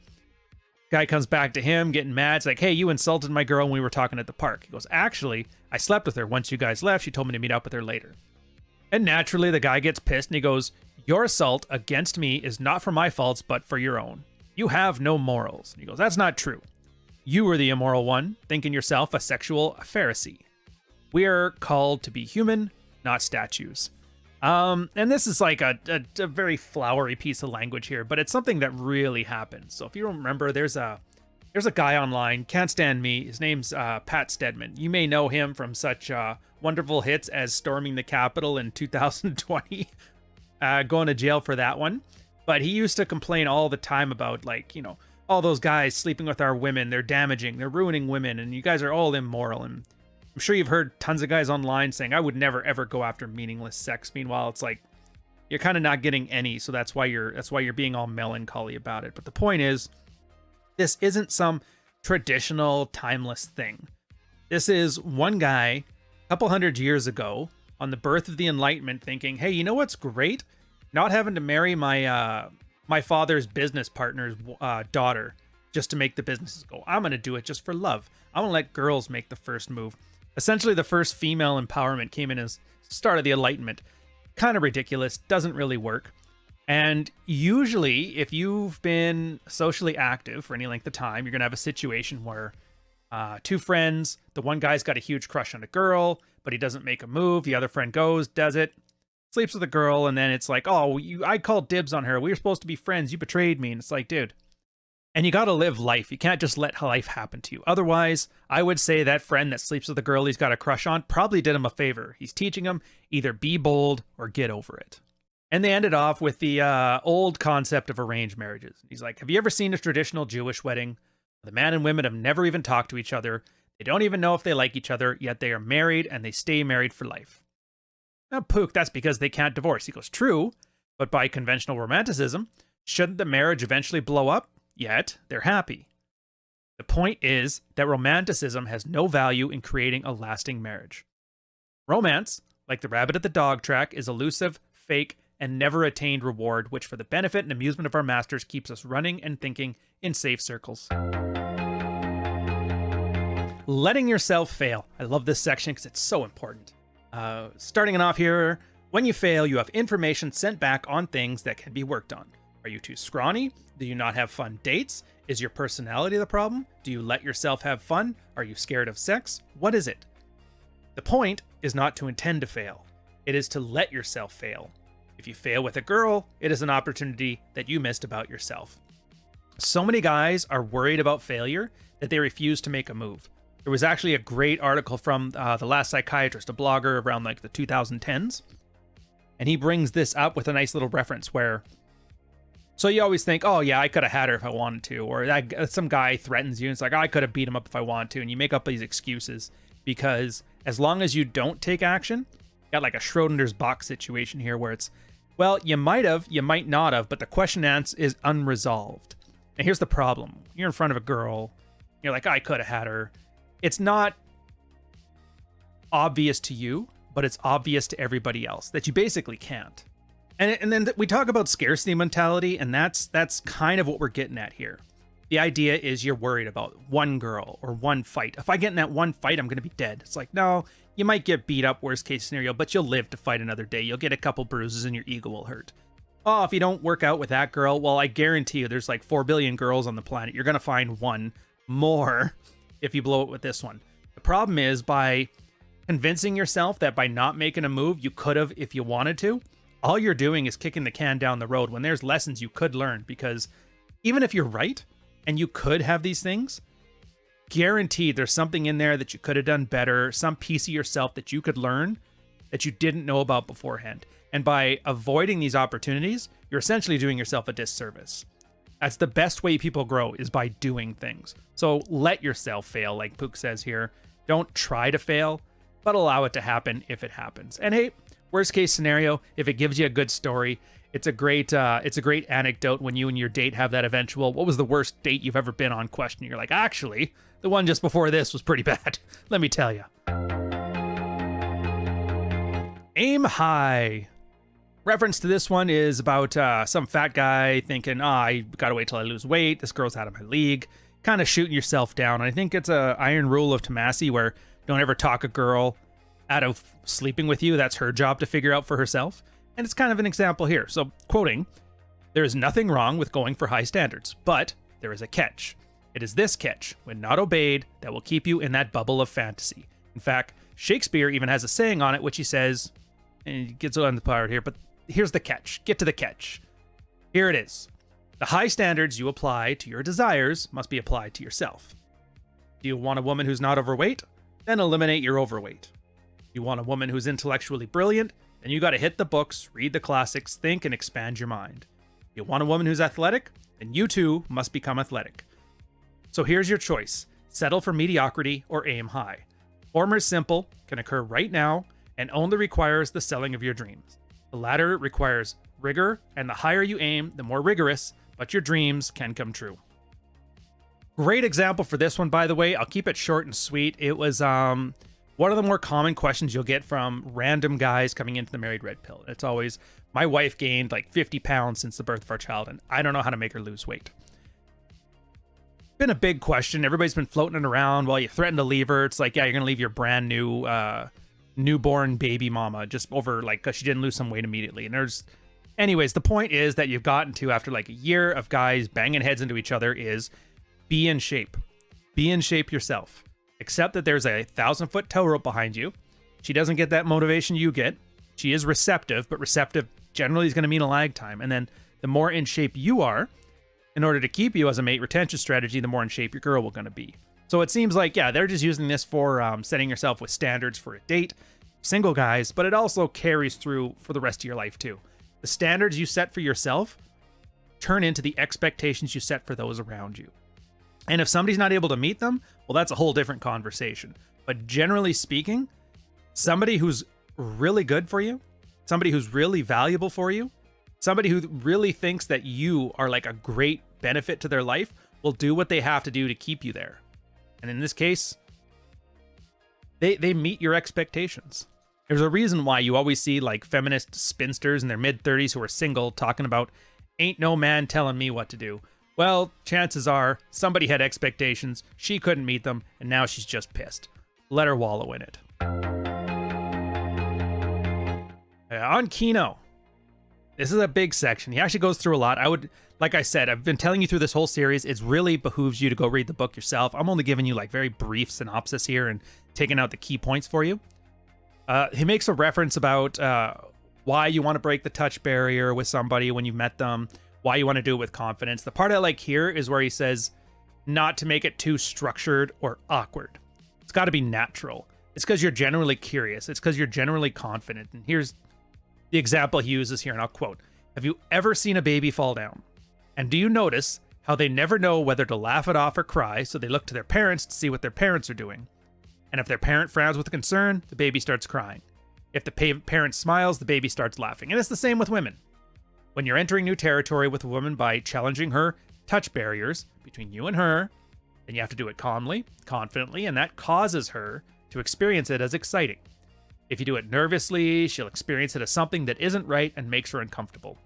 [SPEAKER 1] Guy comes back to him, getting mad. It's like, hey, you insulted my girl when we were talking at the park. He goes, actually, I slept with her. Once you guys left, she told me to meet up with her later. And naturally, the guy gets pissed and he goes, your assault against me is not for my faults, but for your own. You have no morals. And he goes, that's not true. You were the immoral one, thinking yourself a sexual Pharisee. We are called to be human, not statues. And this is like a very flowery piece of language here, but it's something that really happens. So if you remember, there's a guy online, can't stand me. His name's Pat Stedman. You may know him from such wonderful hits as storming the Capitol in 2020, going to jail for that one. But he used to complain all the time about, like, you know, all those guys sleeping with our women. They're damaging, they're ruining women, and you guys are all immoral. And I'm sure you've heard tons of guys online saying, I would never ever go after meaningless sex. Meanwhile, it's like you're kind of not getting any, so that's why you're being all melancholy about it. But the point is, this isn't some traditional timeless thing. This is one guy a couple hundred years ago on the birth of the Enlightenment thinking, hey, you know what's great? Not having to marry my my father's business partner's daughter just to make the businesses go. I'm going to do it just for love. I'm going to let girls make the first move. Essentially, the first female empowerment came in as start of the Enlightenment. Kind of ridiculous. Doesn't really work. And usually, if you've been socially active for any length of time, you're going to have a situation where two friends, the one guy's got a huge crush on a girl, but he doesn't make a move. The other friend goes, does it, sleeps with a girl, and then it's like, oh, I called dibs on her. We were supposed to be friends. You betrayed me. And it's like, dude. And you got to live life. You can't just let life happen to you. Otherwise, I would say that friend that sleeps with a girl he's got a crush on probably did him a favor. He's teaching him either be bold or get over it. And they ended off with the old concept of arranged marriages. He's like, have you ever seen a traditional Jewish wedding? The man and women have never even talked to each other. They don't even know if they like each other, yet they are married and they stay married for life. Now, Pook, that's because they can't divorce. He goes, true, but by conventional romanticism, shouldn't the marriage eventually blow up? Yet, they're happy. The point is that romanticism has no value in creating a lasting marriage. Romance, like the rabbit at the dog track, is elusive, fake, and never attained reward, which for the benefit and amusement of our masters keeps us running and thinking in safe circles. Letting yourself fail. I love this section because it's so important. Starting it off here, when you fail, you have information sent back on things that can be worked on. Are you too scrawny? Do you not have fun dates? Is your personality the problem? Do you let yourself have fun? Are you scared of sex? What is it? The point is not to intend to fail. It is to let yourself fail. If you fail with a girl, it is an opportunity that you missed about yourself. So many guys are worried about failure that they refuse to make a move. There was actually a great article from The Last Psychiatrist, a blogger around like the 2010s. And he brings this up with a nice little reference where, so you always think, oh yeah, I could have had her if I wanted to. Or some guy threatens you and it's like, oh, I could have beat him up if I wanted to. And you make up these excuses because as long as you don't take action, you got like a Schrodinger's box situation here where it's, well, you might have, you might not have, but the question answer is unresolved. And here's the problem. You're in front of a girl. You're like, I could have had her. It's not obvious to you, but it's obvious to everybody else that you basically can't. And then we talk about scarcity mentality, and that's kind of what we're getting at here. The idea is you're worried about one girl or one fight. If I get in that one fight, I'm going to be dead. It's like, no, you might get beat up, worst case scenario, but you'll live to fight another day. You'll get a couple bruises and your ego will hurt. Oh, if you don't work out with that girl, well, I guarantee you there's like 4 billion girls on the planet. You're going to find one more if you blow it with this one. The problem is by convincing yourself that by not making a move, you could have if you wanted to, all you're doing is kicking the can down the road when there's lessons you could learn. Because even if you're right and you could have these things, guaranteed there's something in there that you could have done better, some piece of yourself that you could learn that you didn't know about beforehand. And by avoiding these opportunities, you're essentially doing yourself a disservice. That's the best way people grow, is by doing things. So let yourself fail, like Pook says here. Don't try to fail, but allow it to happen if it happens. And hey, worst case scenario, if it gives you a good story, it's a great anecdote when you and your date have that eventual, what was the worst date you've ever been on question? You're like, actually, the one just before this was pretty bad. Let me tell you. Aim high. Reference to this one is about some fat guy thinking, I gotta wait till I lose weight. This girl's out of my league. Kind of shooting yourself down. I think it's a iron rule of Tomasi where don't ever talk a girl out of sleeping with you. That's her job to figure out for herself. And it's kind of an example here. So, quoting, there is nothing wrong with going for high standards, but there is a catch. It is this catch, when not obeyed, that will keep you in that bubble of fantasy. In fact, Shakespeare even has a saying on it, which he says, and he gets on the part here, but here's the catch. Get to the catch. Here it is. The high standards you apply to your desires must be applied to yourself. Do you want a woman who's not overweight? Then eliminate your overweight. You want a woman who's intellectually brilliant? Then you got to hit the books, read the classics, think, and expand your mind. You want a woman who's athletic? Then you too must become athletic. So here's your choice. Settle for mediocrity or aim high. Former is simple, can occur right now, and only requires the selling of your dreams. The latter requires rigor, and the higher you aim, the more rigorous, but your dreams can come true. Great example for this one, by the way. I'll keep it short and sweet. It was one of the more common questions you'll get from random guys coming into the Married Red Pill. It's always, my wife gained like 50 pounds since the birth of our child, and I don't know how to make her lose weight. Been a big question. Everybody's been floating it around while you threaten to leave her. It's like, yeah, you're going to leave your brand new newborn baby mama just over like because she didn't lose some weight immediately. And anyways, the point is that you've gotten to after like a year of guys banging heads into each other is be in shape. Be in shape yourself. Accept that there's a 1,000-foot tow rope behind you. She doesn't get that motivation you get. She is receptive, but receptive generally is going to mean a lag time. And then the more in shape you are, in order to keep you as a mate retention strategy, the more in shape your girl will going to be. So it seems like, yeah, they're just using this for setting yourself with standards for a date, single guys, but it also carries through for the rest of your life too. The standards you set for yourself turn into the expectations you set for those around you. And if somebody's not able to meet them, well, that's a whole different conversation. But generally speaking, somebody who's really good for you, somebody who's really valuable for you, somebody who really thinks that you are like a great benefit to their life, will do what they have to do to keep you there. And in this case, they meet your expectations. There's a reason why you always see like feminist spinsters in their mid-30s who are single talking about, ain't no man telling me what to do. Well, chances are somebody had expectations, she couldn't meet them, and now she's just pissed. Let her wallow in it. On Kino. This is a big section. He actually goes through a lot. Like I said, I've been telling you through this whole series, it really behooves you to go read the book yourself. I'm only giving you like very brief synopsis here and taking out the key points for you. He makes a reference about why you want to break the touch barrier with somebody when you've met them, why you want to do it with confidence. The part I like here is where he says not to make it too structured or awkward. It's got to be natural. It's because you're generally curious. It's because you're generally confident. And here's the example he uses here, and I'll quote, "Have you ever seen a baby fall down? And do you notice how they never know whether to laugh it off or cry, so they look to their parents to see what their parents are doing? And if their parent frowns with concern, the baby starts crying. If the parent smiles, the baby starts laughing." And it's the same with women. When you're entering new territory with a woman by challenging her touch barriers between you and her, then you have to do it calmly, confidently, and that causes her to experience it as exciting. If you do it nervously, she'll experience it as something that isn't right and makes her uncomfortable.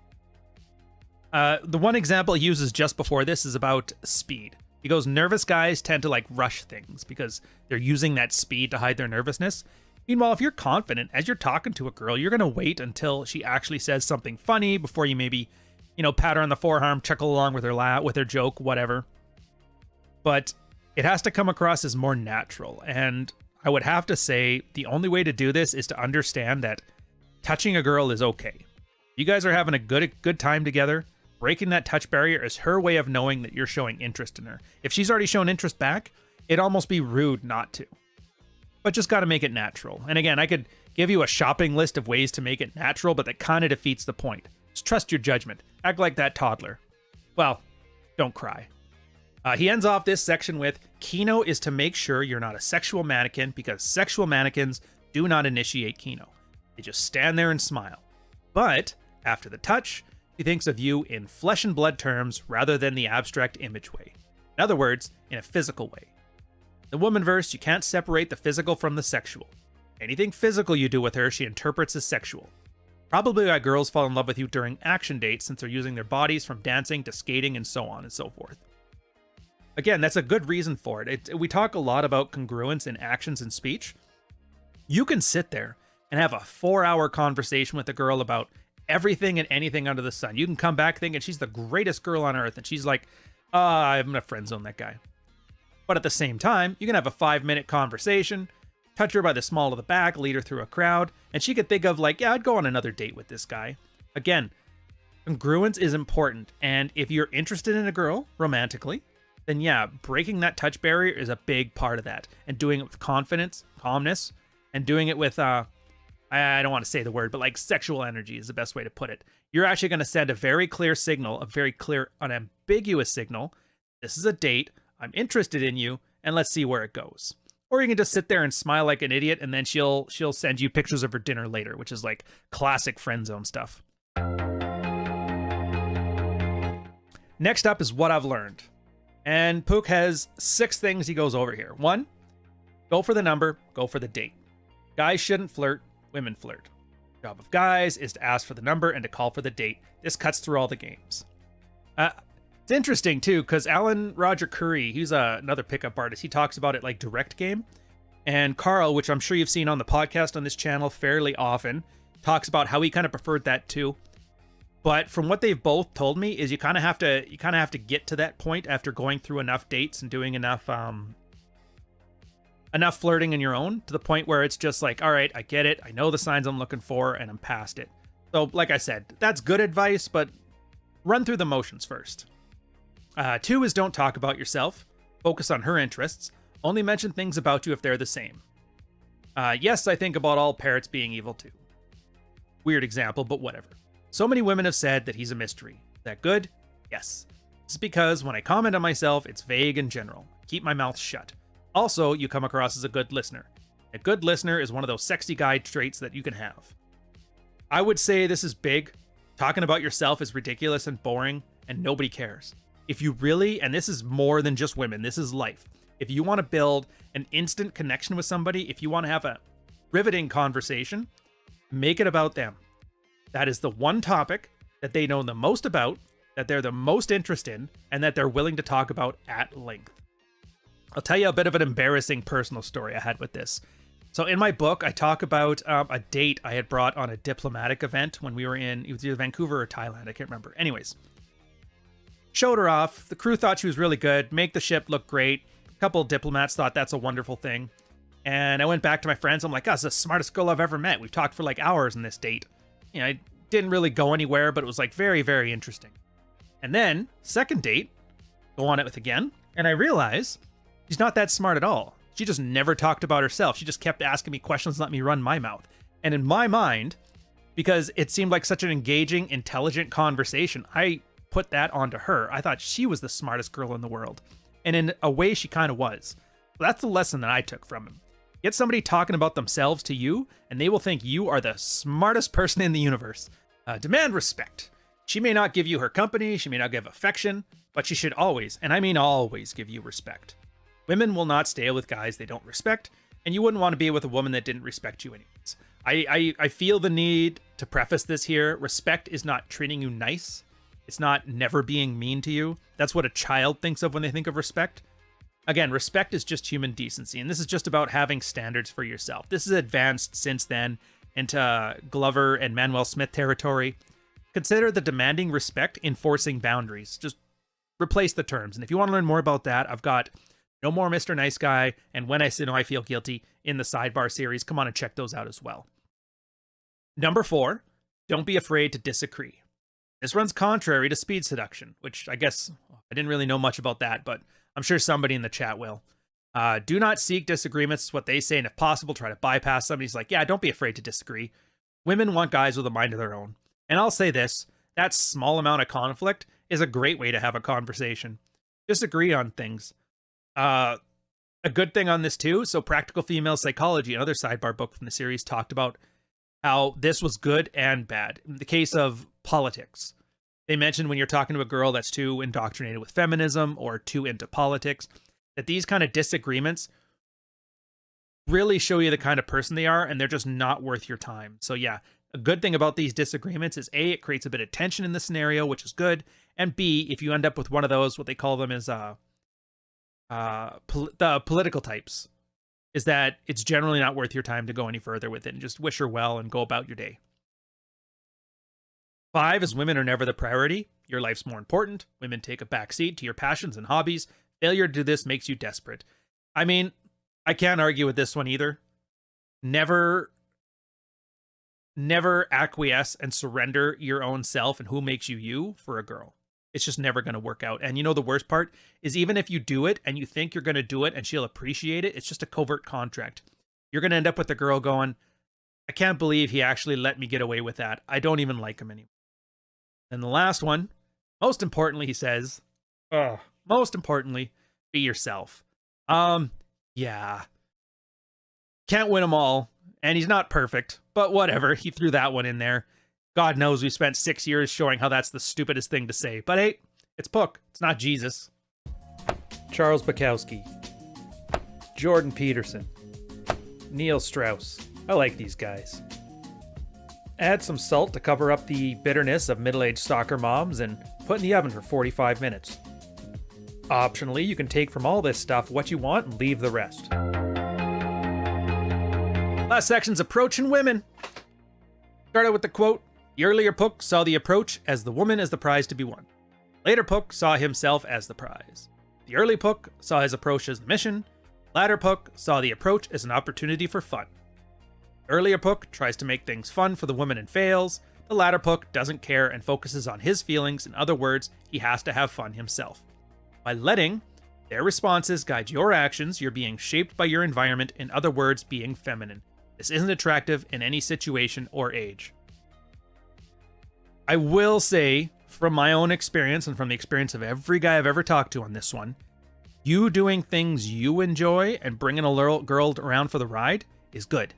[SPEAKER 1] The one example he uses just before this is about speed. He goes, nervous guys tend to like rush things because they're using that speed to hide their nervousness. Meanwhile, if you're confident, as you're talking to a girl, you're going to wait until she actually says something funny before you maybe, pat her on the forearm, chuckle along with her joke, whatever. But it has to come across as more natural. And I would have to say the only way to do this is to understand that touching a girl is okay. You guys are having a good time together. Breaking that touch barrier is her way of knowing that you're showing interest in her. If she's already shown interest back, it'd almost be rude not to. But just got to make it natural. And again, I could give you a shopping list of ways to make it natural, but that kind of defeats the point. Just trust your judgment. Act like that toddler. Well, don't cry. He ends off this section with, Kino is to make sure you're not a sexual mannequin, because sexual mannequins do not initiate Kino. They just stand there and smile. But after the touch, he thinks of you in flesh and blood terms rather than the abstract image way. In other words, in a physical way. In the woman verse, you can't separate the physical from the sexual. Anything physical you do with her, she interprets as sexual. Probably why girls fall in love with you during action dates, since they're using their bodies from dancing to skating and so on and so forth. Again, that's a good reason for it. We talk a lot about congruence in actions and speech. You can sit there and have a 4-hour conversation with a girl about everything and anything under the sun. You can come back thinking she's the greatest girl on earth, and she's like, I'm gonna friend zone that guy. But at the same time, you can have a 5-minute conversation, touch her by the small of the back, lead her through a crowd, and she could think of like, yeah, I'd go on another date with this guy. Again, congruence is important, and if you're interested in a girl romantically, then yeah, breaking that touch barrier is a big part of that, and doing it with confidence, calmness, and doing it with I don't want to say the word, but like sexual energy is the best way to put it. You're actually going to send a very clear signal, a very clear, unambiguous signal. This is a date. I'm interested in you, and let's see where it goes. Or you can just sit there and smile like an idiot, and then she'll send you pictures of her dinner later, which is like classic friend zone stuff. Next up is what I've learned. And Pook has 6 things he goes over here. 1, go for the number, go for the date. Guys shouldn't flirt, women flirt. The job of guys is to ask for the number and to call for the date. This cuts through all the games. It's interesting too, because Alan Roger Curry, he's another pickup artist. He talks about it like direct game. And Carl, which I'm sure you've seen on the podcast on this channel fairly often, talks about how he kind of preferred that too. But from what they've both told me is you kind of have to get to that point after going through enough dates and doing enough flirting in your own, to the point where it's just like, all right, I get it. I know the signs I'm looking for and I'm past it. So like I said, that's good advice, but run through the motions first. 2 is don't talk about yourself. Focus on her interests. Only mention things about you if they're the same. Yes, I think about all parrots being evil too. Weird example, but whatever. So many women have said that he's a mystery. Is that good? Yes. This is because when I comment on myself, it's vague and general. Keep my mouth shut. Also, you come across as a good listener. A good listener is one of those sexy guy traits that you can have. I would say this is big. Talking about yourself is ridiculous and boring, and nobody cares. If you really, and this is more than just women, this is life. If you want to build an instant connection with somebody, if you want to have a riveting conversation, make it about them. That is the one topic that they know the most about, that they're the most interested in, and that they're willing to talk about at length. I'll tell you a bit of an embarrassing personal story I had with this. So in my book, I talk about a date I had brought on a diplomatic event when we were in, it was either Vancouver or Thailand, I can't remember. Anyways, showed her off. The crew thought she was really good, make the ship look great. A couple of diplomats thought that's a wonderful thing. And I went back to my friends. I'm like, oh, it's the smartest girl I've ever met. We've talked for like hours in this date. You know, I didn't really go anywhere, but it was like very, very interesting. And then, second date, go on it with again. And I realize she's not that smart at all. She just never talked about herself. She just kept asking me questions, let me run my mouth. And in my mind, because it seemed like such an engaging, intelligent conversation, I put that onto her. I thought she was the smartest girl in the world. And in a way, she kind of was. That's the lesson that I took from him. Get somebody talking about themselves to you, and they will think you are the smartest person in the universe. Demand respect. She may not give you her company, she may not give affection, but she should always, and I mean always, give you respect. Women will not stay with guys they don't respect, and you wouldn't want to be with a woman that didn't respect you anyways. I feel the need to preface this here. Respect is not treating you nice. It's not never being mean to you. That's what a child thinks of when they think of respect. Again, respect is just human decency, and this is just about having standards for yourself. This is advanced since then into Glover and Manuel Smith territory. Consider the demanding respect enforcing boundaries. Just replace the terms. And if you want to learn more about that, I've got No More Mr. Nice Guy and When I Say No, I Feel Guilty in the Sidebar series. Come on and check those out as well. Number 4, don't be afraid to disagree. This runs contrary to speed seduction, which I guess I didn't really know much about that, but I'm sure somebody in the chat will. Do not seek disagreements, is what they say, and if possible, try to bypass somebody's like, yeah, don't be afraid to disagree. Women want guys with a mind of their own. And I'll say this, that small amount of conflict is a great way to have a conversation. Disagree on things. A good thing on this too, so Practical Female Psychology, another sidebar book from the series, talked about how this was good and bad. In the case of politics, they mentioned when you're talking to a girl that's too indoctrinated with feminism or too into politics, that these kind of disagreements really show you the kind of person they are, and they're just not worth your time. So yeah, a good thing about these disagreements is A, it creates a bit of tension in the scenario, which is good, and B, if you end up with one of those, what they call them is the political types, is that it's generally not worth your time to go any further with it, and just wish her well and go about your day. 5 is women are never the priority. Your life's more important. Women take a back seat to your passions and hobbies. Failure to do this makes you desperate. I mean, I can't argue with this one either. Never acquiesce and surrender your own self and who makes you you for a girl. It's just never going to work out. And you know, the worst part is even if you do it and you think you're going to do it and she'll appreciate it, it's just a covert contract. You're going to end up with the girl going, I can't believe he actually let me get away with that. I don't even like him anymore. And the last one, most importantly, he says, most importantly, be yourself. Yeah. Can't win them all. And he's not perfect, but whatever. He threw that one in there. God knows we spent 6 years showing how that's the stupidest thing to say. But hey, it's Pook. It's not Jesus. Charles Bukowski. Jordan Peterson. Neil Strauss. I like these guys. Add some salt to cover up the bitterness of middle-aged soccer moms and put in the oven for 45 minutes. Optionally, you can take from all this stuff what you want and leave the rest. Last section's approach in women. Start out with the quote, the earlier Pook saw the approach as the woman as the prize to be won. Later Pook saw himself as the prize. The early Pook saw his approach as the mission. Latter Pook saw the approach as an opportunity for fun. Earlier Pook tries to make things fun for the woman and fails. The latter Pook doesn't care and focuses on his feelings. In other words, he has to have fun himself. By letting their responses guide your actions, you're being shaped by your environment. In other words, being feminine. This isn't attractive in any situation or age. I will say, from my own experience and from the experience of every guy I've ever talked to on this one, you doing things you enjoy and bringing a girl around for the ride is good.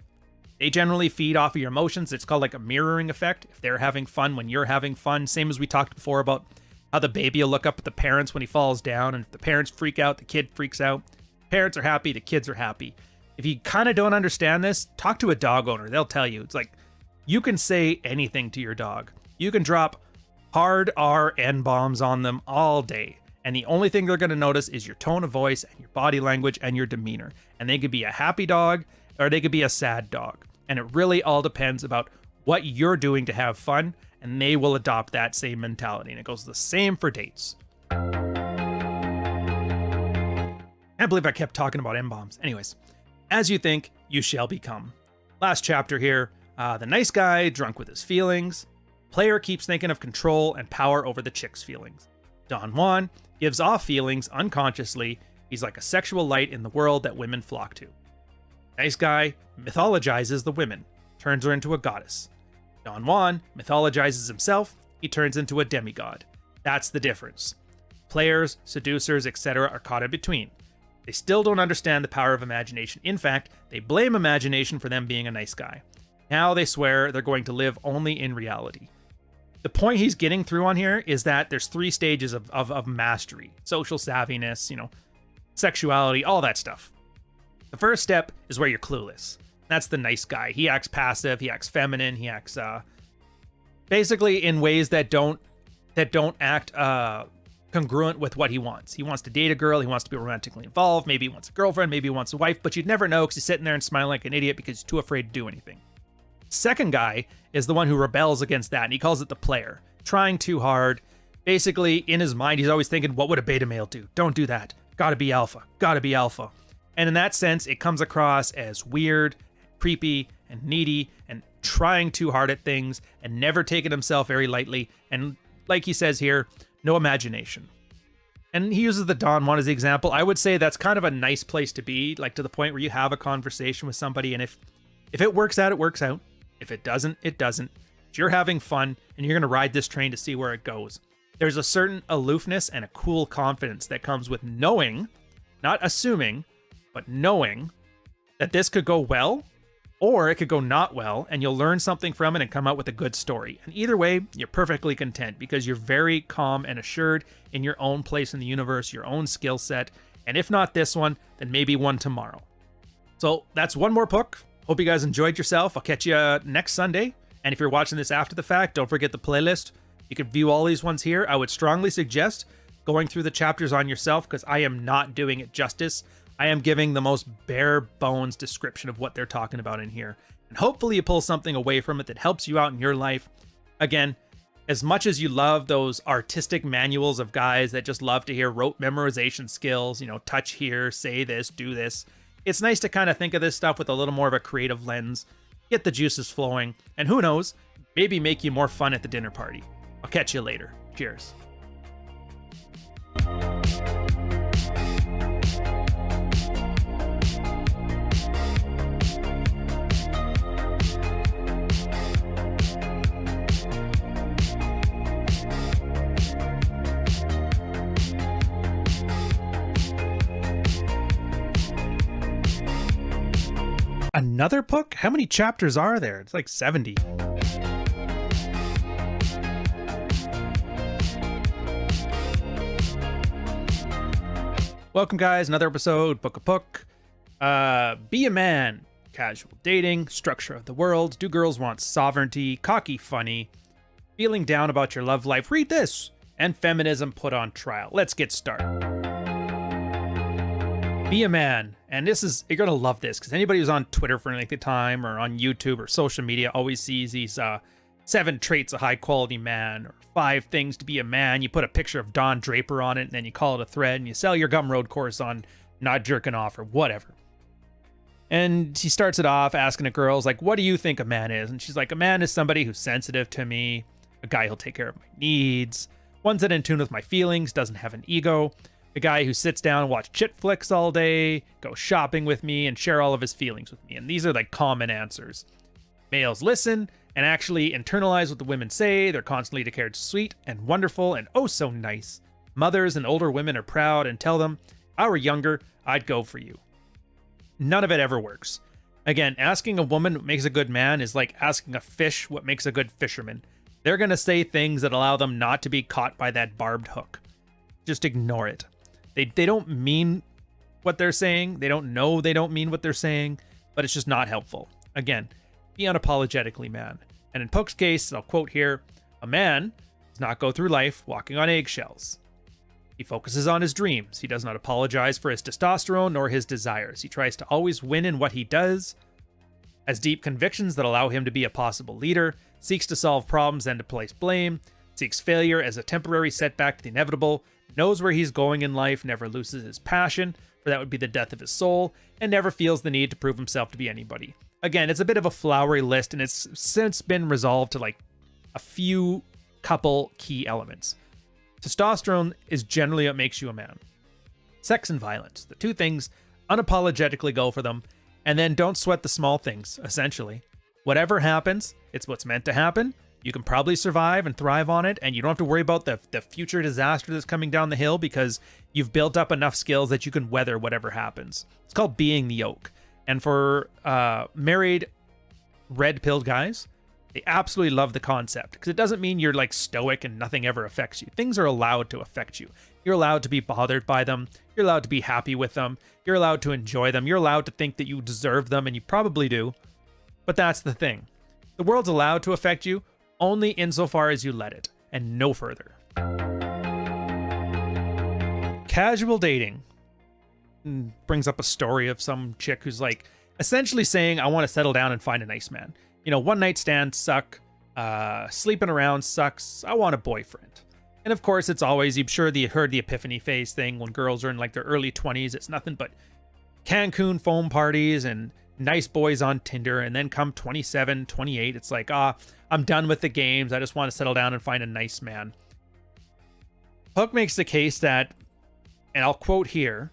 [SPEAKER 1] They generally feed off of your emotions. It's called like a mirroring effect. If they're having fun when you're having fun, same as we talked before about how the baby will look up at the parents when he falls down, and if the parents freak out, the kid freaks out. Parents are happy, the kids are happy. If you kind of don't understand this, talk to a dog owner. They'll tell you. It's like you can say anything to your dog. You can drop hard R N-bombs on them all day, and the only thing they're going to notice is your tone of voice and your body language and your demeanor. And they could be a happy dog or they could be a sad dog. And it really all depends about what you're doing to have fun, and they will adopt that same mentality. And it goes the same for dates. Can't believe I kept talking about M-bombs. Anyways, as you think, you shall become. Last chapter here, the nice guy drunk with his feelings. Player keeps thinking of control and power over the chick's feelings. Don Juan gives off feelings unconsciously. He's like a sexual light in the world that women flock to. Nice guy mythologizes the women, turns her into a goddess. Don Juan mythologizes himself, he turns into a demigod. That's the difference. Players, seducers, etc. are caught in between. They still don't understand the power of imagination. In fact, they blame imagination for them being a nice guy. Now they swear they're going to live only in reality. The point he's getting through on here is that there's 3 stages of mastery. Social savviness, sexuality, all that stuff. The first step is where you're clueless. That's the nice guy. He acts passive, he acts feminine, he acts basically in ways that don't act congruent with what he wants. He wants to date a girl, he wants to be romantically involved, maybe he wants a girlfriend, maybe he wants a wife, but you'd never know because he's sitting there and smiling like an idiot because he's too afraid to do anything. Second guy is the one who rebels against that, and he calls it the player. Trying too hard. Basically, in his mind, he's always thinking, what would a beta male do? Don't do that. Gotta be alpha. Gotta be alpha. And in that sense, it comes across as weird, creepy, and needy, and trying too hard at things, and never taking himself very lightly, and like he says here, no imagination. And he uses the Don Juan as the example. I would say that's kind of a nice place to be, like to the point where you have a conversation with somebody, and if it works out, it works out. If it doesn't, it doesn't. But you're having fun, and you're going to ride this train to see where it goes. There's a certain aloofness and a cool confidence that comes with knowing, not assuming, but knowing that this could go well, or it could go not well, and you'll learn something from it and come out with a good story. And either way, you're perfectly content because you're very calm and assured in your own place in the universe, your own skill set. And if not this one, then maybe one tomorrow. So that's one more Pook. Hope you guys enjoyed yourself. I'll catch you next Sunday. And if you're watching this after the fact, don't forget the playlist. You can view all these ones here. I would strongly suggest going through the chapters on yourself because I am not doing it justice. I am giving the most bare bones description of what they're talking about in here. And hopefully you pull something away from it that helps you out in your life. Again, as much as you love those artistic manuals of guys that just love to hear rote memorization skills, touch here, say this, do this, it's nice to kind of think of this stuff with a little more of a creative lens, get the juices flowing, and who knows, maybe make you more fun at the dinner party. I'll catch you later. Cheers. Another Pook? How many chapters are there? It's like 70. Welcome, guys. Another episode, Book of Pook. Be a man. Casual dating. Structure of the world. Do girls want sovereignty? Cocky funny. Feeling down about your love life? Read this. And feminism put on trial. Let's get started. Be a man. And this is, you're going to love this because anybody who's on Twitter for any length of time or on YouTube or social media always sees these 7 traits a high quality man or 5 things to be a man. You put a picture of Don Draper on it and then you call it a thread and you sell your Gumroad course on not jerking off or whatever. And he starts it off asking the girls, like, what do you think a man is? And she's like, a man is somebody who's sensitive to me, a guy who'll take care of my needs, one's in tune with my feelings, doesn't have an ego, a guy who sits down and watch chit flicks all day, go shopping with me, and share all of his feelings with me. And these are like common answers. Males listen and actually internalize what the women say. They're constantly declared sweet and wonderful and oh so nice. Mothers and older women are proud and tell them, if I were younger, I'd go for you. None of it ever works. Again, asking a woman what makes a good man is like asking a fish what makes a good fisherman. They're going to say things that allow them not to be caught by that barbed hook. Just ignore it. They don't mean what they're saying. They don't know they don't mean what they're saying, but it's just not helpful. Again, be unapologetically man. And in Pook's case, I'll quote here, a man does not go through life walking on eggshells. He focuses on his dreams. He does not apologize for his testosterone nor his desires. He tries to always win in what he does, has deep convictions that allow him to be a possible leader, seeks to solve problems and to place blame, seeks failure as a temporary setback to the inevitable, knows where he's going in life, never loses his passion, for that would be the death of his soul, and never feels the need to prove himself to be anybody. Again, it's a bit of a flowery list, and it's since been resolved to like a few couple key elements. Testosterone is generally what makes you a man. Sex and violence, the two things, unapologetically go for them, and then don't sweat the small things, essentially. Whatever happens, it's what's meant to happen. You can probably survive and thrive on it, and you don't have to worry about the future disaster that's coming down the hill because you've built up enough skills that you can weather whatever happens. It's called being the oak. And for married, red-pilled guys, they absolutely love the concept because it doesn't mean you're like stoic and nothing ever affects you. Things are allowed to affect you. You're allowed to be bothered by them. You're allowed to be happy with them. You're allowed to enjoy them. You're allowed to think that you deserve them, and you probably do. But that's the thing. The world's allowed to affect you only insofar as you let it, and no further. Casual dating brings up a story of some chick who's like essentially saying, I want to settle down and find a nice man. You know, one night stands suck. Sleeping around sucks. I want a boyfriend. And of course, it's always, you've sure heard the epiphany phase thing when girls are in like their early 20s. It's nothing but Cancun foam parties and nice boys on Tinder. And then come 27, 28, it's like, I'm done with the games. I just want to settle down and find a nice man. Pook makes the case that, and I'll quote here,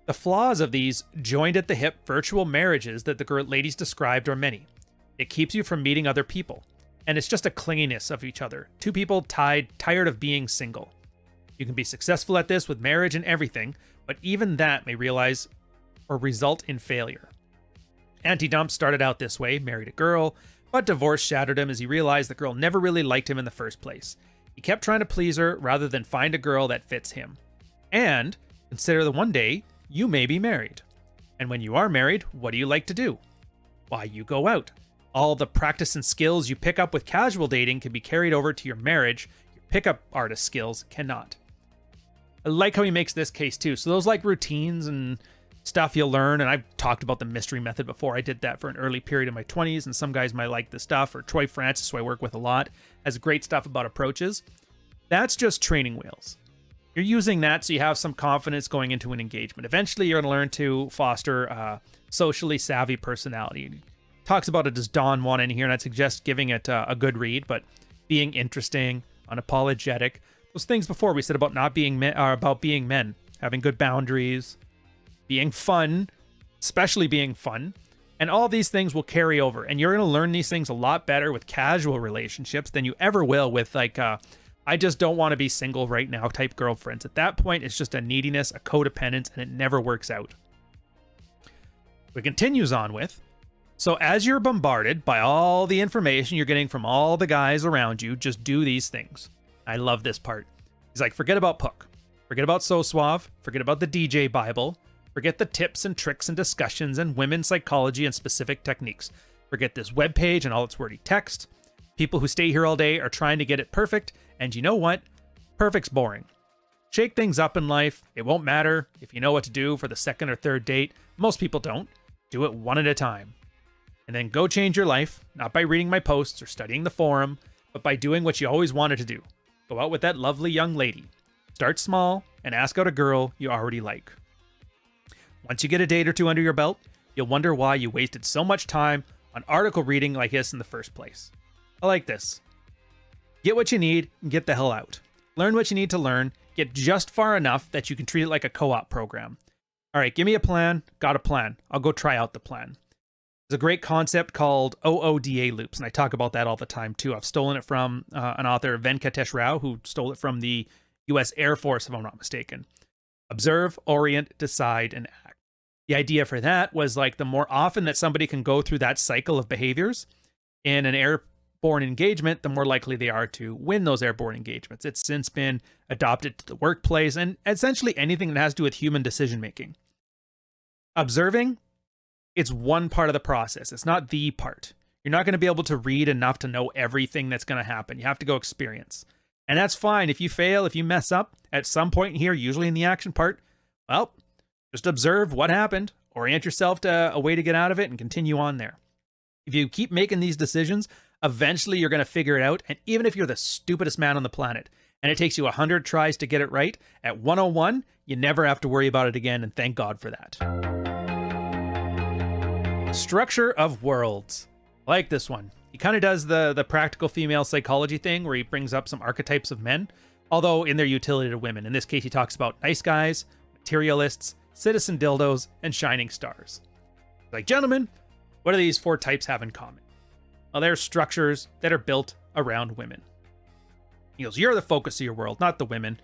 [SPEAKER 1] the flaws of these joined at the hip virtual marriages that the ladies described are many. It keeps you from meeting other people. And it's just a clinginess of each other. Two people tired of being single. You can be successful at this with marriage and everything, but even that may realize or result in failure. Anti-Dump started out this way, married a girl, but divorce shattered him as he realized the girl never really liked him in the first place. He kept trying to please her rather than find a girl that fits him. And consider that one day you may be married. And when you are married, what do you like to do? Why, you go out. All the practice and skills you pick up with casual dating can be carried over to your marriage. Your pickup artist skills cannot. I like how he makes this case too. So those like routines and stuff you'll learn, and I've talked about the mystery method before. I did that for an early period in my 20s, and some guys might like the stuff, or Troy Francis, who I work with a lot, has great stuff about approaches. That's just training wheels. You're using that so you have some confidence going into an engagement. Eventually, you're going to learn to foster a socially savvy personality. Talks about it as Don Juan in here, and I'd suggest giving it a good read, but being interesting, unapologetic. Those things before we said about not being men, about being men, having good boundaries, being fun, especially being fun, and all these things will carry over, and you're going to learn these things a lot better with casual relationships than you ever will with like I just don't want to be single right now type girlfriends. At that point, it's just a neediness, a codependence, and it never works out. It continues on with, so as you're bombarded by all the information you're getting from all the guys around you, just do these things. I love this part. He's like, forget about Pook. Forget about So Suave. Forget about the DJ Bible. Forget the tips and tricks and discussions and women's psychology and specific techniques. Forget this webpage and all its wordy text. People who stay here all day are trying to get it perfect, and you know what? Perfect's boring. Shake things up in life. It won't matter if you know what to do for the second or third date. Most people don't. Do it one at a time. And then go change your life, not by reading my posts or studying the forum, but by doing what you always wanted to do. Go out with that lovely young lady. Start small and ask out a girl you already like. Once you get a date or two under your belt, you'll wonder why you wasted so much time on article reading like this in the first place. I like this. Get what you need and get the hell out. Learn what you need to learn. Get just far enough that you can treat it like a co-op program. All right, give me a plan. Got a plan. I'll go try out the plan. There's a great concept called OODA loops, and I talk about that all the time too. I've stolen it from an author, Venkatesh Rao, who stole it from the U.S. Air Force, if I'm not mistaken. Observe, orient, decide, and act. The idea for that was like the more often that somebody can go through that cycle of behaviors in an airborne engagement, the more likely they are to win those airborne engagements. It's since been adopted to the workplace and essentially anything that has to do with human decision making. Observing, it's one part of the process. It's not the part. You're not going to be able to read enough to know everything that's going to happen. You have to go experience. And that's fine. If you fail, if you mess up at some point here, usually in the action part, well, just observe what happened, orient yourself to a way to get out of it, and continue on there. If you keep making these decisions, eventually you're going to figure it out. And even if you're the stupidest man on the planet, and it takes you 100 tries to get it right, at 101, you never have to worry about it again, and thank God for that. Structure of worlds. I like this one. He kind of does the practical female psychology thing where he brings up some archetypes of men, although in their utility to women. In this case, he talks about nice guys, materialists, citizen dildos, and shining stars. Like, gentlemen, what do these 4 types have in common? Well, they're structures that are built around women. He goes, you're the focus of your world, not the women.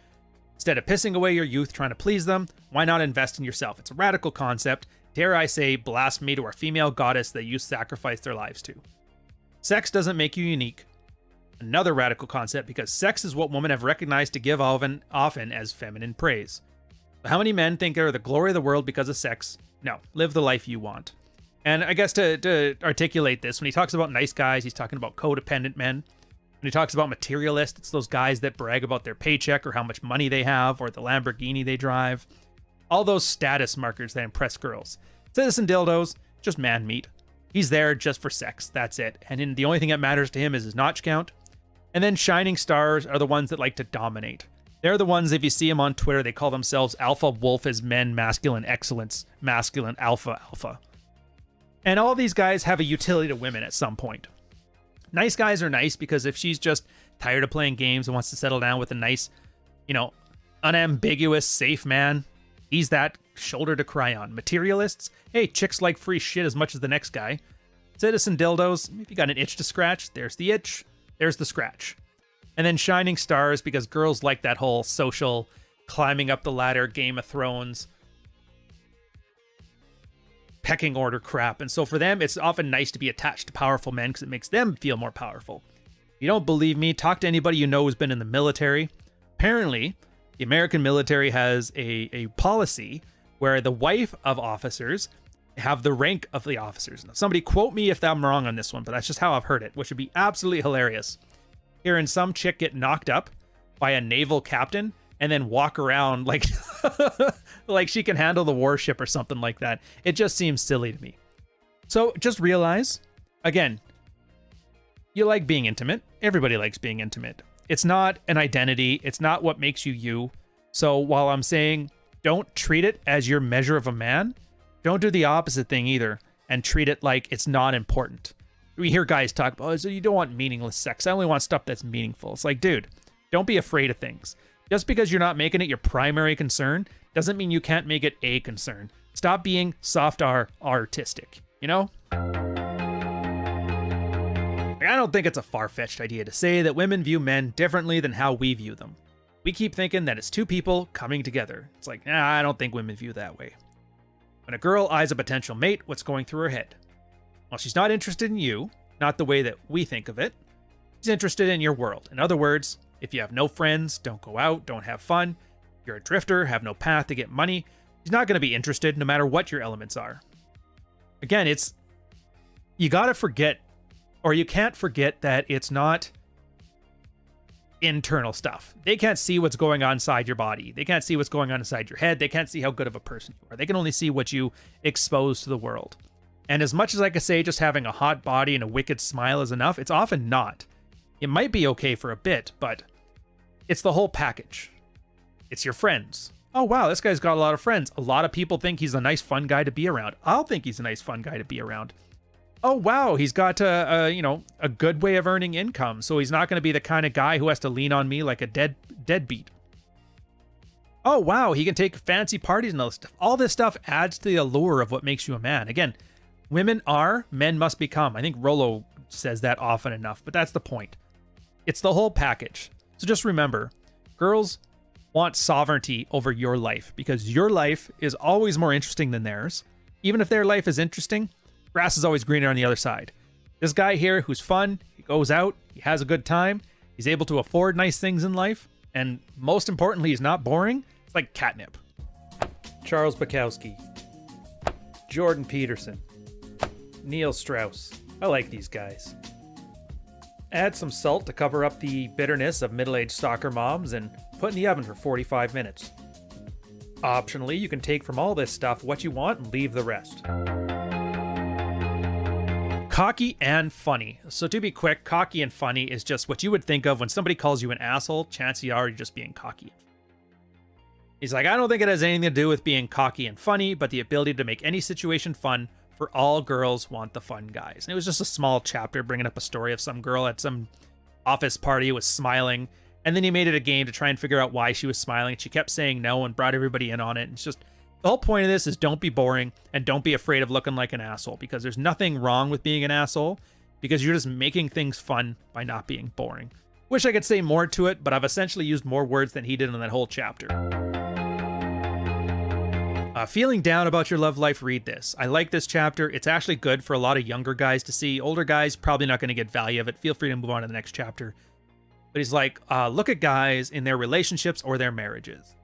[SPEAKER 1] Instead of pissing away your youth trying to please them, why not invest in yourself? It's a radical concept. Dare I say, blasphemy to our female goddess that you sacrifice their lives to. Sex doesn't make you unique. Another radical concept, because sex is what women have recognized to give often as feminine praise. How many men think they're the glory of the world because of sex? No, live the life you want. And I guess to articulate this, when he talks about nice guys, he's talking about codependent men. When he talks about materialists, it's those guys that brag about their paycheck or how much money they have or the Lamborghini they drive. All those status markers that impress girls. Citizen dildos, just man meat. He's there just for sex, that's it. And the only thing that matters to him is his notch count. And then shining stars are the ones that like to dominate. They're the ones, if you see them on Twitter, they call themselves alpha wolf as men, masculine excellence, masculine alpha. And all these guys have a utility to women at some point. Nice guys are nice because if she's just tired of playing games and wants to settle down with a nice, unambiguous, safe man, he's that shoulder to cry on. Materialists, hey, chicks like free shit as much as the next guy. Citizen dildos, if you got an itch to scratch, there's the itch, there's the scratch. And then shining stars, because girls like that whole social climbing up the ladder, Game of Thrones, pecking order crap. And so for them, it's often nice to be attached to powerful men because it makes them feel more powerful. If you don't believe me, talk to anybody you know who's been in the military. Apparently, the American military has a policy where the wife of officers have the rank of the officers. Now, somebody quote me if I'm wrong on this one, but that's just how I've heard it, which would be absolutely hilarious. Hearing some chick get knocked up by a naval captain and then walk around like like she can handle the warship or something like that. It just seems silly to me. So just realize, again, you like being intimate. Everybody likes being intimate. It's not an identity. It's not what makes you you. So while I'm saying don't treat it as your measure of a man, don't do the opposite thing either and treat it like it's not important. We hear guys talk about, oh, so you don't want meaningless sex. I only want stuff that's meaningful. It's like, dude, don't be afraid of things. Just because you're not making it your primary concern doesn't mean you can't make it a concern. Stop being soft artistic, you know? I don't think it's a far-fetched idea to say that women view men differently than how we view them. We keep thinking that it's two people coming together. It's like, I don't think women view that way. When a girl eyes a potential mate, what's going through her head? Well, she's not interested in you, not the way that we think of it. She's interested in your world. In other words, if you have no friends, don't go out, don't have fun, you're a drifter, have no path to get money, she's not going to be interested no matter what your elements are. Again, you got to forget, or you can't forget that it's not internal stuff. They can't see what's going on inside your body. They can't see what's going on inside your head. They can't see how good of a person you are. They can only see what you expose to the world. And as much as I could say just having a hot body and a wicked smile is enough, it's often not. It might be okay for a bit, but it's the whole package. It's your friends. Oh, wow, this guy's got a lot of friends. A lot of people think he's a nice, fun guy to be around. I'll think he's a nice, fun guy to be around. Oh, wow, he's got a good way of earning income, so he's not going to be the kind of guy who has to lean on me like a deadbeat. Oh, wow, he can take fancy parties and all this stuff. All this stuff adds to the allure of what makes you a man. Again, women are, men must become. I think Rollo says that often enough, but that's the point. It's the whole package. So just remember, girls want sovereignty over your life because your life is always more interesting than theirs. Even if their life is interesting, grass is always greener on the other side. This guy here who's fun, he goes out, he has a good time, he's able to afford nice things in life, and most importantly, he's not boring. It's like catnip. Charles Bukowski, Jordan Peterson, Neil Strauss. I like these guys. Add some salt to cover up the bitterness of middle-aged soccer moms and put in the oven for 45 minutes. Optionally, you can take from all this stuff what you want and leave the rest. Cocky and funny. So to be quick, cocky and funny is just what you would think of when somebody calls you an asshole. Chances are you're just being cocky. He's like, I don't think it has anything to do with being cocky and funny, but the ability to make any situation fun, for all girls want the fun guys. And it was just a small chapter bringing up a story of some girl at some office party who was smiling, and then he made it a game to try and figure out why she was smiling. She kept saying no and brought everybody in on it. And it's just, the whole point of this is don't be boring and don't be afraid of looking like an asshole, because there's nothing wrong with being an asshole, because you're just making things fun by not being boring. Wish I could say more to it, but I've essentially used more words than he did in that whole chapter. Feeling down about your love life, read this. I like this chapter. It's actually good for a lot of younger guys to see. Older guys, probably not going to get value of it. Feel free to move on to the next chapter. But he's like, look at guys in their relationships or their marriages.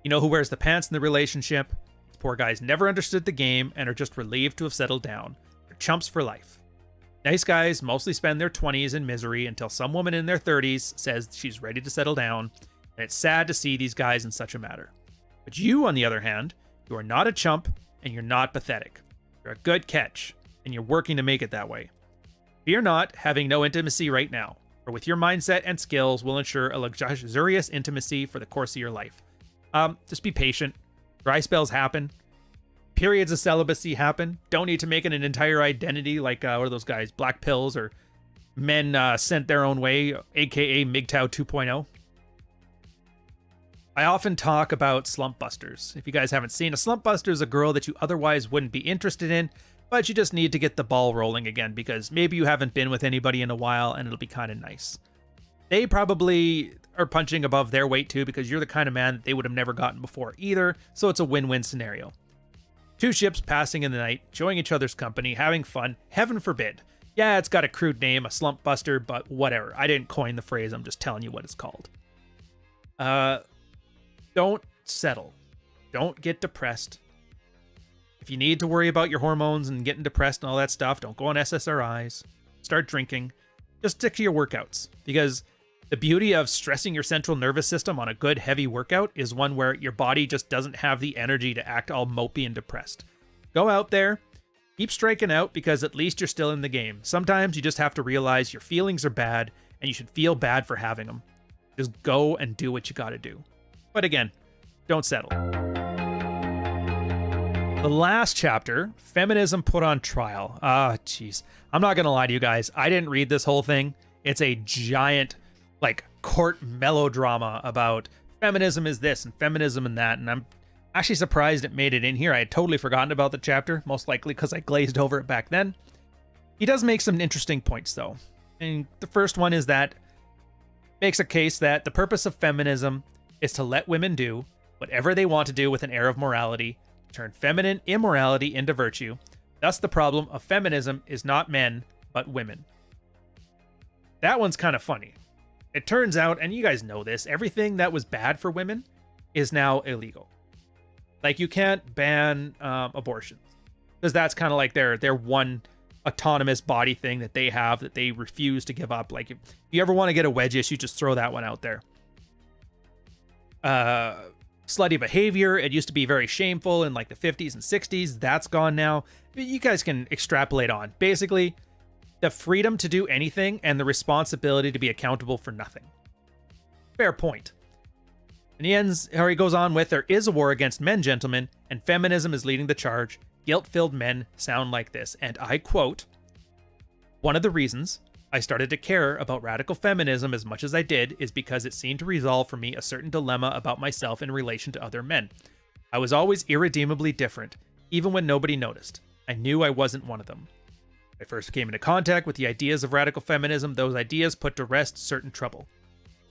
[SPEAKER 1] You know who wears the pants in the relationship? These poor guys never understood the game and are just relieved to have settled down. They're chumps for life. Nice guys mostly spend their 20s in misery until some woman in their 30s says she's ready to settle down. And it's sad to see these guys in such a matter. But you, on the other hand, you are not a chump, and you're not pathetic. You're a good catch, and you're working to make it that way. Fear not having no intimacy right now, for with your mindset and skills will ensure a luxurious intimacy for the course of your life. Just be patient. Dry spells happen. Periods of celibacy happen. Don't need to make it an entire identity like, what are those guys, Black Pills or Men Sent Their Own Way, aka MGTOW 2.0. I often talk about slump busters. If you guys haven't seen, a slump buster is a girl that you otherwise wouldn't be interested in, but you just need to get the ball rolling again because maybe you haven't been with anybody in a while and it'll be kind of nice. They probably are punching above their weight too because you're the kind of man that they would have never gotten before either, so it's a win-win scenario. Two ships passing in the night, enjoying each other's company, having fun, heaven forbid. Yeah, it's got a crude name, a slump buster, but whatever. I didn't coin the phrase, I'm just telling you what it's called. Don't settle. Don't get depressed. If you need to worry about your hormones and getting depressed and all that stuff, don't go on SSRIs. Start drinking. Just stick to your workouts. Because the beauty of stressing your central nervous system on a good heavy workout is one where your body just doesn't have the energy to act all mopey and depressed. Go out there. Keep striking out because at least you're still in the game. Sometimes you just have to realize your feelings are bad and you should feel bad for having them. Just go and do what you gotta do. But again, don't settle. The last chapter, Feminism Put on Trial. Jeez. I'm not going to lie to you guys. I didn't read this whole thing. It's a giant, court melodrama about feminism is this and feminism and that. And I'm actually surprised it made it in here. I had totally forgotten about the chapter, most likely because I glazed over it back then. He does make some interesting points, though. And the first one is that makes a case that the purpose of feminism is to let women do whatever they want to do with an air of morality, turn feminine immorality into virtue. Thus, the problem of feminism is not men, but women. That one's kind of funny. It turns out, and you guys know this, everything that was bad for women is now illegal. Like, you can't ban abortions, because that's kind of like their one autonomous body thing that they have that they refuse to give up. Like, if you ever want to get a wedge issue, just throw that one out there. Slutty behavior, it used to be very shameful in the 50s and 60s. That's gone now. You guys can extrapolate on. Basically, the freedom to do anything and the responsibility to be accountable for nothing. Fair point. And he goes on with, there is a war against men, gentlemen, and feminism is leading the charge. Guilt-filled men sound like this, and I quote, "One of the reasons I started to care about radical feminism as much as I did is because it seemed to resolve for me a certain dilemma about myself in relation to other men. I was always irredeemably different, even when nobody noticed. I knew I wasn't one of them. I first came into contact with the ideas of radical feminism. Those ideas put to rest certain trouble.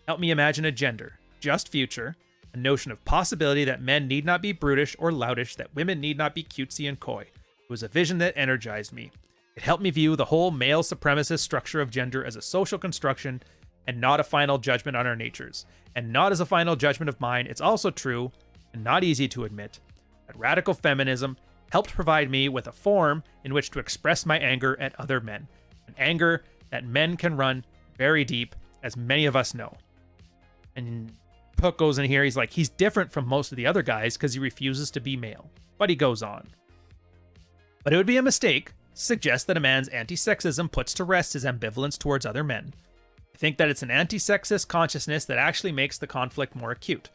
[SPEAKER 1] Help me imagine a gender, just future, a notion of possibility that men need not be brutish or loutish, that women need not be cutesy and coy. It was a vision that energized me. It helped me view the whole male supremacist structure of gender as a social construction and not a final judgment on our natures. And not as a final judgment of mine, it's also true, and not easy to admit, that radical feminism helped provide me with a form in which to express my anger at other men. An anger that men can run very deep, as many of us know. And Pook goes in here, he's like, he's different from most of the other guys because he refuses to be male. But he goes on. But it would be a mistake to suggest that a man's anti-sexism puts to rest his ambivalence towards other men. I think that it's an anti-sexist consciousness that actually makes the conflict more acute.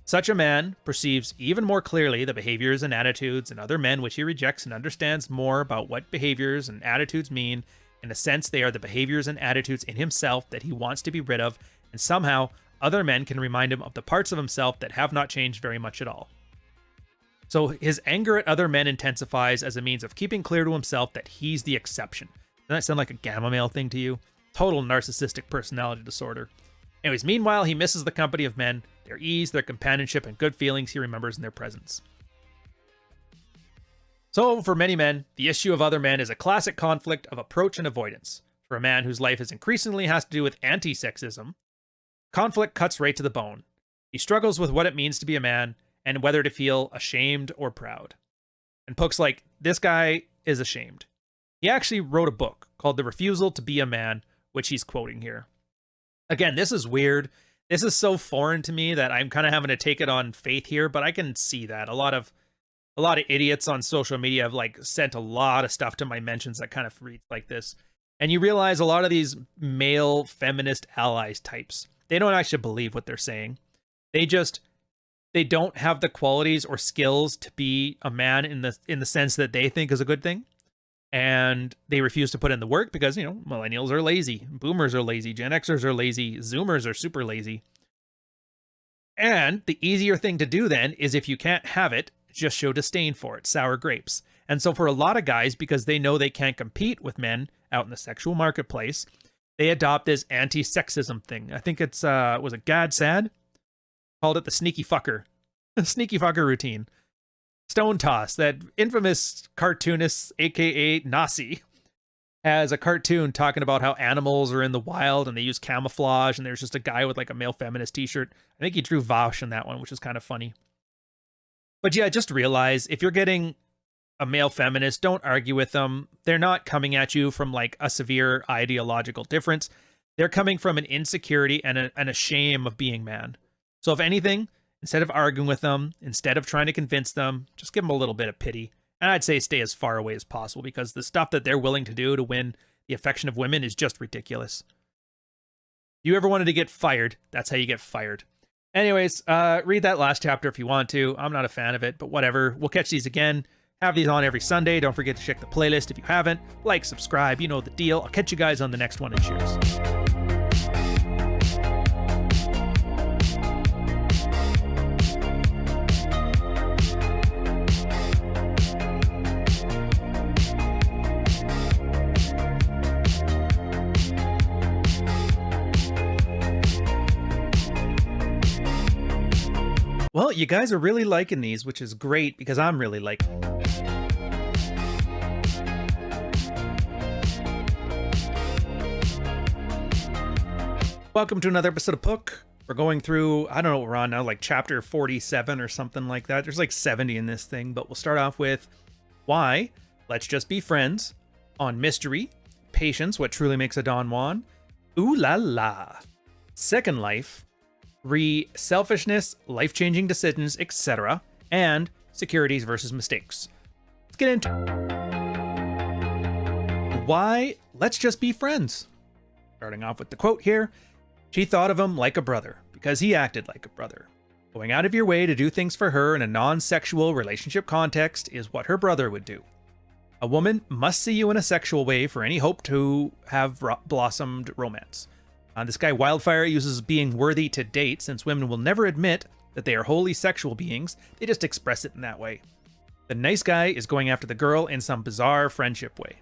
[SPEAKER 1] Such a man perceives even more clearly the behaviors and attitudes in other men which he rejects, and understands more about what behaviors and attitudes mean. In a sense, they are the behaviors and attitudes in himself that he wants to be rid of, and somehow other men can remind him of the parts of himself that have not changed very much at all. So his anger at other men intensifies as a means of keeping clear to himself that he's the exception. Doesn't that sound like a gamma male thing to you? Total narcissistic personality disorder. Anyways, meanwhile, he misses the company of men, their ease, their companionship, and good feelings he remembers in their presence. So, for many men, the issue of other men is a classic conflict of approach and avoidance. For a man whose life is increasingly has to do with anti-sexism, conflict cuts right to the bone. He struggles with what it means to be a man, and whether to feel ashamed or proud. And Pook's like, this guy is ashamed. He actually wrote a book called The Refusal to Be a Man, which he's quoting here. Again, this is weird. This is so foreign to me that I'm kind of having to take it on faith here, but I can see that. A lot of idiots on social media have like sent a lot of stuff to my mentions that kind of reads like this. And you realize a lot of these male feminist allies types, they don't actually believe what they're saying. They don't have the qualities or skills to be a man in the sense that they think is a good thing. And they refuse to put in the work because, you know, millennials are lazy, boomers are lazy, Gen Xers are lazy, Zoomers are super lazy. And the easier thing to do then is, if you can't have it, just show disdain for it, sour grapes. And so for a lot of guys, because they know they can't compete with men out in the sexual marketplace, they adopt this anti-sexism thing. I think it's, was it Gad Sad? Called it the sneaky fucker. Sneaky fucker routine. Stone Toss, that infamous cartoonist, aka Nasi, has a cartoon talking about how animals are in the wild and they use camouflage, and there's just a guy with like a male feminist t-shirt. I think he drew Vosh in that one, which is kind of funny. But yeah, just realize if you're getting a male feminist, don't argue with them. They're not coming at you from like a severe ideological difference. They're coming from an insecurity and a shame of being man. So if anything, instead of arguing with them, instead of trying to convince them, just give them a little bit of pity. And I'd say stay as far away as possible, because the stuff that they're willing to do to win the affection of women is just ridiculous. If you ever wanted to get fired, that's how you get fired. Anyways, read that last chapter if you want to. I'm not a fan of it, but whatever. We'll catch these again. Have these on every Sunday. Don't forget to check the playlist if you haven't. Like, subscribe, you know the deal. I'll catch you guys on the next one, and cheers. Well, you guys are really liking these, which is great because I'm really liking them. Welcome to another episode of Pook. We're going through, I don't know what we're on now, like chapter 47 or something like that. There's like 70 in this thing, but we'll start off with why Let's Just Be Friends, on mystery, patience, what truly makes a Don Juan, ooh la la, Second Life, selfishness, life-changing decisions, etc., and securities versus mistakes. Let's get into why Let's Just Be Friends. Starting off with the quote here, she thought of him like a brother because he acted like a brother. Going out of your way to do things for her in a non-sexual relationship context is what her brother would do. A woman must see you in a sexual way for any hope to have blossomed romance. This guy Wildfire uses being worthy to date, since women will never admit that they are wholly sexual beings, they just express it in that way. The nice guy is going after the girl in some bizarre friendship way.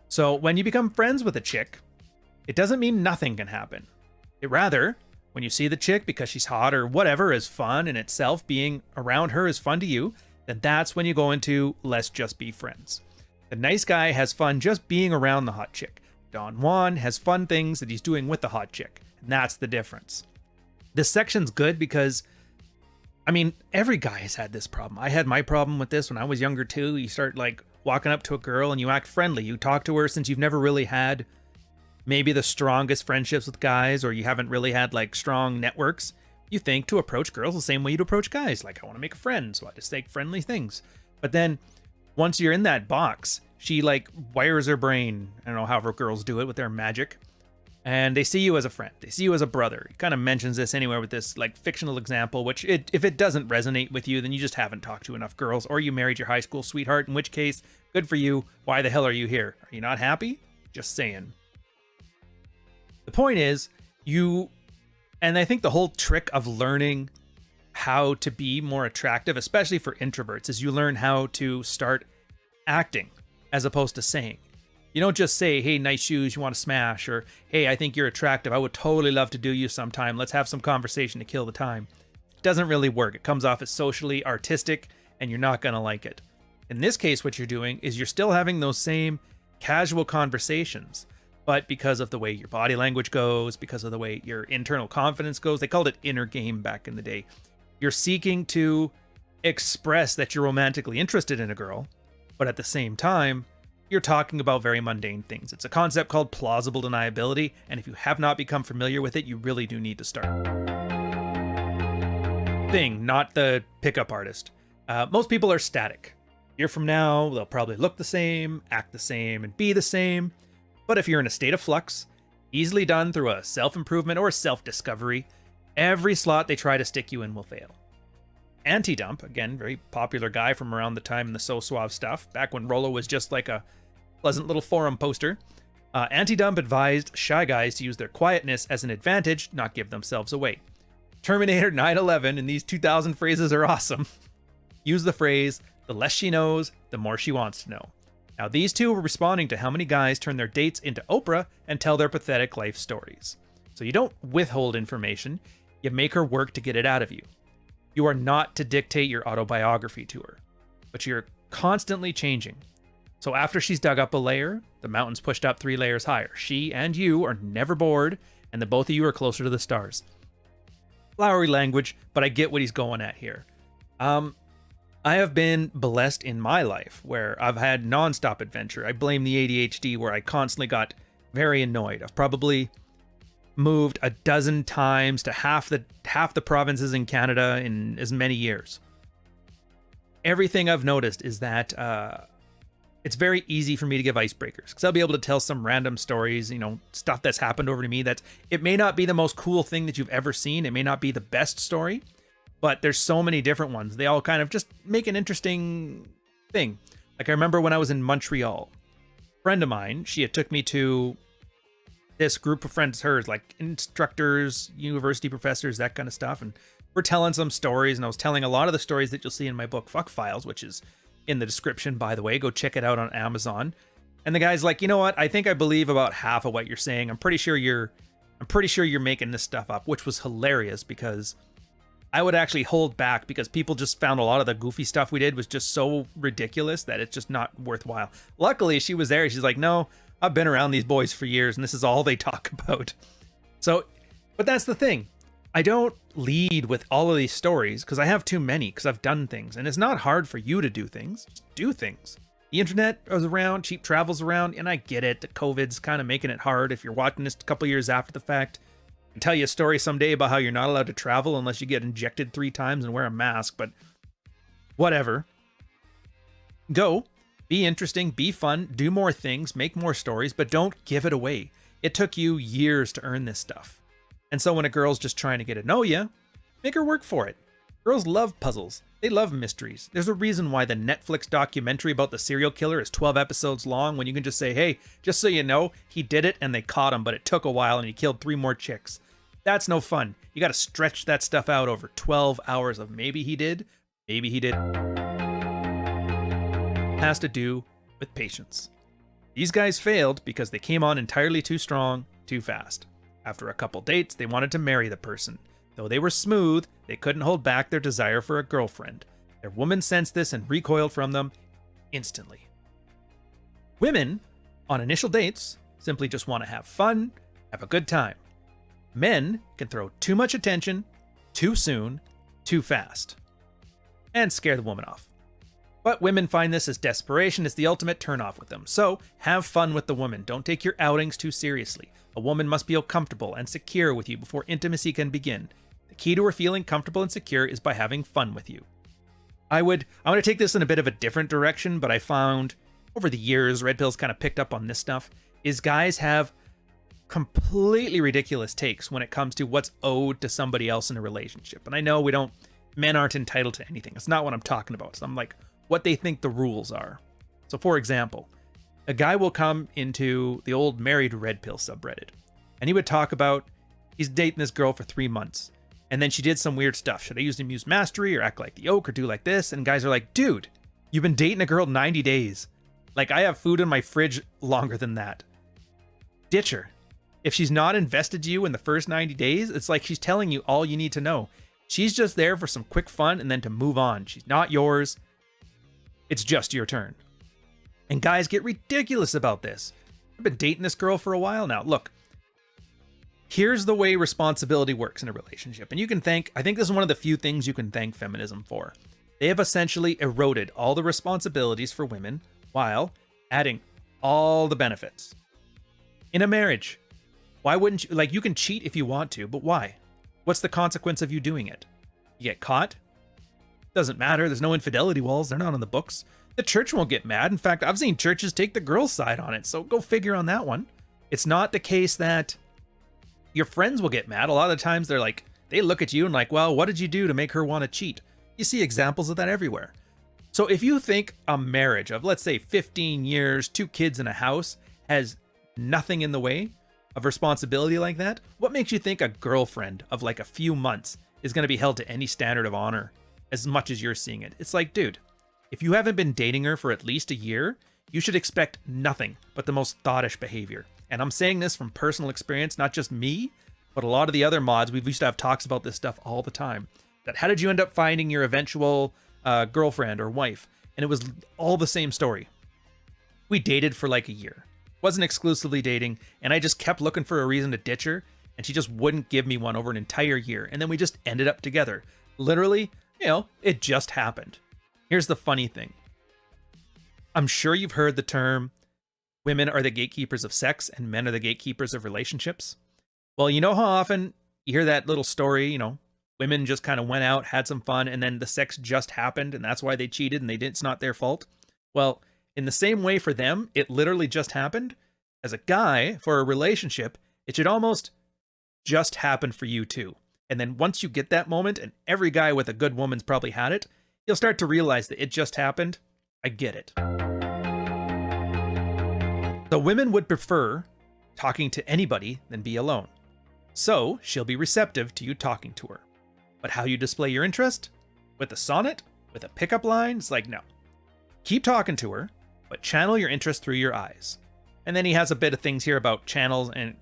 [SPEAKER 1] So when you become friends with a chick, it doesn't mean nothing can happen. It rather When you see the chick because she's hot or whatever is fun in itself, being around her is fun to you, then that's when you go into let's just be friends. The nice guy has fun just being around the hot chick. Don Juan has fun things that he's doing with the hot chick, and that's the difference. This section's good because, I mean, every guy has had this problem. I had my problem with this when I was younger too. You start like walking up to a girl and you act friendly. You talk to her since you've never really had maybe the strongest friendships with guys, or you haven't really had like strong networks. You think to approach girls the same way you'd approach guys. Like, I want to make a friend, so I just say friendly things. But then once you're in that box, she like wires her brain. I don't know, however girls do it with their magic. And they see you as a friend. They see you as a brother. He kind of mentions this anywhere with this like fictional example, which if it doesn't resonate with you, then you just haven't talked to enough girls, or you married your high school sweetheart, in which case, good for you. Why the hell are you here? Are you not happy? Just saying. The point is, and I think the whole trick of learning how to be more attractive, especially for introverts, is you learn how to start acting as opposed to saying. You don't just say, hey, nice shoes, you want to smash, or hey, I think you're attractive, I would totally love to do you sometime, let's have some conversation to kill the time. It doesn't really work. It comes off as socially artistic, and you're not going to like it. In this case, what you're doing is you're still having those same casual conversations, but because of the way your body language goes, because of the way your internal confidence goes, they called it inner game back in the day. You're seeking to express that you're romantically interested in a girl, but at the same time, you're talking about very mundane things. It's a concept called plausible deniability, and if you have not become familiar with it, you really do need to start. Thing, not the pickup artist. Most people are static. A year from now, they'll probably look the same, act the same, and be the same. But if you're in a state of flux, easily done through a self-improvement or self-discovery, every slot they try to stick you in will fail. Anti-Dump, again, very popular guy from around the time in the So Suave stuff, back when Rollo was just like a pleasant little forum poster. Anti-Dump advised shy guys to use their quietness as an advantage, not give themselves away. Terminator 9/11 and these 2000 phrases are awesome. Use the phrase, the less she knows, the more she wants to know. Now these two were responding to how many guys turn their dates into Oprah and tell their pathetic life stories. So you don't withhold information, you make her work to get it out of you. You are not to dictate your autobiography to her, but you're constantly changing. So after she's dug up a layer, the mountain's pushed up 3 layers higher. She and you are never bored, and the both of you are closer to the stars. Flowery language, but I get what he's going at here. I have been blessed in my life where I've had nonstop adventure. I blame the ADHD where I constantly got very annoyed. I've probably moved a dozen times to half the provinces in Canada in as many years. Everything I've noticed is that it's very easy for me to give icebreakers because I'll be able to tell some random stories, stuff that's happened over to me. It may not be the most cool thing that you've ever seen. It may not be the best story, but there's so many different ones. They all kind of just make an interesting thing. Like I remember when I was in Montreal, a friend of mine, she had took me to this group of friends of hers, like instructors, university professors, that kind of stuff. And we're telling some stories, and I was telling a lot of the stories that you'll see in my book, Fuck Files, which is in the description, by the way. Go check it out on Amazon. And the guy's like, you know what? I think I believe about half of what you're saying. I'm pretty sure you're making this stuff up, which was hilarious because I would actually hold back because people just found a lot of the goofy stuff we did was just so ridiculous that it's just not worthwhile. Luckily, she was there. She's like, no, I've been around these boys for years and this is all they talk about. So, but that's the thing. I don't lead with all of these stories because I have too many because I've done things, and it's not hard for you to do things. Just do things. The internet is around, cheap travel's around, and I get it. COVID's kind of making it hard. If you're watching this a couple years after the fact, I can tell you a story someday about how you're not allowed to travel unless you get injected 3 times and wear a mask, but whatever. Go. Be interesting, be fun, do more things, make more stories, but don't give it away. It took you years to earn this stuff. And so when a girl's just trying to get to know you, make her work for it. Girls love puzzles. They love mysteries. There's a reason why the Netflix documentary about the serial killer is 12 episodes long when you can just say, hey, just so you know, he did it and they caught him, but it took a while and he killed 3 more chicks. That's no fun. You got to stretch that stuff out over 12 hours of maybe he did, maybe he didn't. Has to do with patience. These guys failed because they came on entirely too strong, too fast. After a couple dates, they wanted to marry the person. Though they were smooth, they couldn't hold back their desire for a girlfriend. Their woman sensed this and recoiled from them instantly. Women, on initial dates, simply just want to have fun, have a good time. Men can throw too much attention, too soon, too fast, and scare the woman off. But women find this as desperation. It's the ultimate turnoff with them. So have fun with the woman. Don't take your outings too seriously. A woman must feel comfortable and secure with you before intimacy can begin. The key to her feeling comfortable and secure is by having fun with you. I want to take this in a bit of a different direction, but I found over the years, Red Pill's kind of picked up on this stuff, is guys have completely ridiculous takes when it comes to what's owed to somebody else in a relationship. And I know men aren't entitled to anything. It's not what I'm talking about. So I'm like, what they think the rules are. So for example, a guy will come into the old Married Red Pill subreddit, and he would talk about he's dating this girl for 3 months, and then she did some weird stuff. Should I use the Muse Mastery or act like the Oak or do like this? And guys are like, dude, you've been dating a girl 90 days. Like, I have food in my fridge longer than that. Ditch her. If she's not invested to you in the first 90 days, it's like she's telling you all you need to know. She's just there for some quick fun and then to move on. She's not yours. It's just your turn. And guys get ridiculous about this. I've been dating this girl for a while now. Look, here's the way responsibility works in a relationship. And I think this is one of the few things you can thank feminism for. They have essentially eroded all the responsibilities for women while adding all the benefits. In a marriage, why wouldn't you, you can cheat if you want to, but why? What's the consequence of you doing it? You get caught? Doesn't matter. There's no infidelity walls. They're not on the books. The church won't get mad. In fact, I've seen churches take the girl's side on it. So go figure on that one. It's not the case that your friends will get mad. A lot of the times they look at you and well, what did you do to make her want to cheat? You see examples of that everywhere. So if you think a marriage of, let's say, 15 years, 2 kids in a house has nothing in the way of responsibility like that, what makes you think a girlfriend of a few months is going to be held to any standard of honor as much as you're seeing it? It's like, dude, if you haven't been dating her for at least a year, you should expect nothing but the most thoughtish behavior. And I'm saying this from personal experience, not just me, but a lot of the other mods. We used to have talks about this stuff all the time. That how did you end up finding your eventual girlfriend or wife? And it was all the same story. We dated for a year. Wasn't exclusively dating, and I just kept looking for a reason to ditch her, and she just wouldn't give me one over an entire year. And then we just ended up together. Literally, it just happened. Here's the funny thing. I'm sure you've heard the term, women are the gatekeepers of sex and men are the gatekeepers of relationships. Well, you know how often you hear that little story, women just kind of went out, had some fun, and then the sex just happened, and that's why they cheated, and it's not their fault. Well, in the same way for them, it literally just happened. As a guy, for a relationship, it should almost just happen for you too. And then once you get that moment, and every guy with a good woman's probably had it, you'll start to realize that it just happened. I get it. The women would prefer talking to anybody than be alone. So she'll be receptive to you talking to her. But how you display your interest? With a sonnet? With a pickup line? It's no. Keep talking to her, but channel your interest through your eyes. And then he has a bit of things here about channels, and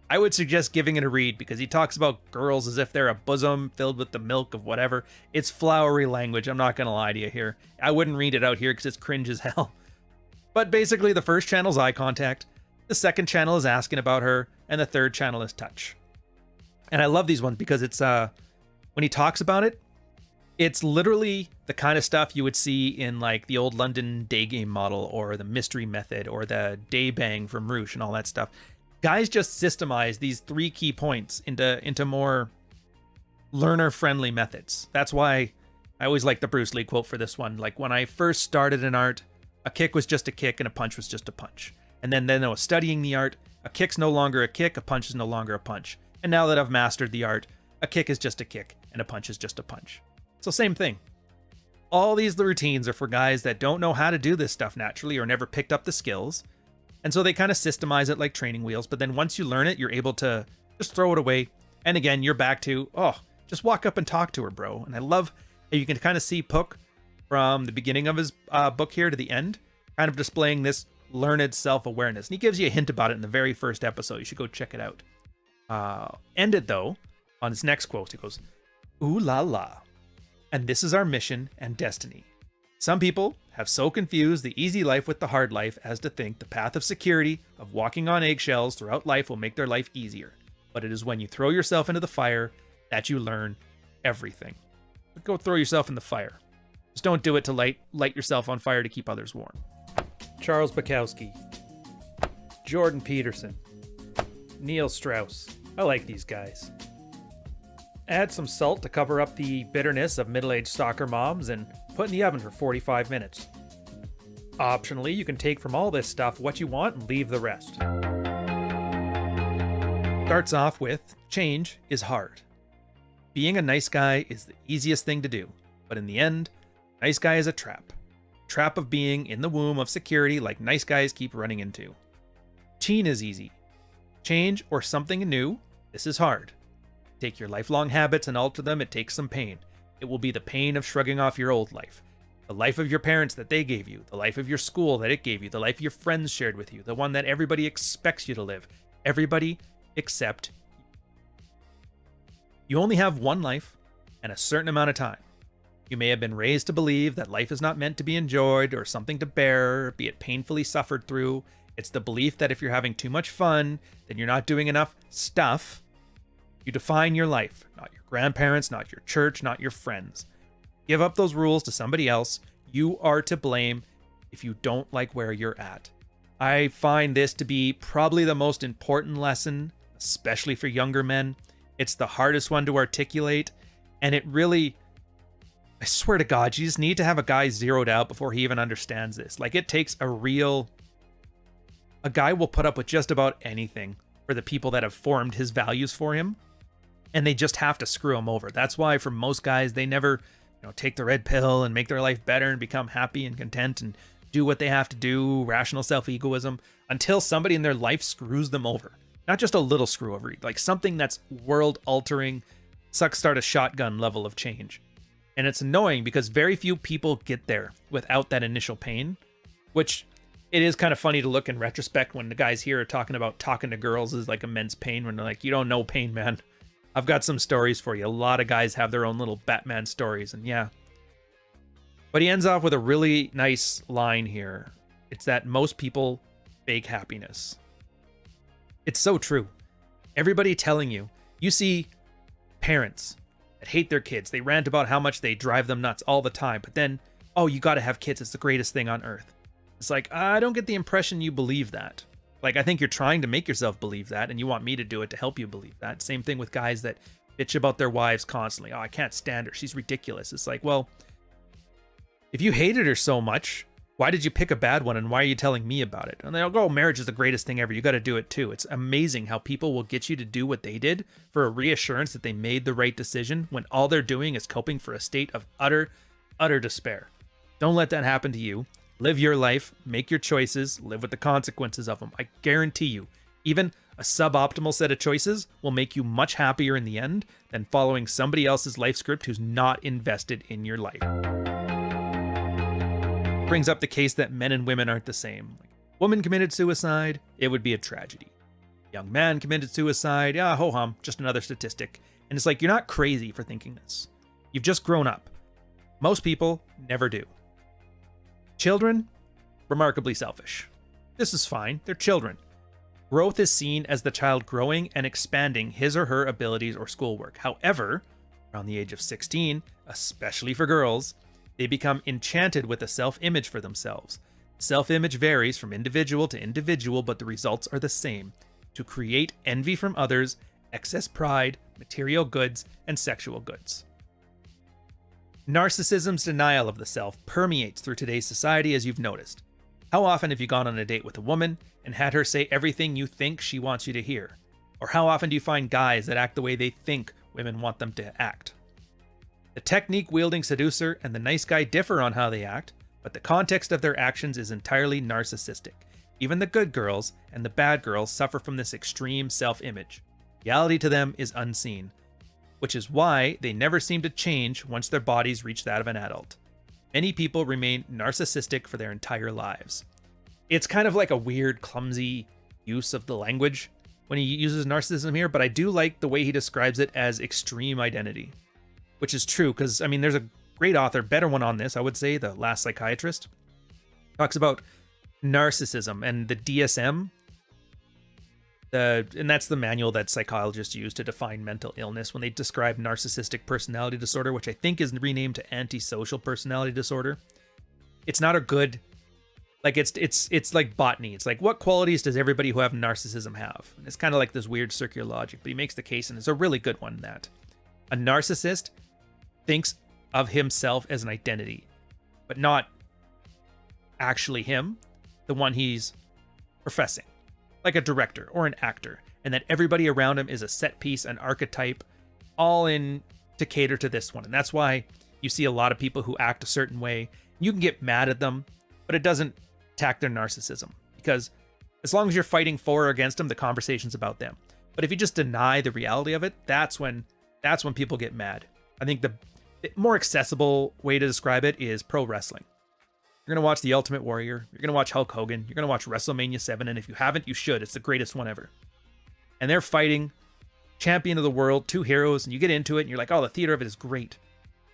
[SPEAKER 1] I would suggest giving it a read because he talks about girls as if they're a bosom filled with the milk of whatever. It's flowery language. I'm not going to lie to you here. I wouldn't read it out here because it's cringe as hell. But basically, the first channel is eye contact. The second channel is asking about her. And the third channel is touch. And I love these ones because it's, when he talks about it, it's literally the kind of stuff you would see in the old London day game model or the mystery method or the day bang from Roosh and all that stuff. Guys just systemize these 3 key points into more learner-friendly methods. That's why I always like the Bruce Lee quote for this one. When I first started in art, a kick was just a kick and a punch was just a punch. And then I was studying the art, a kick's no longer a kick, a punch is no longer a punch. And now that I've mastered the art, a kick is just a kick and a punch is just a punch. So same thing. All these routines are for guys that don't know how to do this stuff naturally or never picked up the skills. And so they kind of systemize it like training wheels. But then once you learn it, you're able to just throw it away. And again, you're back to, just walk up and talk to her, bro. And I love how you can kind of see Pook from the beginning of his book here to the end, kind of displaying this learned self-awareness. And he gives you a hint about it in the very first episode. You should go check it out. Ended, though, on his next quote. He goes, "Ooh la la. And this is our mission and destiny. Some people have so confused the easy life with the hard life as to think the path of security, of walking on eggshells throughout life, will make their life easier. But it is when you throw yourself into the fire that you learn everything." But go throw yourself in the fire. Just don't do it to light yourself on fire to keep others warm. Charles Bukowski, Jordan Peterson, Neil Strauss. I like these guys. Add some salt to cover up the bitterness of middle-aged soccer moms and put in the oven for 45 minutes. Optionally, you can take from all this stuff what you want and leave the rest. Starts off with, change is hard. Being a nice guy is the easiest thing to do, but in the end, nice guy is a trap. Trap of being in the womb of security like nice guys keep running into. Teen is easy. Change or something new, this is hard. Take your lifelong habits and alter them, it takes some pain. It will be the pain of shrugging off your old life. The life of your parents that they gave you, the life of your school that it gave you, the life your friends shared with you, the one that everybody expects you to live. Everybody except you. You only have one life and a certain amount of time. You may have been raised to believe that life is not meant to be enjoyed or something to bear, be it painfully suffered through. It's the belief that if you're having too much fun, then you're not doing enough stuff. You define your life, not your grandparents, not your church, not your friends. Give up those rules to somebody else. You are to blame if you don't like where you're at. I find this to be probably the most important lesson, especially for younger men. It's the hardest one to articulate, and it really, I swear to God, you just need to have a guy zeroed out before he even understands this. Like, it takes a guy will put up with just about anything for the people that have formed his values for him, and they just have to screw him over. That's why for most guys, they never, take the red pill and make their life better and become happy and content and do what they have to do, rational self-egoism, until somebody in their life screws them over. Not just a little screw over, like something that's world-altering, start a shotgun level of change. And it's annoying because very few people get there without that initial pain, which it is kind of funny to look in retrospect when the guys here are talking about talking to girls is like immense pain, when they're like, you don't know pain, man. I've got some stories for you. A lot of guys have their own little Batman stories, and yeah. But he ends off with a really nice line here. It's that most people fake happiness. It's so true. Everybody telling you. You see parents that hate their kids. They rant about how much they drive them nuts all the time. But then, oh, you got to have kids. It's the greatest thing on earth. It's like, I don't get the impression you believe that. Like, I think you're trying to make yourself believe that, and you want me to do it to help you believe that. Same thing with guys that bitch about their wives constantly. Oh, I can't stand her. She's ridiculous. It's like, well, if you hated her so much, why did you pick a bad one, and why are you telling me about it? And they'll go, oh, marriage is the greatest thing ever. You got to do it too. It's amazing how people will get you to do what they did for a reassurance that they made the right decision when all they're doing is coping for a state of utter despair. Don't let that happen to you. Live your life, make your choices, live with the consequences of them. I guarantee you, even a suboptimal set of choices will make you much happier in the end than following somebody else's life script who's not invested in your life. Brings up the case that men and women aren't the same. Like, woman committed suicide, it would be a tragedy. Young man committed suicide, yeah, ho-hum, just another statistic. And it's like, you're not crazy for thinking this. You've just grown up. Most people never do. Children, remarkably selfish. This is fine, they're children. Growth is seen as the child growing and expanding his or her abilities or schoolwork. However, around the age of 16, especially for girls, they become enchanted with a self-image for themselves. Self-image varies from individual to individual, but the results are the same: to create envy from others, excess pride, material goods, and sexual goods. Narcissism's denial of the self permeates through today's society, as you've noticed. How often have you gone on a date with a woman and had her say everything you think she wants you to hear? Or how often do you find guys that act the way they think women want them to act? The technique-wielding seducer and the nice guy differ on how they act, but the context of their actions is entirely narcissistic. Even the good girls and the bad girls suffer from this extreme self-image. Reality to them is unseen, which is why they never seem to change once their bodies reach that of an adult. Many people remain narcissistic for their entire lives. It's kind of like a weird, clumsy use of the language. when he uses narcissism here, but I do like the way he describes it as extreme identity, which is true because, I mean, there's a great author, better one on this, I would say, The Last Psychiatrist, talks about narcissism and the DSM, and that's the manual that psychologists use to define mental illness when they describe narcissistic personality disorder, which I think is renamed to antisocial personality disorder. It's not a good, like, it's like botany. It's like, what qualities does everybody who have narcissism have? And it's kind of like this weird circular logic, but he makes the case, and it's a really good one, that a narcissist thinks of himself as an identity, but not actually him, the one he's professing, like a director or an actor, and that everybody around him is a set piece, an archetype, all in to cater to this one. And that's why you see a lot of people who act a certain way. You can get mad at them, but it doesn't attack their narcissism, because as long as you're fighting for or against them, the conversation's about them. But if you just deny the reality of it, that's when people get mad. I think the more accessible way to describe it is pro wrestling. You're going to watch The Ultimate Warrior. You're going to watch Hulk Hogan. You're going to watch WrestleMania 7. And if you haven't, you should. It's the greatest one ever. And they're fighting champion of the world, two heroes, and you get into it and you're like, oh, the theater of it is great.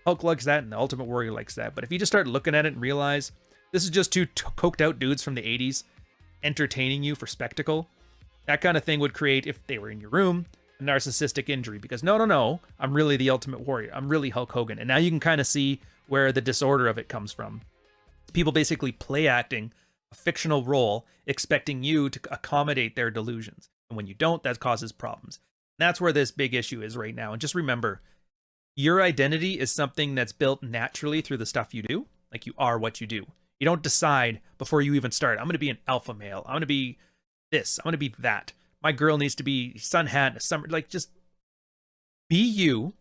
[SPEAKER 1] Hulk likes that and The Ultimate Warrior likes that. But if you just start looking at it and realize this is just two coked out dudes from the 80s entertaining you for spectacle, that kind of thing would create, if they were in your room, a narcissistic injury. Because no, I'm really the Ultimate Warrior. I'm really Hulk Hogan. And now you can kind of see where the disorder of it comes from. People basically play acting a fictional role, expecting you to accommodate their delusions. And when you don't, that causes problems. And that's where this big issue is right now. And just remember, your identity is something that's built naturally through the stuff you do. Like, you are what you do. You don't decide before you even start, I'm going to be an alpha male. I'm going to be this. I'm going to be that. My girl needs to be sun hat in the summer. Like, just be you,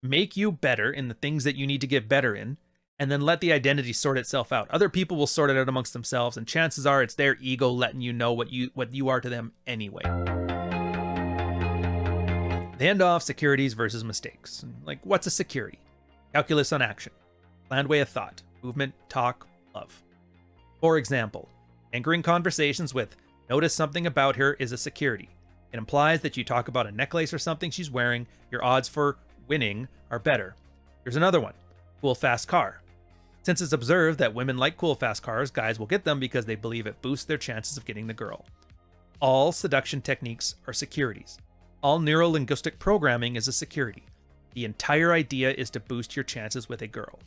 [SPEAKER 1] make you better in the things that you need to get better in, and then let the identity sort itself out. Other people will sort it out amongst themselves, and chances are it's their ego letting you know what you are to them anyway. They end off securities versus mistakes. Like, what's a security? Calculus on action, planned way of thought, movement, talk, love. For example, anchoring conversations with notice something about her is a security. It implies that you talk about a necklace or something she's wearing, your odds for winning are better. Here's another one. Cool fast car. Since it's observed that women like cool fast cars, guys will get them because they believe it boosts their chances of getting the girl. All seduction techniques are securities. All neuro-linguistic programming is a security. The entire idea is to boost your chances with a girl.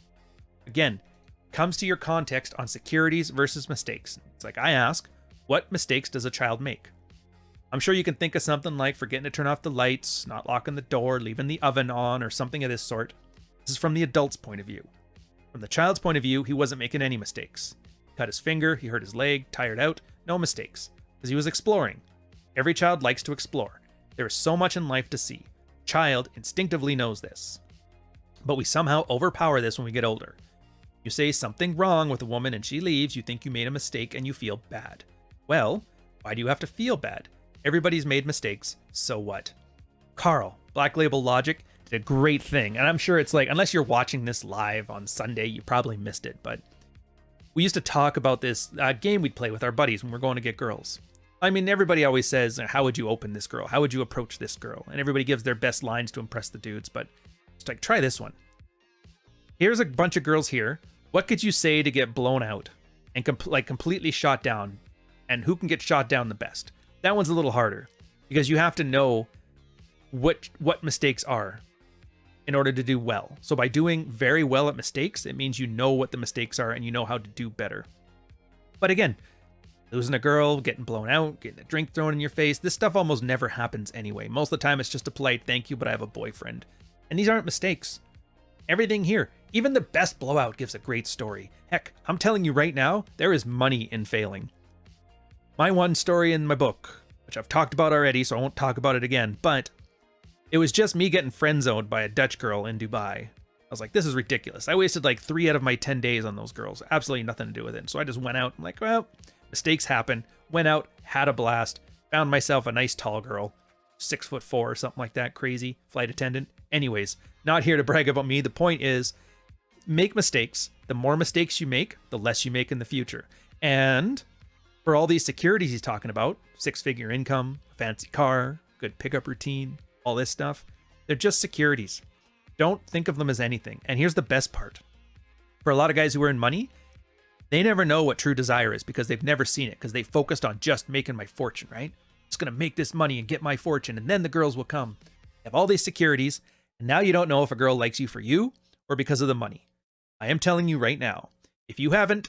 [SPEAKER 1] Again, comes to your context on securities versus mistakes. It's like I ask, what mistakes does a child make? I'm sure you can think of something like forgetting to turn off the lights, not locking the door, leaving the oven on, or something of this sort. This is from the adult's point of view. From the child's point of view, he wasn't making any mistakes. He cut his finger, he hurt his leg, tired out, no mistakes, because he was exploring. Every child likes to explore. There is so much in life to see. Child instinctively knows this. But we somehow overpower this when we get older. You say something wrong with a woman and she leaves, you think you made a mistake and you feel bad. Well, why do you have to feel bad? Everybody's made mistakes, so what? Carl, Black Label Logic, did a great thing. And I'm sure it's like, unless you're watching this live on Sunday, you probably missed it. But we used to talk about this game we'd play with our buddies when we're going to get girls. I mean, everybody always says, how would you open this girl? How would you approach this girl? And everybody gives their best lines to impress the dudes. But it's like, try this one. Here's a bunch of girls here. What could you say to get blown out and completely shot down? And who can get shot down the best? That one's a little harder because you have to know what mistakes are in order to do well. So by doing very well at mistakes, it means you know what the mistakes are and you know how to do better. But again, losing a girl, getting blown out, getting a drink thrown in your face, this stuff almost never happens anyway. Most of the time it's just a polite thank you, but I have a boyfriend. And these aren't mistakes. Everything here, even the best blowout gives a great story. Heck, I'm telling you right now, there is money in failing. My one story in my book, which I've talked about already, so I won't talk about it again, but it was just me getting friend-zoned by a Dutch girl in Dubai. I was like, this is ridiculous. I wasted like 3 out of my 10 days on those girls. Absolutely nothing to do with it. So I just went out. I'm like, well, mistakes happen. Went out, had a blast, found myself a nice tall girl, 6'4" or something like that, crazy flight attendant. Anyways, not here to brag about me. The point is, make mistakes. The more mistakes you make, the less you make in the future. And For all these securities he's talking about, 6-figure income, fancy car, good pickup routine, all this stuff, they're just securities. Don't think of them as anything. And here's the best part. For a lot of guys who earn money, they never know what true desire is because they've never seen it, because they focused on just making my fortune, right? Just going to make this money and get my fortune, and then the girls will come. You have all these securities, and now you don't know if a girl likes you for you or because of the money. I am telling you right now, if you haven't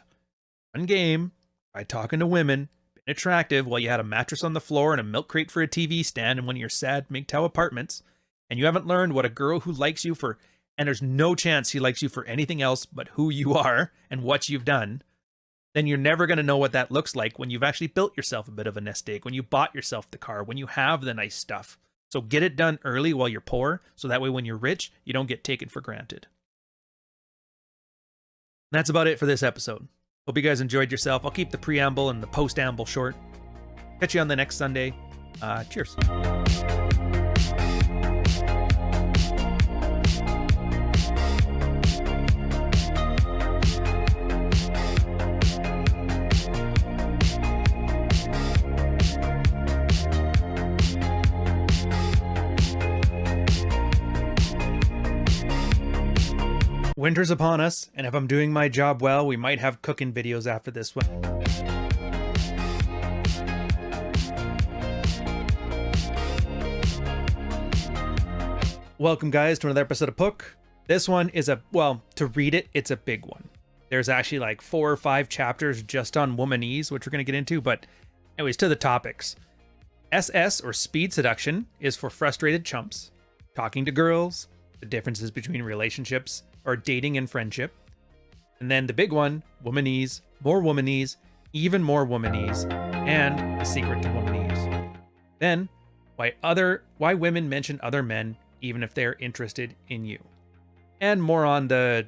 [SPEAKER 1] run game, tried talking to women, been attractive while you had a mattress on the floor and a milk crate for a TV stand in one of your sad MGTOW apartments, and you haven't learned what a girl who likes you for, and there's no chance she likes you for anything else but who you are and what you've done, then you're never going to know what that looks like when you've actually built yourself a bit of a nest egg, when you bought yourself the car, when you have the nice stuff. So get it done early while you're poor, so that way when you're rich, you don't get taken for granted. That's about it for this episode. Hope you guys enjoyed yourself. I'll keep the preamble and the post-amble short. Catch you on the next Sunday. Cheers. Winter's upon us, and if I'm doing my job well, we might have cooking videos after this one. Welcome guys to another episode of Pook. This one is to read it, it's a big one. There's actually like 4 or 5 chapters just on womanese, which we're going to get into, but anyways, to the topics. SS, or speed seduction, is for frustrated chumps, talking to girls, the differences between relationships, or dating and friendship. And then the big one, womanese, more womanese, even more womanese, and the secret to womanese. Then, why women mention other men even if they're interested in you. And more on the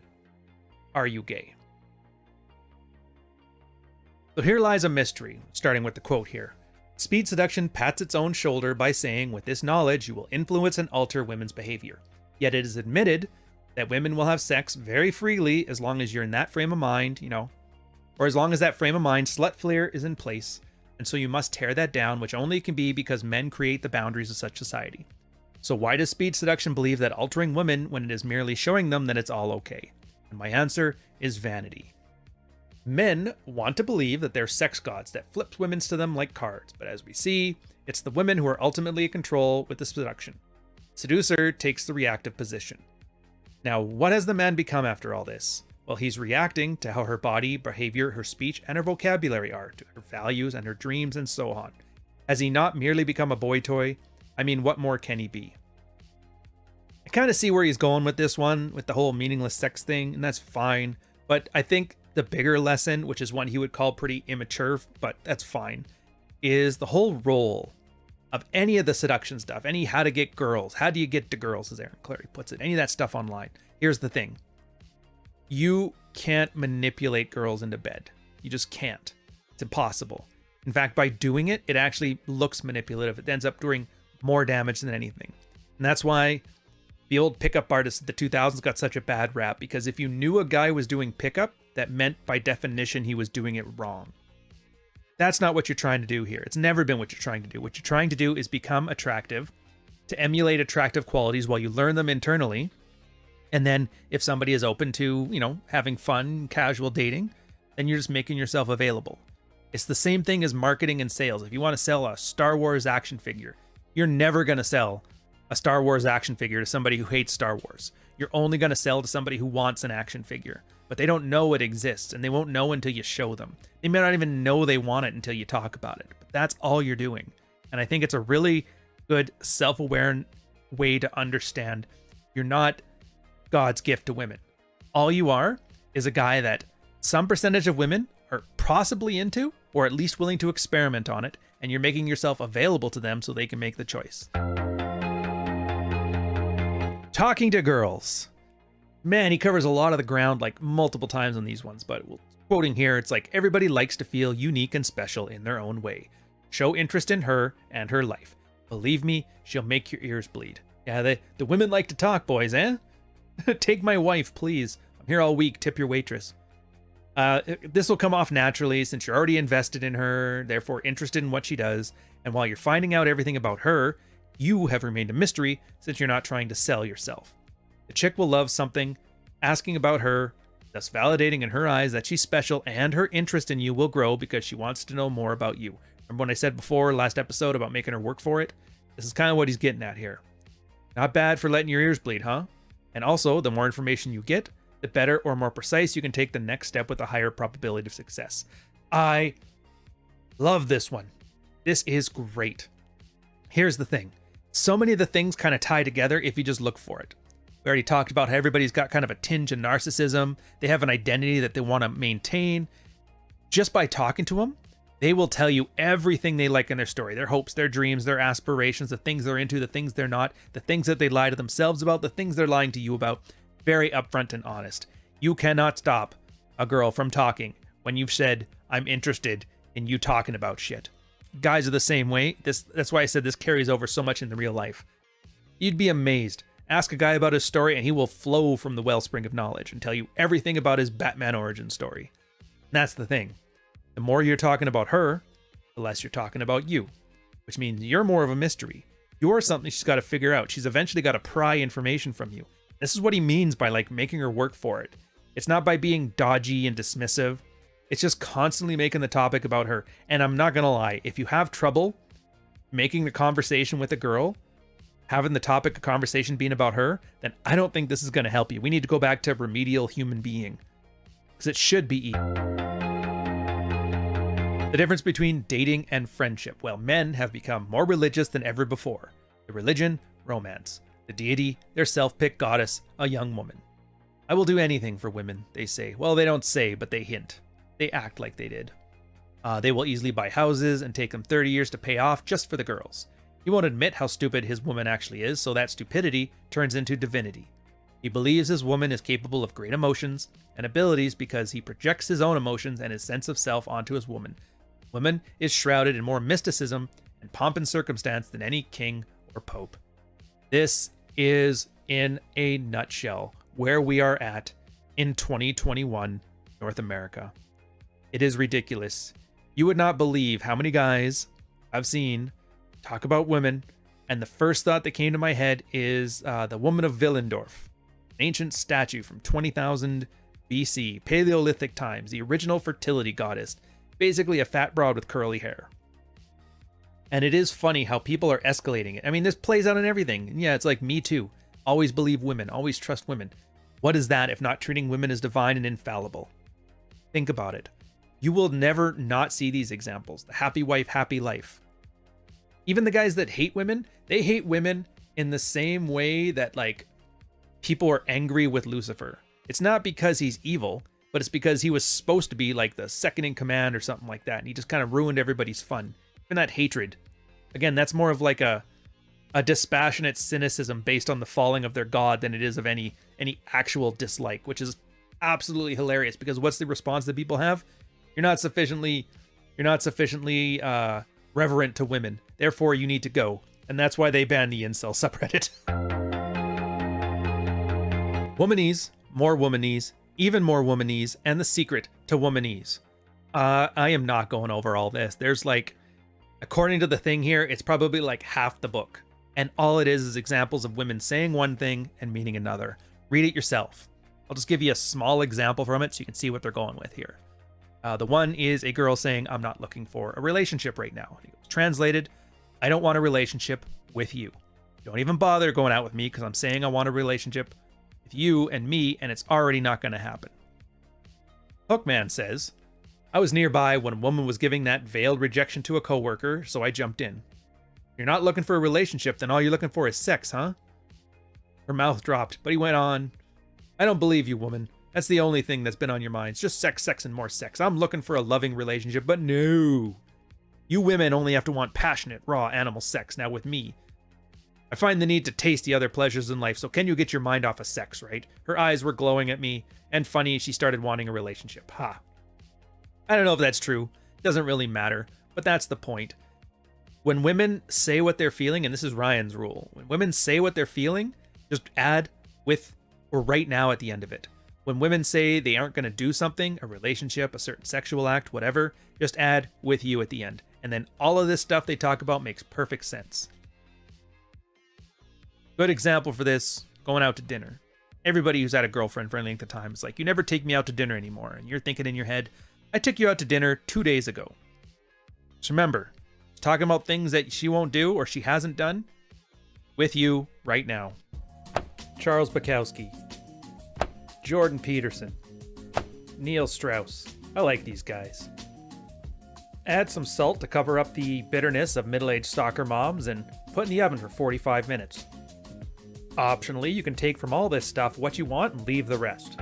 [SPEAKER 1] are you gay? So here lies a mystery, starting with the quote here. Speed seduction pats its own shoulder by saying, with this knowledge, you will influence and alter women's behavior. Yet it is admitted that women will have sex very freely as long as you're in that frame of mind, or as long as that frame of mind, slut flair, is in place. And so you must tear that down, which only can be because men create the boundaries of such society. So why does speed seduction believe that altering women when it is merely showing them that it's all okay? And my answer is vanity. Men want to believe that they're sex gods that flips women to them like cards, but as we see, it's the women who are ultimately in control with the seduction. Seducer takes the reactive position. Now, what has the man become after all this? Well, he's reacting to how her body, behavior, her speech, and her vocabulary are, to her values and her dreams and so on. Has he not merely become a boy toy? I mean, what more can he be? I kind of see where he's going with this one, with the whole meaningless sex thing, and that's fine. But I think the bigger lesson, which is one he would call pretty immature, but that's fine, is the whole role of any of the seduction stuff, any how to get girls, how do you get to girls, as Aaron Clary puts it, any of that stuff online. Here's the thing. You can't manipulate girls into bed. You just can't. It's impossible. In fact, by doing it, it actually looks manipulative. It ends up doing more damage than anything. And that's why the old pickup artists of the 2000s got such a bad rap, because if you knew a guy was doing pickup, that meant by definition he was doing it wrong. That's not what you're trying to do here. It's never been what you're trying to do. What you're trying to do is become attractive, to emulate attractive qualities while you learn them internally. And then if somebody is open to, having fun, casual dating, then you're just making yourself available. It's the same thing as marketing and sales. If you want to sell a Star Wars action figure, you're never going to sell a Star Wars action figure to somebody who hates Star Wars. You're only going to sell to somebody who wants an action figure, but they don't know it exists, and they won't know until you show them. They may not even know they want it until you talk about it, but that's all you're doing. And I think it's a really good self-aware way to understand you're not God's gift to women. All you are is a guy that some percentage of women are possibly into, or at least willing to experiment on it, and you're making yourself available to them so they can make the choice. Talking to girls. Man, he covers a lot of the ground like multiple times on these ones, but quoting here, it's like, everybody likes to feel unique and special in their own way. Show interest in her and her life. Believe me, she'll make your ears bleed. Yeah, the women like to talk, boys, eh? Take my wife, please. I'm here all week, tip your waitress. This will come off naturally since you're already invested in her, therefore interested in what she does. And while you're finding out everything about her, you have remained a mystery since you're not trying to sell yourself. The chick will love something, asking about her, thus validating in her eyes that she's special, and her interest in you will grow because she wants to know more about you. Remember when I said before, last episode, about making her work for it? This is kind of what he's getting at here. Not bad for letting your ears bleed, huh? And also, the more information you get, the better or more precise you can take the next step with a higher probability of success. I love this one. This is great. Here's the thing. So many of the things kind of tie together if you just look for it. We already talked about how everybody's got kind of a tinge of narcissism. They have an identity that they want to maintain. Just by talking to them, they will tell you everything they like in their story, their hopes, their dreams, their aspirations, the things they're into, the things they're not, the things that they lie to themselves about, the things they're lying to you about. Very upfront and honest. You cannot stop a girl from talking when you've said, I'm interested in you talking about shit. Guys are the same way. That's why I said this carries over so much in the real life. You'd be amazed. Ask a guy about his story and he will flow from the wellspring of knowledge and tell you everything about his Batman origin story. And that's the thing. The more you're talking about her, the less you're talking about you, which means you're more of a mystery. You're something she's got to figure out. She's eventually got to pry information from you. This is what he means by like making her work for it. It's not by being dodgy and dismissive. It's just constantly making the topic about her. And I'm not going to lie, if you have trouble making the conversation with a girl, having the topic of conversation being about her, then I don't think this is going to help you. We need to go back to remedial human being, because it should be easy. The difference between dating and friendship. Well, men have become more religious than ever before. The religion, romance. The deity, their self-picked goddess, a young woman. I will do anything for women, they say. Well, they don't say, but they hint. They act like they did. They will easily buy houses and take them 30 years to pay off just for the girls. He won't admit how stupid his woman actually is, so that stupidity turns into divinity. He believes his woman is capable of great emotions and abilities because he projects his own emotions and his sense of self onto his woman. Woman is shrouded in more mysticism and pomp and circumstance than any king or pope. This is, in a nutshell, where we are at in 2021 North America. It is ridiculous. You would not believe how many guys I've seen talk about women, and the first thought that came to my head is the woman of Willendorf, an ancient statue from 20,000 BC, Paleolithic times, the original fertility goddess, basically a fat broad with curly hair. And it is funny how people are escalating it. I mean, this plays out in everything. Yeah, it's like Me Too. Always believe women, always trust women. What is that if not treating women as divine and infallible? Think about it. You will never not see these examples. The happy wife, happy life. Even the guys that hate women, they hate women in the same way that like people are angry with Lucifer. It's not because he's evil, but it's because he was supposed to be like the second in command or something like that. And he just kind of ruined everybody's fun. And that hatred, again, that's more of like a dispassionate cynicism based on the falling of their god than it is of any actual dislike, which is absolutely hilarious, because what's the response that people have? You're not sufficiently reverent to women, therefore you need to go. And that's why they banned the incel subreddit. Womanese, more womanese, even more womanese, and the secret to womanese. I am not going over all this. There's like, according to the thing here, it's probably like half the book. And all it is examples of women saying one thing and meaning another. Read it yourself. I'll just give you a small example from it so you can see what they're going with here. The one is a girl saying, I'm not looking for a relationship right now. Translated, I don't want a relationship with you. Don't even bother going out with me because I'm saying I want a relationship with you and me, and it's already not going to happen. Hookman says, I was nearby when a woman was giving that veiled rejection to a coworker, so I jumped in. You're not looking for a relationship, then all you're looking for is sex, huh? Her mouth dropped, but he went on. I don't believe you, woman. That's the only thing that's been on your minds. Just sex, sex, and more sex. I'm looking for a loving relationship, but no. You women only have to want passionate, raw animal sex. Now with me, I find the need to taste the other pleasures in life, so can you get your mind off of sex, right? Her eyes were glowing at me, and funny, she started wanting a relationship. Ha. I don't know if that's true. Doesn't really matter, but that's the point. When women say what they're feeling, and this is Ryan's rule, when women say what they're feeling, just add with or right now at the end of it. When women say they aren't going to do something, a relationship, a certain sexual act, whatever, just add with you at the end. And then all of this stuff they talk about makes perfect sense. Good example for this, going out to dinner. Everybody who's had a girlfriend for any length of time is like, you never take me out to dinner anymore. And you're thinking in your head, I took you out to dinner 2 days ago. Just remember, she's talking about things that she won't do or she hasn't done with you right now. Charles Bukowski, Jordan Peterson, Neil Strauss. I like these guys. Add some salt to cover up the bitterness of middle-aged soccer moms and put in the oven for 45 minutes. Optionally, you can take from all this stuff what you want and leave the rest.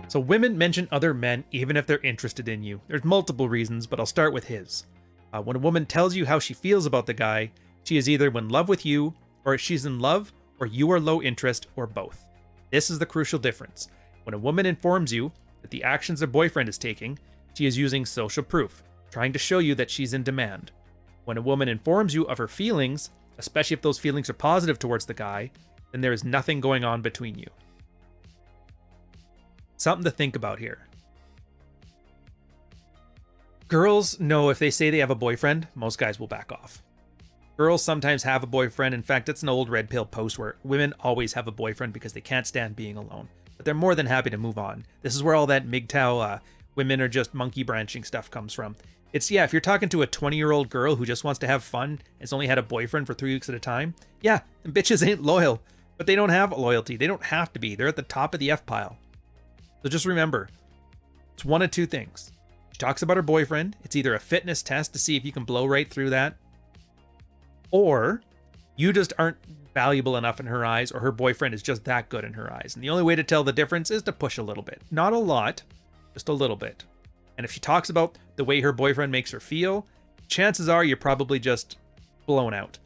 [SPEAKER 1] So women mention other men even if they're interested in you. There's multiple reasons, but I'll start with his. When a woman tells you how she feels about the guy, she is either in love with you, or she's in love, or you are low interest, or both. This is the crucial difference. When a woman informs you that the actions her boyfriend is taking, she is using social proof, trying to show you that she's in demand. When a woman informs you of her feelings, especially if those feelings are positive towards the guy, then there is nothing going on between you. Something to think about here. Girls know if they say they have a boyfriend, most guys will back off. Girls sometimes have a boyfriend. In fact, it's an old red pill post where women always have a boyfriend because they can't stand being alone. But they're more than happy to move on. This is where all that MGTOW, women are just monkey branching stuff comes from. It's, yeah, if you're talking to a 20-year-old girl who just wants to have fun and has only had a boyfriend for 3 weeks at a time, yeah, the bitches ain't loyal. But they don't have loyalty. They don't have to be. They're at the top of the F pile. So just remember, it's one of two things. She talks about her boyfriend. It's either a fitness test to see if you can blow right through that, or you just aren't valuable enough in her eyes, or her boyfriend is just that good in her eyes. And the only way to tell the difference is to push a little bit. Not a lot, just a little bit. And if she talks about the way her boyfriend makes her feel, chances are you're probably just blown out.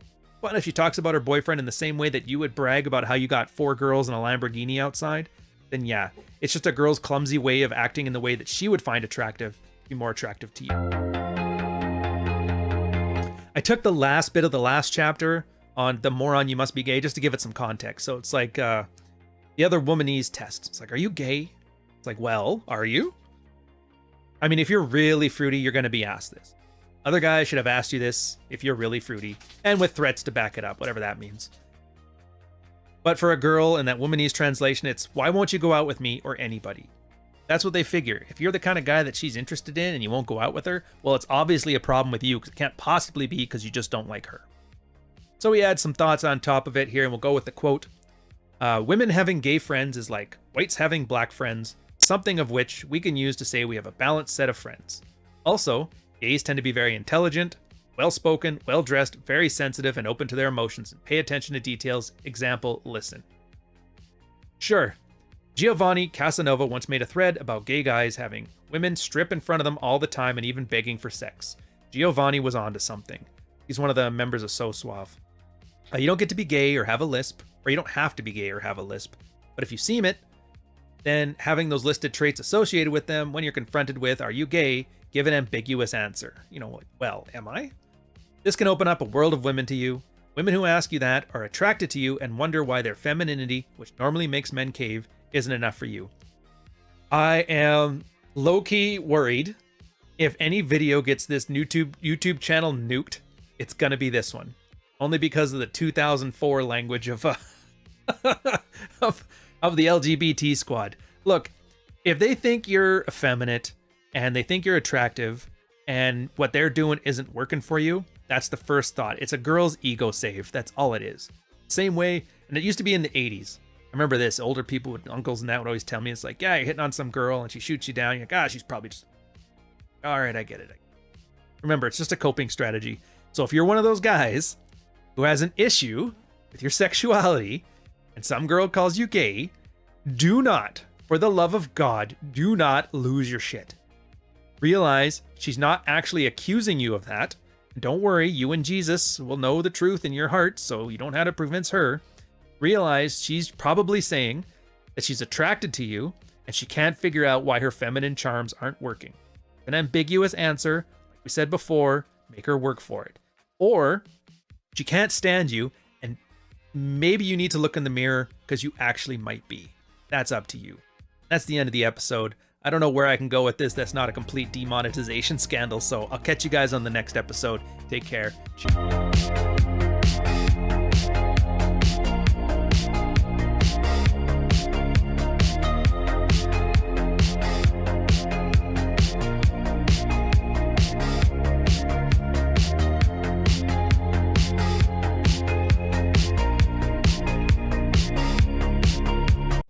[SPEAKER 1] But if she talks about her boyfriend in the same way that you would brag about how you got 4 girls in a Lamborghini outside, then yeah, it's just a girl's clumsy way of acting in the way that she would find attractive, be more attractive to you. I took the last bit of the last chapter on the moron you must be gay just to give it some context. So it's like the other womanese test. It's like, are you gay? It's like, well, are you? I mean, if you're really fruity, you're going to be asked this. Other guys should have asked you this if you're really fruity, and with threats to back it up, whatever that means. But for a girl in that womanese translation, it's, why won't you go out with me or anybody? That's what they figure. If you're the kind of guy that she's interested in and you won't go out with her, well, it's obviously a problem with you because it can't possibly be because you just don't like her. So we add some thoughts on top of it here, and we'll go with the quote. Women having gay friends is like whites having black friends, something of which we can use to say we have a balanced set of friends. Also, gays tend to be very intelligent, well-spoken, well-dressed, very sensitive, and open to their emotions, and pay attention to details. Example, listen. Sure, Giovanni Casanova once made a thread about gay guys having women strip in front of them all the time and even begging for sex. Giovanni was onto something. He's one of the members of So Suave. You don't get to be gay or have a lisp, or you don't have to be gay or have a lisp, but if you seem it, then having those listed traits associated with them when you're confronted with, are you gay, give an ambiguous answer. You know, like, well, am I? This can open up a world of women to you. Women who ask you that are attracted to you and wonder why their femininity, which normally makes men cave, isn't enough for you. I am low-key worried if any video gets this YouTube channel nuked, it's gonna be this one. Only because of the 2004 language of of the LGBT squad. Look, if they think you're effeminate and they think you're attractive and what they're doing isn't working for you, that's the first thought. It's a girl's ego save. That's all it is. Same way, and it used to be in the 80s. I remember this. Older people with uncles and that would always tell me, it's like, yeah, you're hitting on some girl and she shoots you down. You're like, ah, she's probably just... All right, I get it. Remember, it's just a coping strategy. So if you're one of those guys who has an issue with your sexuality and some girl calls you gay, do not, for the love of God, do not lose your shit. Realize she's not actually accusing you of that. Don't worry, you and Jesus will know the truth in your heart, so you don't have to convince her. Realize she's probably saying that she's attracted to you and she can't figure out why her feminine charms aren't working. An ambiguous answer, like we said before, make her work for it. Or she can't stand you and maybe you need to look in the mirror because you actually might be. That's up to you. That's the end of the episode. I don't know where I can go with this. That's not a complete demonetization scandal. So I'll catch you guys on the next episode. Take care.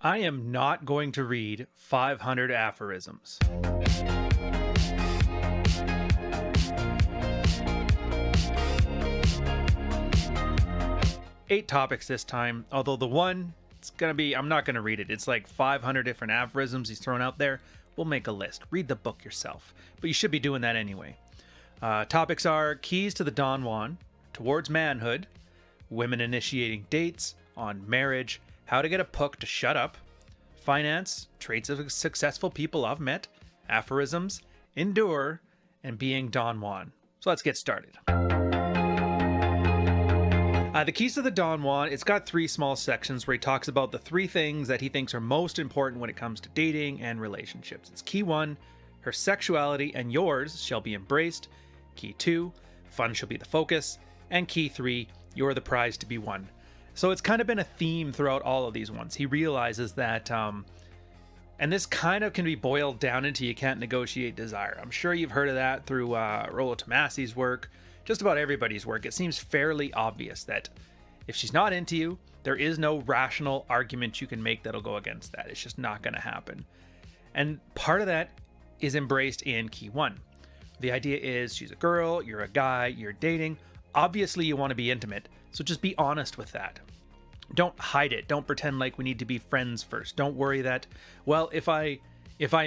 [SPEAKER 1] I am not going to read 500 aphorisms. Eight topics this time, although the one, I'm not going to read it. It's like 500 different aphorisms he's thrown out there. We'll make a list. Read the book yourself. But you should be doing that anyway. Topics are keys to the Don Juan, towards manhood, women initiating dates, on marriage, how to get a Pook to shut up, finance, traits of successful people I've met, aphorisms, endure, and being Don Juan. So let's get started. The keys to the Don Juan, it's got 3 small sections where he talks about the 3 things that he thinks are most important when it comes to dating and relationships. It's key 1, her sexuality and yours shall be embraced. Key 2, fun shall be the focus. And key 3, you're the prize to be won. So it's kind of been a theme throughout all of these ones. He realizes that, and this kind of can be boiled down into you can't negotiate desire. I'm sure you've heard of that through Rollo Tomasi's work, just about everybody's work. It seems fairly obvious that if she's not into you, there is no rational argument you can make that'll go against that. It's just not going to happen. And part of that is embraced in key 1. The idea is she's a girl, you're a guy, you're dating. Obviously you want to be intimate, so just be honest with that. Don't hide it. Don't pretend like we need to be friends first. Don't worry that, well, if I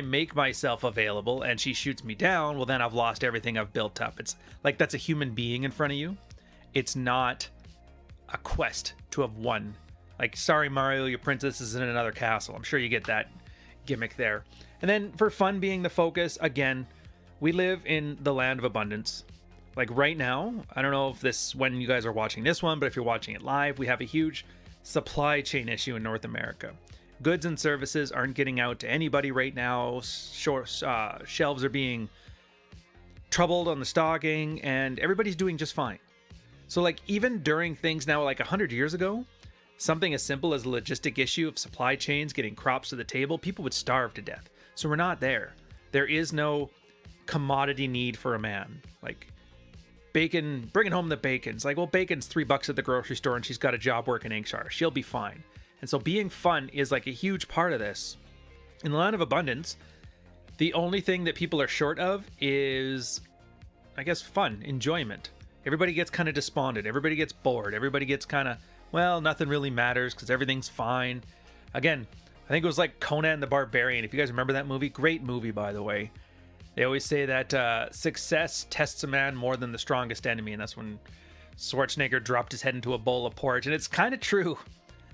[SPEAKER 1] make myself available and she shoots me down, well, then I've lost everything I've built up. It's like that's a human being in front of you. It's not a quest to have won. Like, sorry, Mario, your princess is in another castle. I'm sure you get that gimmick there. And then for fun being the focus, again, we live in the land of abundance. Like right now, I don't know if this, when you guys are watching this one, but if you're watching it live, we have a huge supply chain issue in North America. Goods and services aren't getting out to anybody right now. Shelves are being troubled on the stocking, and everybody's doing just fine. So like even during things now, like 100 years ago, something as simple as a logistic issue of supply chains getting crops to the table, people would starve to death. So we're not there. There is no commodity need for a man. Like bacon, bringing home the bacon. It's like, well, bacon's $3 at the grocery store and she's got a job working Ankshire. She'll be fine. And so being fun is like a huge part of this. In the land of abundance, the only thing that people are short of is, I guess, fun, enjoyment. Everybody gets kind of despondent. Everybody gets bored. Everybody gets kind of, well, nothing really matters because everything's fine. Again, I think it was like Conan the Barbarian. If you guys remember that movie, great movie, by the way. They always say that success tests a man more than the strongest enemy, and that's when Schwarzenegger dropped his head into a bowl of porridge, and it's kind of true.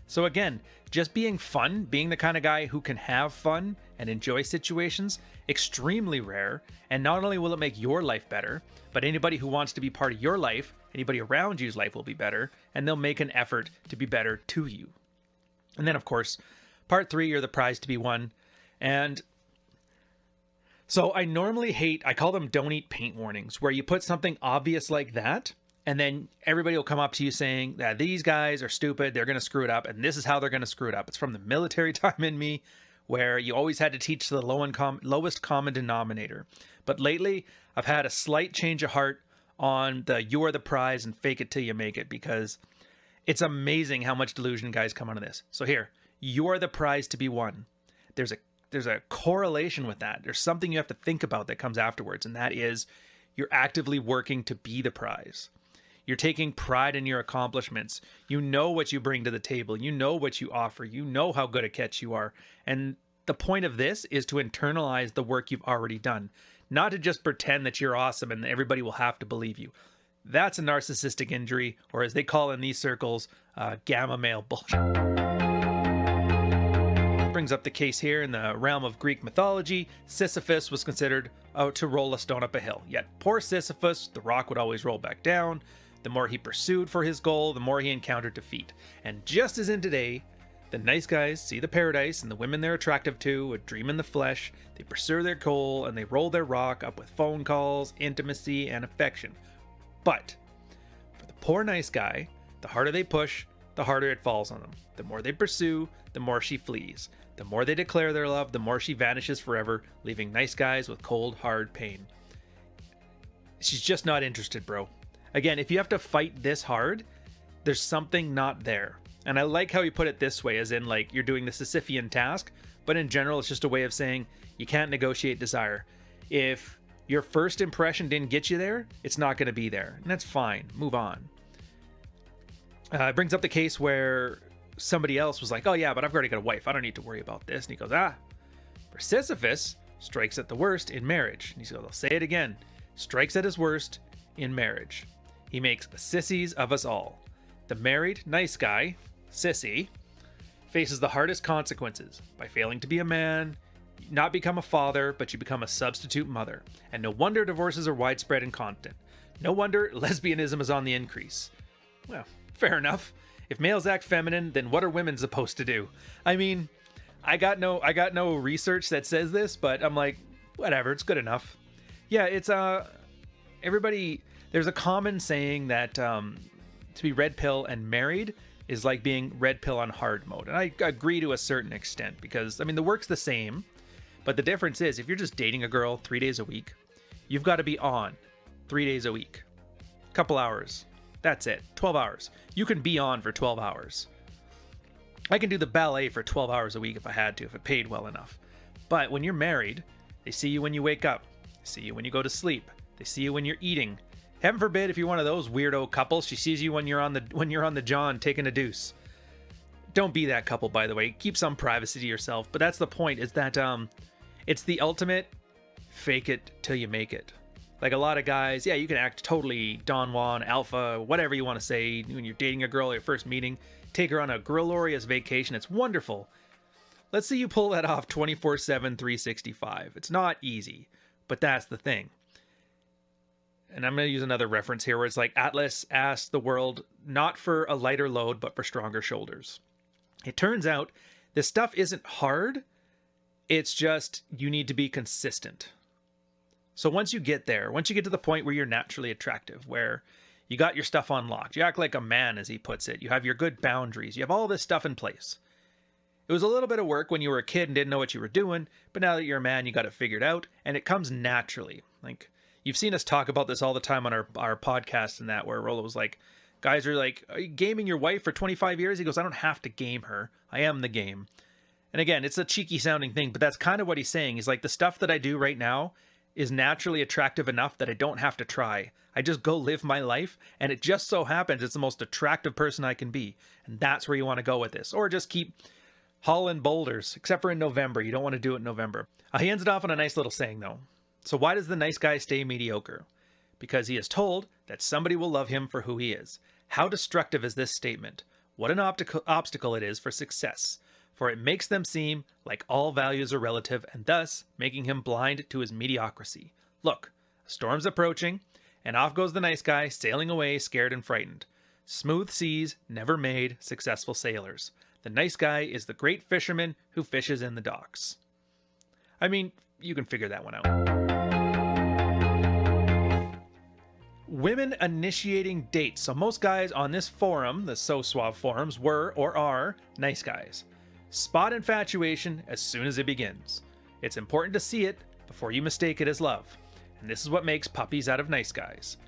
[SPEAKER 1] So again, just being fun, being the kind of guy who can have fun and enjoy situations, extremely rare, and not only will it make your life better, but anybody who wants to be part of your life, anybody around you's life will be better, and they'll make an effort to be better to you. And then, of course, part 3, you're the prize to be won, and so I normally hate, I call them don't eat paint warnings, where you put something obvious like that, and then everybody will come up to you saying that these guys are stupid, they're going to screw it up, and this is how they're going to screw it up. It's from the military time in me, where you always had to teach the lowest common denominator. But lately, I've had a slight change of heart on the you are the prize and fake it till you make it, because it's amazing how much delusion guys come out of this. So here, you are the prize to be won. There's a correlation with that. There's something you have to think about that comes afterwards, and that is you're actively working to be the prize. You're taking pride in your accomplishments. You know what you bring to the table. You know what you offer. You know how good a catch you are. And the point of this is to internalize the work you've already done, not to just pretend that you're awesome and everybody will have to believe you. That's a narcissistic injury, or as they call in these circles, gamma male bullshit. Brings up the case here in the realm of Greek mythology. Sisyphus was considered to roll a stone up a hill. Yet poor Sisyphus, the rock would always roll back down. the more he pursued for his goal, the more he encountered defeat. And just as in today, the nice guys see the paradise and the women they're attractive to, a dream in the flesh, they pursue their goal, and they roll their rock up with phone calls, intimacy, and affection. But for the poor nice guy, the harder they push, the harder it falls on them. The more they pursue, the more she flees. The more they declare their love, the more she vanishes forever, leaving nice guys with cold, hard pain. She's just not interested, bro. Again, if you have to fight this hard, there's something not there. And I like how he put it this way, as in, like, you're doing the Sisyphean task, but in general, it's just a way of saying you can't negotiate desire. If your first impression didn't get you there, it's not going to be there. And that's fine. Move on. It brings up the case where somebody else was like, oh yeah, but I've already got a wife. I don't need to worry about this. And he goes, for Sisyphus, strikes at the worst in marriage. And he goes, I'll say it again. Strikes at his worst in marriage. He makes sissies of us all. The married nice guy, sissy, faces the hardest consequences by failing to be a man, not become a father, but you become a substitute mother. And no wonder divorces are widespread and constant. No wonder lesbianism is on the increase. Well, fair enough. If males act feminine, then what are women supposed to do? I mean, I got no research that says this, but I'm like, whatever, it's good enough. Yeah, it's everybody, there's a common saying that to be red pill and married is like being red pill on hard mode. And I agree to a certain extent because, I mean, the work's the same, but the difference is if you're just dating a girl 3 days a week, you've got to be on 3 days a week. Couple hours. That's it. 12 hours. You can be on for 12 hours. I can do the ballet for 12 hours a week if I had to, if it paid well enough. But when you're married, they see you when you wake up. They see you when you go to sleep. They see you when you're eating. Heaven forbid if you're one of those weirdo couples, she sees you when you're on the john taking a deuce. Don't be that couple, by the way. Keep some privacy to yourself. But that's the point, is that it's the ultimate fake it till you make it. Like a lot of guys, yeah, you can act totally Don Juan, alpha, whatever you want to say when you're dating a girl at your first meeting. Take her on a glorious vacation. It's wonderful. Let's see you pull that off 24/7, 365. It's not easy, but that's the thing. And I'm going to use another reference here where it's like Atlas asked the world not for a lighter load, but for stronger shoulders. It turns out this stuff isn't hard. It's just you need to be consistent. So once you get there, once you get to the point where you're naturally attractive, where you got your stuff unlocked, you act like a man, as he puts it, you have your good boundaries, you have all this stuff in place. It was a little bit of work when you were a kid and didn't know what you were doing, but now that you're a man, you got it figured out, and it comes naturally. Like, you've seen us talk about this all the time on our podcast and that, where Rolo was like, guys are like, are you gaming your wife for 25 years? He goes, I don't have to game her. I am the game. And again, it's a cheeky sounding thing, but that's kind of what he's saying. He's like, the stuff that I do right now is naturally attractive enough that I don't have to try. I just go live my life, and it just so happens it's the most attractive person I can be. And that's where you want to go with this. Or just keep hauling boulders, except for in November. You don't want to do it in November. He ends it off on a nice little saying, though. So why does the nice guy stay mediocre? Because he is told that somebody will love him for who he is. How destructive is this statement? What an obstacle it is for success. For it makes them seem like all values are relative, and thus making him blind to his mediocrity. Look, a storm's approaching, and off goes the nice guy, sailing away, scared and frightened. Smooth seas never made successful sailors. The nice guy is the great fisherman who fishes in the docks. I mean, you can figure that one out. Women initiating dates. So most guys on this forum, the So Suave forums, were or are nice guys. Spot infatuation as soon as it begins. It's important to see it before you mistake it as love. And this is what makes puppies out of nice guys.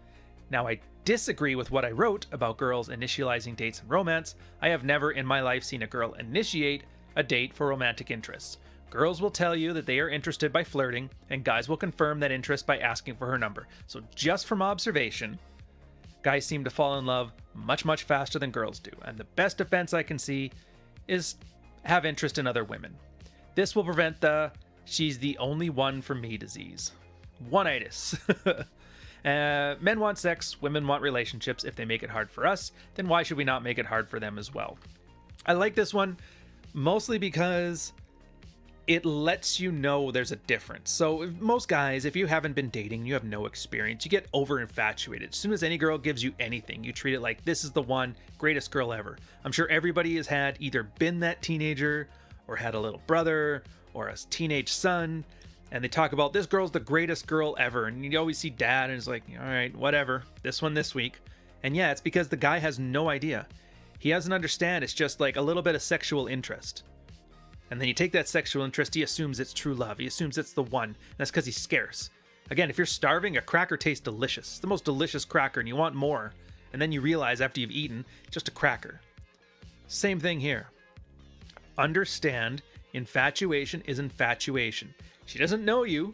[SPEAKER 1] Now, I disagree with what I wrote about girls initializing dates and romance. I have never in my life seen a girl initiate a date for romantic interests. Girls will tell you that they are interested by flirting, and guys will confirm that interest by asking for her number. So just from observation, guys seem to fall in love much, much faster than girls do. And the best defense I can see is have interest in other women. This will prevent the she's the only one for me disease. One-itis. Men want sex, women want relationships. If they make it hard for us, then why should we not make it hard for them as well? I like this one mostly because it lets you know there's a difference. So most guys, if you haven't been dating, you have no experience, you get over infatuated. As soon as any girl gives you anything, you treat it like this is the one, greatest girl ever. I'm sure everybody has had either been that teenager or had a little brother or a teenage son, and they talk about this girl's the greatest girl ever. And you always see dad and it's like, all right, whatever, this one this week. And yeah, it's because the guy has no idea. He doesn't understand. It's just like a little bit of sexual interest. And then you take that sexual interest, he assumes it's true love. He assumes it's the one. And that's because he's scarce. Again, if you're starving, a cracker tastes delicious. It's the most delicious cracker and you want more. And then you realize after you've eaten, it's just a cracker. Same thing here. Understand, infatuation is infatuation. She doesn't know you.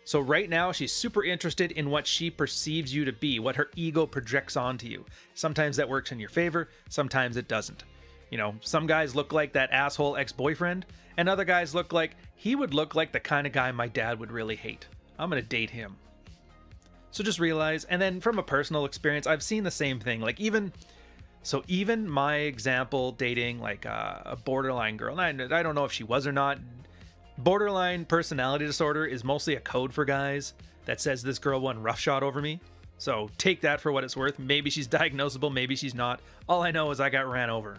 [SPEAKER 1] So right now, she's super interested in what she perceives you to be, what her ego projects onto you. Sometimes that works in your favor, sometimes it doesn't. You know, some guys look like that asshole ex-boyfriend, and other guys look like, he would look like the kind of guy my dad would really hate. I'm gonna date him. So just realize, and then from a personal experience, I've seen the same thing. Like even my example dating like a borderline girl, and I don't know if she was or not. Borderline personality disorder is mostly a code for guys that says this girl won roughshod over me. So take that for what it's worth. Maybe she's diagnosable, maybe she's not. All I know is I got ran over.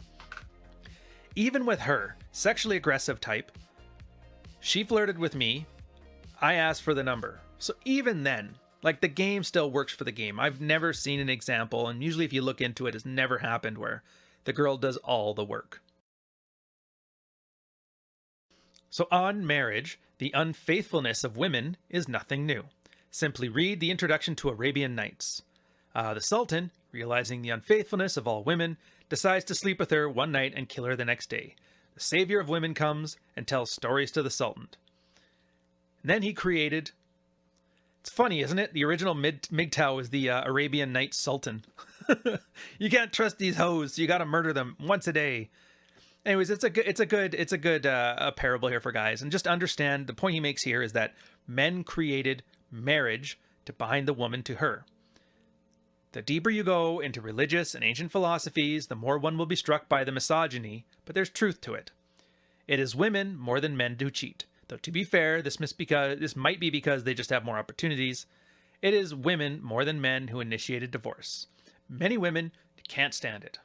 [SPEAKER 1] Even with her, sexually aggressive type, she flirted with me. I asked for the number. So even then, like the game still works for the game. I've never seen an example, and usually if you look into it, it's never happened where the girl does all the work. So on marriage, the unfaithfulness of women is nothing new. Simply read the introduction to Arabian Nights. The Sultan, realizing the unfaithfulness of all women, decides to sleep with her one night and kill her the next day. The savior of women comes and tells stories to the Sultan. And then he created... It's funny, isn't it? The original MGTOW is the Arabian Nights Sultan. You can't trust these hoes, so you gotta murder them once a day. Anyways, it's a good parable here for guys. And just understand, the point he makes here is that men created marriage to bind the woman to her. The deeper you go into religious and ancient philosophies, the more one will be struck by the misogyny, but there's truth to it. It is women more than men who cheat. Though to be fair, this might be because they just have more opportunities. It is women more than men who initiated divorce. Many women can't stand it.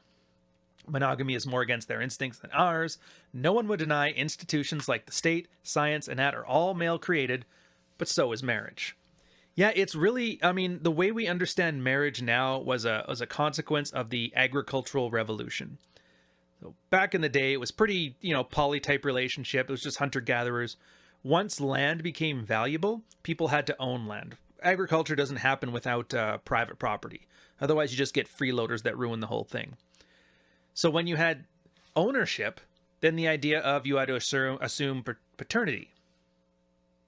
[SPEAKER 1] Monogamy is more against their instincts than ours. No one would deny institutions like the state, science, and that are all male created, but so is marriage. Yeah, it's really, I mean, the way we understand marriage now was a consequence of the agricultural revolution. So back in the day, it was pretty, poly-type relationship. It was just hunter-gatherers. Once land became valuable, people had to own land. Agriculture doesn't happen without private property. Otherwise, you just get freeloaders that ruin the whole thing. So when you had ownership, then the idea of you had to assume paternity.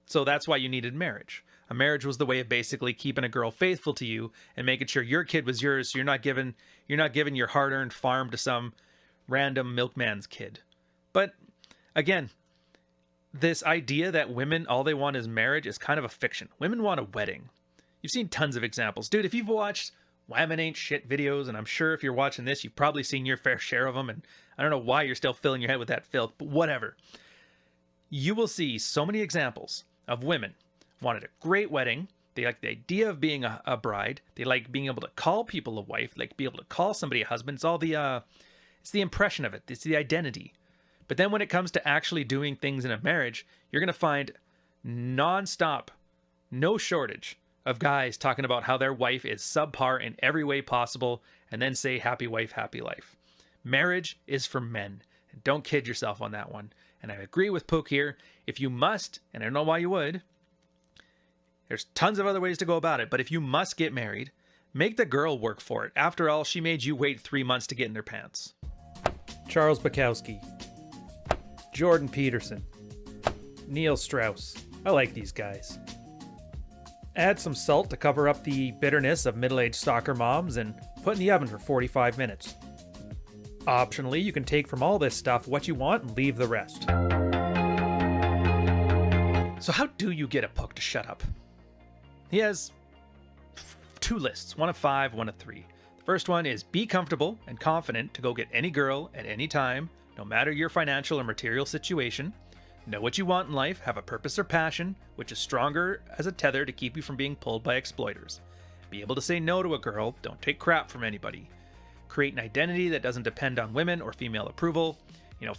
[SPEAKER 1] So that's why you needed marriage. A marriage was the way of basically keeping a girl faithful to you and making sure your kid was yours. So you're not giving your hard-earned farm to some random milkman's kid. But again, this idea that women, all they want is marriage, is kind of a fiction. Women want a wedding. You've seen tons of examples. Dude, if you've watched Whammon Ain't Shit videos, and I'm sure if you're watching this, you've probably seen your fair share of them, and I don't know why you're still filling your head with that filth, but whatever. You will see so many examples of women wanted a great wedding. They like the idea of being a bride. They like being able to call people a wife, like be able to call somebody a husband. It's all it's the impression of it. It's the identity. But then when it comes to actually doing things in a marriage, you're going to find nonstop, no shortage of guys talking about how their wife is subpar in every way possible and then say happy wife, happy life. Marriage is for men. And don't kid yourself on that one. And I agree with Pook here. If you must, and I don't know why you would, there's tons of other ways to go about it, but if you must get married, make the girl work for it. After all, she made you wait 3 months to get in their pants. Charles Bukowski, Jordan Peterson, Neil Strauss. I like these guys. Add some salt to cover up the bitterness of middle-aged soccer moms and put in the oven for 45 minutes. Optionally, you can take from all this stuff what you want and leave the rest. So how do you get a Pook to shut up? He has 2 lists, one of 5, one of 3. The first one is be comfortable and confident to go get any girl at any time, no matter your financial or material situation. Know what you want in life, have a purpose or passion, which is stronger as a tether to keep you from being pulled by exploiters. Be able to say no to a girl, don't take crap from anybody. Create an identity that doesn't depend on women or female approval.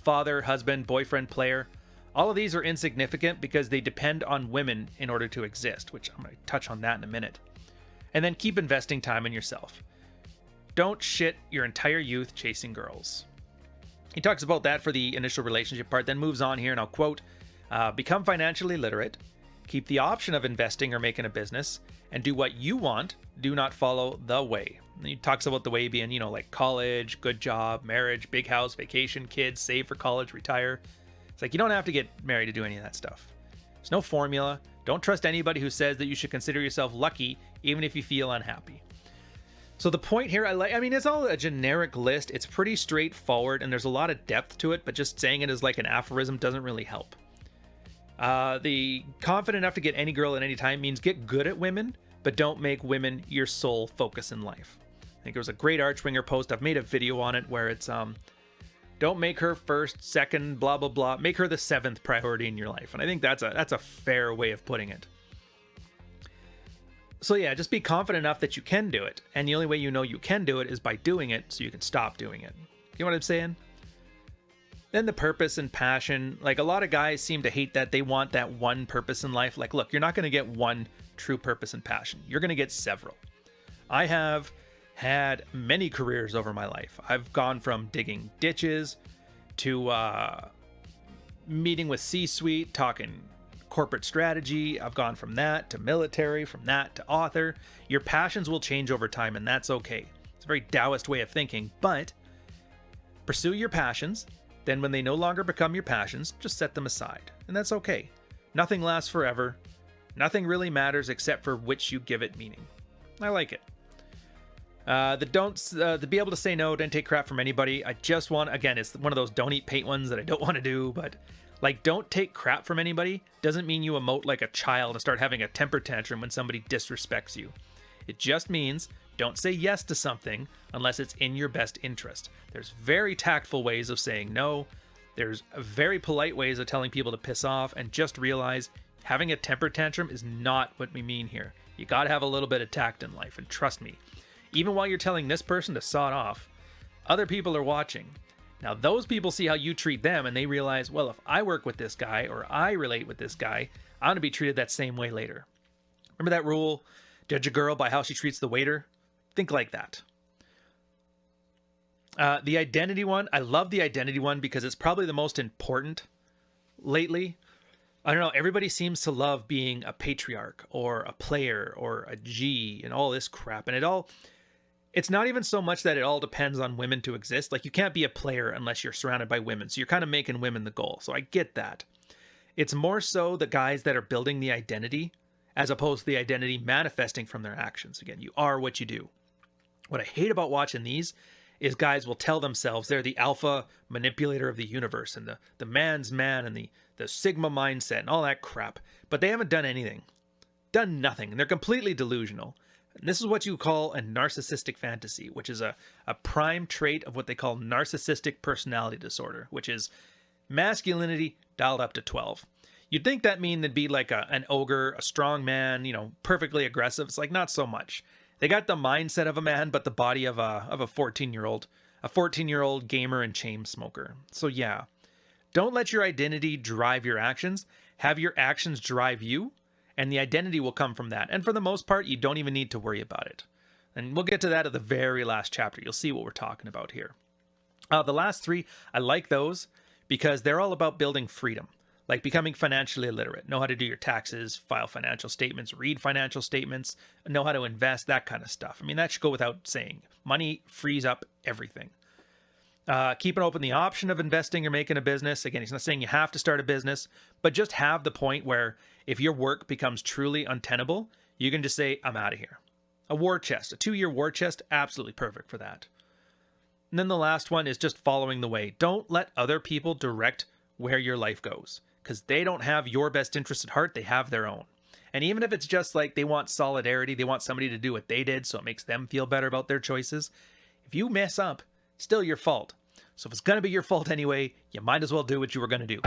[SPEAKER 1] Father, husband, boyfriend, player. All of these are insignificant because they depend on women in order to exist, which I'm going to touch on that in a minute. And then keep investing time in yourself. Don't shit your entire youth chasing girls. He talks about that for the initial relationship part, then moves on here, and I'll quote, become financially literate, keep the option of investing or making a business, and do what you want, do not follow the way. And he talks about the way being, like college, good job, marriage, big house, vacation, kids, save for college, retire. It's like you don't have to get married to do any of that stuff. There's no formula. Don't trust anybody who says that you should consider yourself lucky, even if you feel unhappy. So the point here, it's all a generic list. It's pretty straightforward, and there's a lot of depth to it, but just saying it as like an aphorism doesn't really help. The confident enough to get any girl at any time means get good at women, but don't make women your sole focus in life. I think there was a great Archwinger post. I've made a video on it where it's, don't make her first, second, blah, blah, blah. Make her the seventh priority in your life. And I think that's a fair way of putting it. So yeah, just be confident enough that you can do it. And the only way you know you can do it is by doing it so you can stop doing it. You know what I'm saying? Then the purpose and passion. Like a lot of guys seem to hate that. They want that one purpose in life. Like, look, you're not going to get one true purpose and passion. You're going to get several. I have had many careers over my life. I've gone from digging ditches to meeting with C-suite, talking corporate strategy. I've gone from that to military, from that to author. Your passions will change over time, and that's okay. It's a very Taoist way of thinking, but pursue your passions. Then when they no longer become your passions, just set them aside, and that's okay. Nothing lasts forever. Nothing really matters except for which you give it meaning. I like it. The be able to say no, don't take crap from anybody. I just want, again, it's one of those don't eat paint ones that I don't want to do, but like don't take crap from anybody doesn't mean you emote like a child and start having a temper tantrum when somebody disrespects you. It just means don't say yes to something unless it's in your best interest. There's very tactful ways of saying no. There's very polite ways of telling people to piss off, and just realize having a temper tantrum is not what we mean here. You got to have a little bit of tact in life, and trust me, even while you're telling this person to saw it off, other people are watching. Now, those people see how you treat them, and they realize, well, if I work with this guy or I relate with this guy, I'm going to be treated that same way later. Remember that rule? Judge a girl by how she treats the waiter? Think like that. The identity one, I love the identity one because it's probably the most important lately. I don't know, everybody seems to love being a patriarch or a player or a G and all this crap. And it's not even so much that it all depends on women to exist. Like, you can't be a player unless you're surrounded by women. So you're kind of making women the goal. So I get that. It's more so the guys that are building the identity as opposed to the identity manifesting from their actions. Again, you are what you do. What I hate about watching these is guys will tell themselves they're the alpha manipulator of the universe and the man's man and the Sigma mindset and all that crap. But they haven't done anything. Done nothing. And they're completely delusional. And this is what you call a narcissistic fantasy, which is a prime trait of what they call narcissistic personality disorder, which is masculinity dialed up to 12. You'd think that mean they'd be like an ogre, a strong man, perfectly aggressive. It's like, not so much. They got the mindset of a man, but the body of a 14-year-old gamer and chain smoker. So yeah, don't let your identity drive your actions. Have your actions drive you, and the identity will come from that. And for the most part, you don't even need to worry about it. And we'll get to that at the very last chapter. You'll see what we're talking about here. The last three, I like those because they're all about building freedom. Like becoming financially illiterate, know how to do your taxes, file financial statements, read financial statements, know how to invest, that kind of stuff. I mean, that should go without saying. Money frees up everything. Keeping open the option of investing or making a business. Again, he's not saying you have to start a business, but just have the point where if your work becomes truly untenable, you can just say, I'm out of here. A war chest, a 2-year war chest, absolutely perfect for that. And then the last one is just following the way. Don't let other people direct where your life goes, because they don't have your best interest at heart. They have their own. And even if it's just like they want solidarity, they want somebody to do what they did so it makes them feel better about their choices. If you mess up, still your fault. So if it's going to be your fault anyway, you might as well do what you were going to do.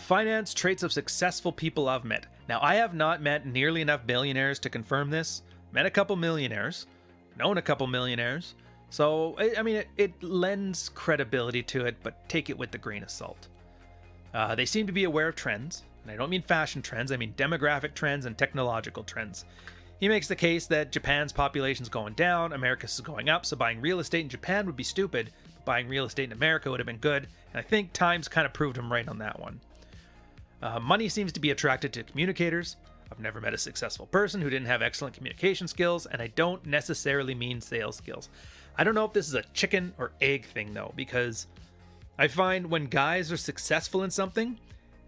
[SPEAKER 1] Finance traits of successful people I've met. Now, I have not met nearly enough billionaires to confirm this. Met a couple millionaires, known a couple millionaires. So, I mean, it lends credibility to it, but take it with a grain of salt. They seem to be aware of trends, and I don't mean fashion trends, I mean demographic trends and technological trends. He makes the case that Japan's population is going down, America's is going up, so buying real estate in Japan would be stupid, but buying real estate in America would have been good, and I think times kind of proved him right on that one. Money seems to be attracted to communicators. I've never met a successful person who didn't have excellent communication skills, and I don't necessarily mean sales skills. I don't know if this is a chicken or egg thing, though, because I find when guys are successful in something,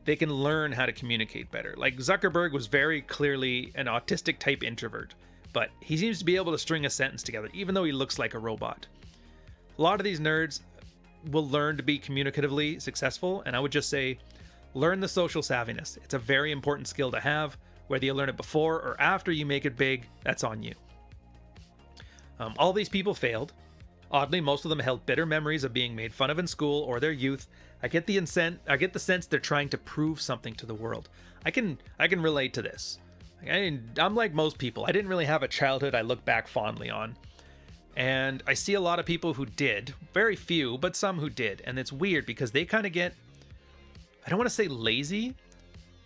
[SPEAKER 1] they can learn how to communicate better. Like Zuckerberg was very clearly an autistic type introvert, but he seems to be able to string a sentence together, even though he looks like a robot. A lot of these nerds will learn to be communicatively successful, and I would just say, learn the social savviness. It's a very important skill to have. Whether you learn it before or after you make it big, that's on you. All these people failed. Oddly, most of them held bitter memories of being made fun of in school or their youth. I get the sense they're trying to prove something to the world. I can relate to this. I'm like most people. I didn't really have a childhood I look back fondly on. And I see a lot of people who did. Very few, but some who did. And it's weird because they kind of get, I don't want to say lazy,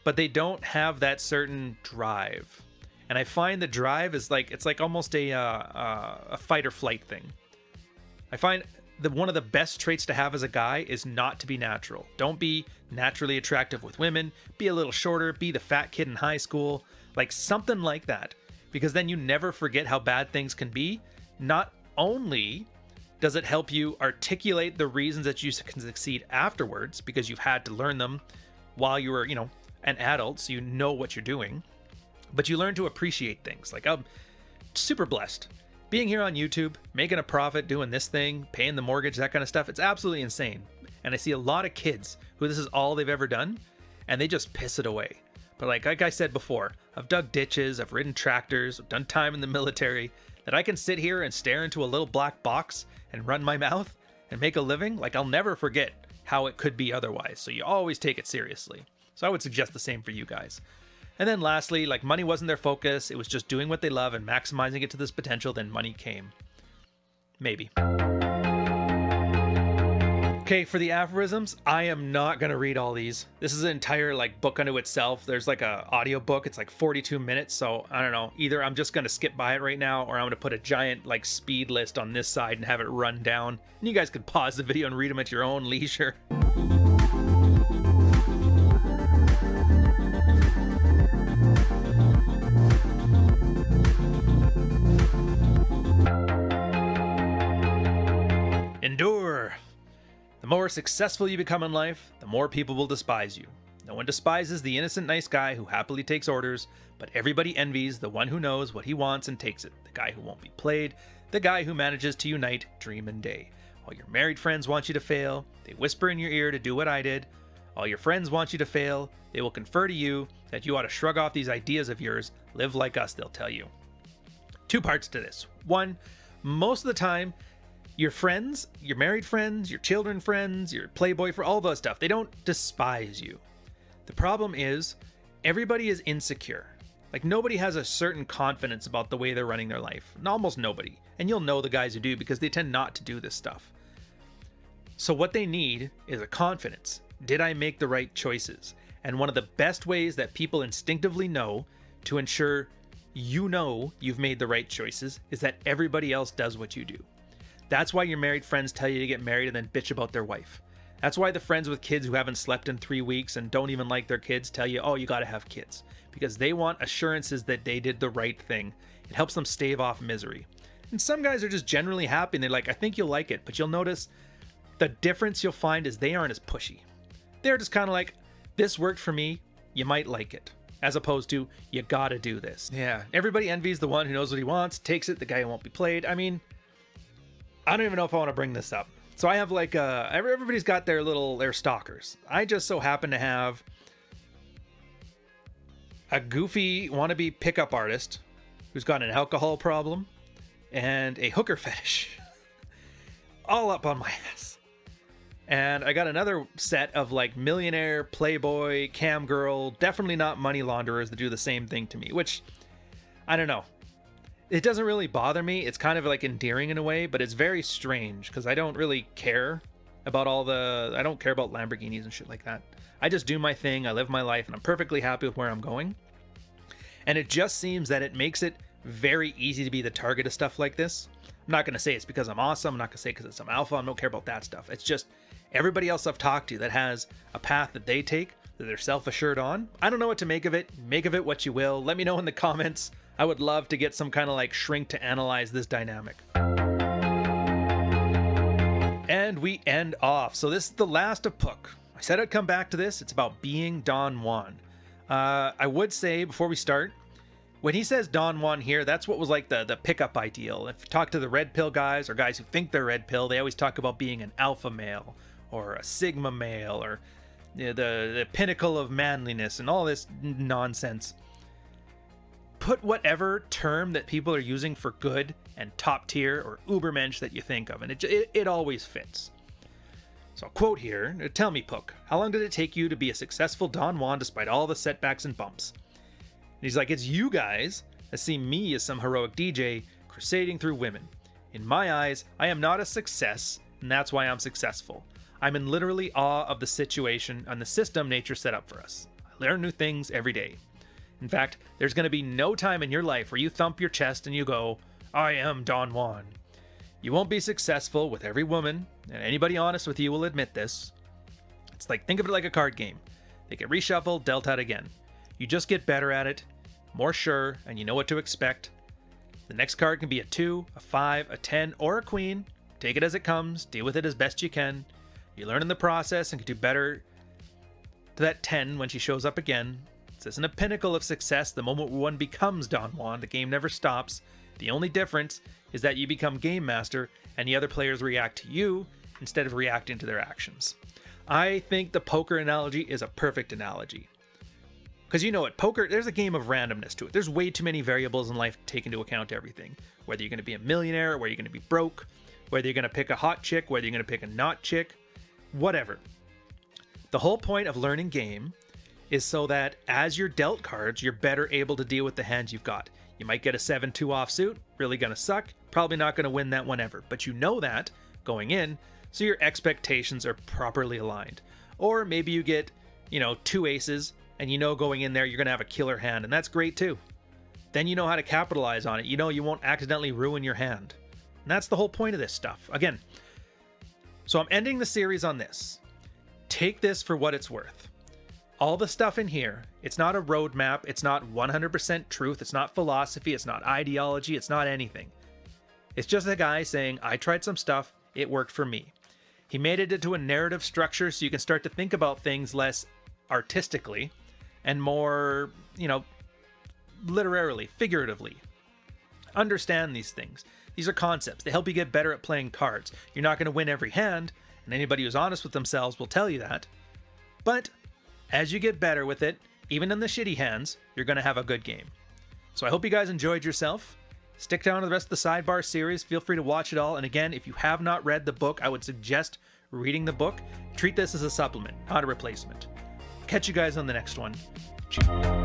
[SPEAKER 1] but they don't have that certain drive. And I find the drive is like, it's like almost a fight or flight thing. I find that one of the best traits to have as a guy is not to be natural. Don't be naturally attractive with women. Be a little shorter. Be the fat kid in high school. Like something like that. Because then you never forget how bad things can be. Not only does it help you articulate the reasons that you can succeed afterwards, because you've had to learn them while you were, an adult, so you know what you're doing, but you learn to appreciate things. Like, I'm super blessed. Being here on YouTube, making a profit, doing this thing, paying the mortgage, that kind of stuff, it's absolutely insane. And I see a lot of kids who this is all they've ever done, and they just piss it away. But like I said before, I've dug ditches, I've ridden tractors, I've done time in the military, that I can sit here and stare into a little black box and run my mouth and make a living. Like, I'll never forget how it could be otherwise. So you always take it seriously. So I would suggest the same for you guys. And then lastly, like, money wasn't their focus. It was just doing what they love and maximizing it to this potential. Then money came. Maybe. Okay, for the aphorisms, I am not going to read all these. This is an entire book unto itself. There's like a audio book. It's like 42 minutes. So I don't know. Either I'm just going to skip by it right now, or I'm going to put a giant speed list on this side and have it run down. And you guys can pause the video and read them at your own leisure. Endure. The more successful you become in life, the more people will despise you. No one despises the innocent nice guy who happily takes orders, but everybody envies the one who knows what he wants and takes it, the guy who won't be played, the guy who manages to unite dream and day. All your married friends want you to fail. They whisper in your ear to do what I did. All your friends want you to fail. They will confer to you that you ought to shrug off these ideas of yours. Live like us, they'll tell you. Two parts to this. One, most of the time, your friends, your married friends, your children friends, your playboy for all that stuff, they don't despise you. The problem is everybody is insecure. Like, nobody has a certain confidence about the way they're running their life. Almost nobody. And you'll know the guys who do, because they tend not to do this stuff. So what they need is a confidence. Did I make the right choices? And one of the best ways that people instinctively know to ensure you know you've made the right choices is that everybody else does what you do. That's why your married friends tell you to get married and then bitch about their wife. That's why the friends with kids who haven't slept in 3 weeks and don't even like their kids tell you, oh, you got to have kids. Because they want assurances that they did the right thing. It helps them stave off misery. And some guys are just generally happy and they're like, I think you'll like it. But you'll notice the difference you'll find is they aren't as pushy. They're just kind of like, this worked for me, you might like it. As opposed to, you gotta do this. Yeah, everybody envies the one who knows what he wants, takes it, the guy who won't be played. I mean, I don't even know if I want to bring this up. So I have everybody's got their stalkers. I just so happen to have a goofy wannabe pickup artist who's got an alcohol problem and a hooker fetish. All up on my ass. And I got another set of like millionaire, playboy, cam girl, definitely not money launderers that do the same thing to me, which I don't know. It doesn't really bother me. It's kind of like endearing in a way, but it's very strange because I don't really care about I don't care about Lamborghinis and shit like that. I just do my thing, I live my life, and I'm perfectly happy with where I'm going. And it just seems that it makes it very easy to be the target of stuff like this. I'm not going to say it's because I'm awesome. I'm not going to say because I'm alpha. I don't care about that stuff. It's just everybody else I've talked to that has a path that they take, that they're self-assured on. I don't know what to make of it. Make of it what you will. Let me know in the comments. I would love to get some kind of like shrink to analyze this dynamic. And we end off. So this is the last of Pook. I said I'd come back to this. It's about being Don Juan. I would say before we start, when he says Don Juan here, that's what was like the pickup ideal. If you talk to the red pill guys or guys who think they're red pill, they always talk about being an alpha male or a sigma male or the pinnacle of manliness and all this nonsense. Put whatever term that people are using for good and top tier or ubermensch that you think of, and it always fits. So, quote here, tell me, Pook, how long did it take you to be a successful Don Juan despite all the setbacks and bumps? And he's like, it's you guys that see me as some heroic DJ crusading through women. In my eyes, I am not a success, and that's why I'm successful. I'm in literally awe of the situation and the system nature set up for us. I learn new things every day. In fact, there's going to be no time in your life where you thump your chest and you go, I am Don Juan. You won't be successful with every woman, and anybody honest with you will admit this. It's like, think of it like a card game. They get reshuffled, dealt out again. You just get better at it, more sure, and you know what to expect. The next card can be a 2, a 5, a 10, or a queen. Take it as it comes, deal with it as best you can. You learn in the process and can do better to that 10 when she shows up again. This isn't a pinnacle of success. The moment one becomes Don Juan, the game never stops. The only difference is that you become game master and the other players react to you instead of reacting to their actions. I think the poker analogy is a perfect analogy. Because you know what, poker, there's a game of randomness to it. There's way too many variables in life to take into account everything. Whether you're going to be a millionaire, whether you're going to be broke, whether you're going to pick a hot chick, whether you're going to pick a not chick, whatever. The whole point of learning game is so that as you're dealt cards, you're better able to deal with the hands you've got. You might get a 7-2 offsuit, really gonna suck, probably not gonna win that one ever, but you know that going in, so your expectations are properly aligned. Or maybe you get, 2 aces, and you know going in there you're gonna have a killer hand, and that's great too. Then you know how to capitalize on it. You know you won't accidentally ruin your hand. And that's the whole point of this stuff. Again, so I'm ending the series on this. Take this for what it's worth. All the stuff in here, it's not a roadmap, it's not 100% truth, it's not philosophy, it's not ideology, it's not anything. It's just a guy saying, I tried some stuff, it worked for me. He made it into a narrative structure so you can start to think about things less artistically and more, literarily, figuratively. Understand these things. These are concepts. They help you get better at playing cards. You're not going to win every hand, and anybody who's honest with themselves will tell you that. But as you get better with it, even in the shitty hands, you're going to have a good game. So I hope you guys enjoyed yourself. Stick down to the rest of the Sidebar series. Feel free to watch it all. And again, if you have not read the book, I would suggest reading the book. Treat this as a supplement, not a replacement. Catch you guys on the next one. Cheers.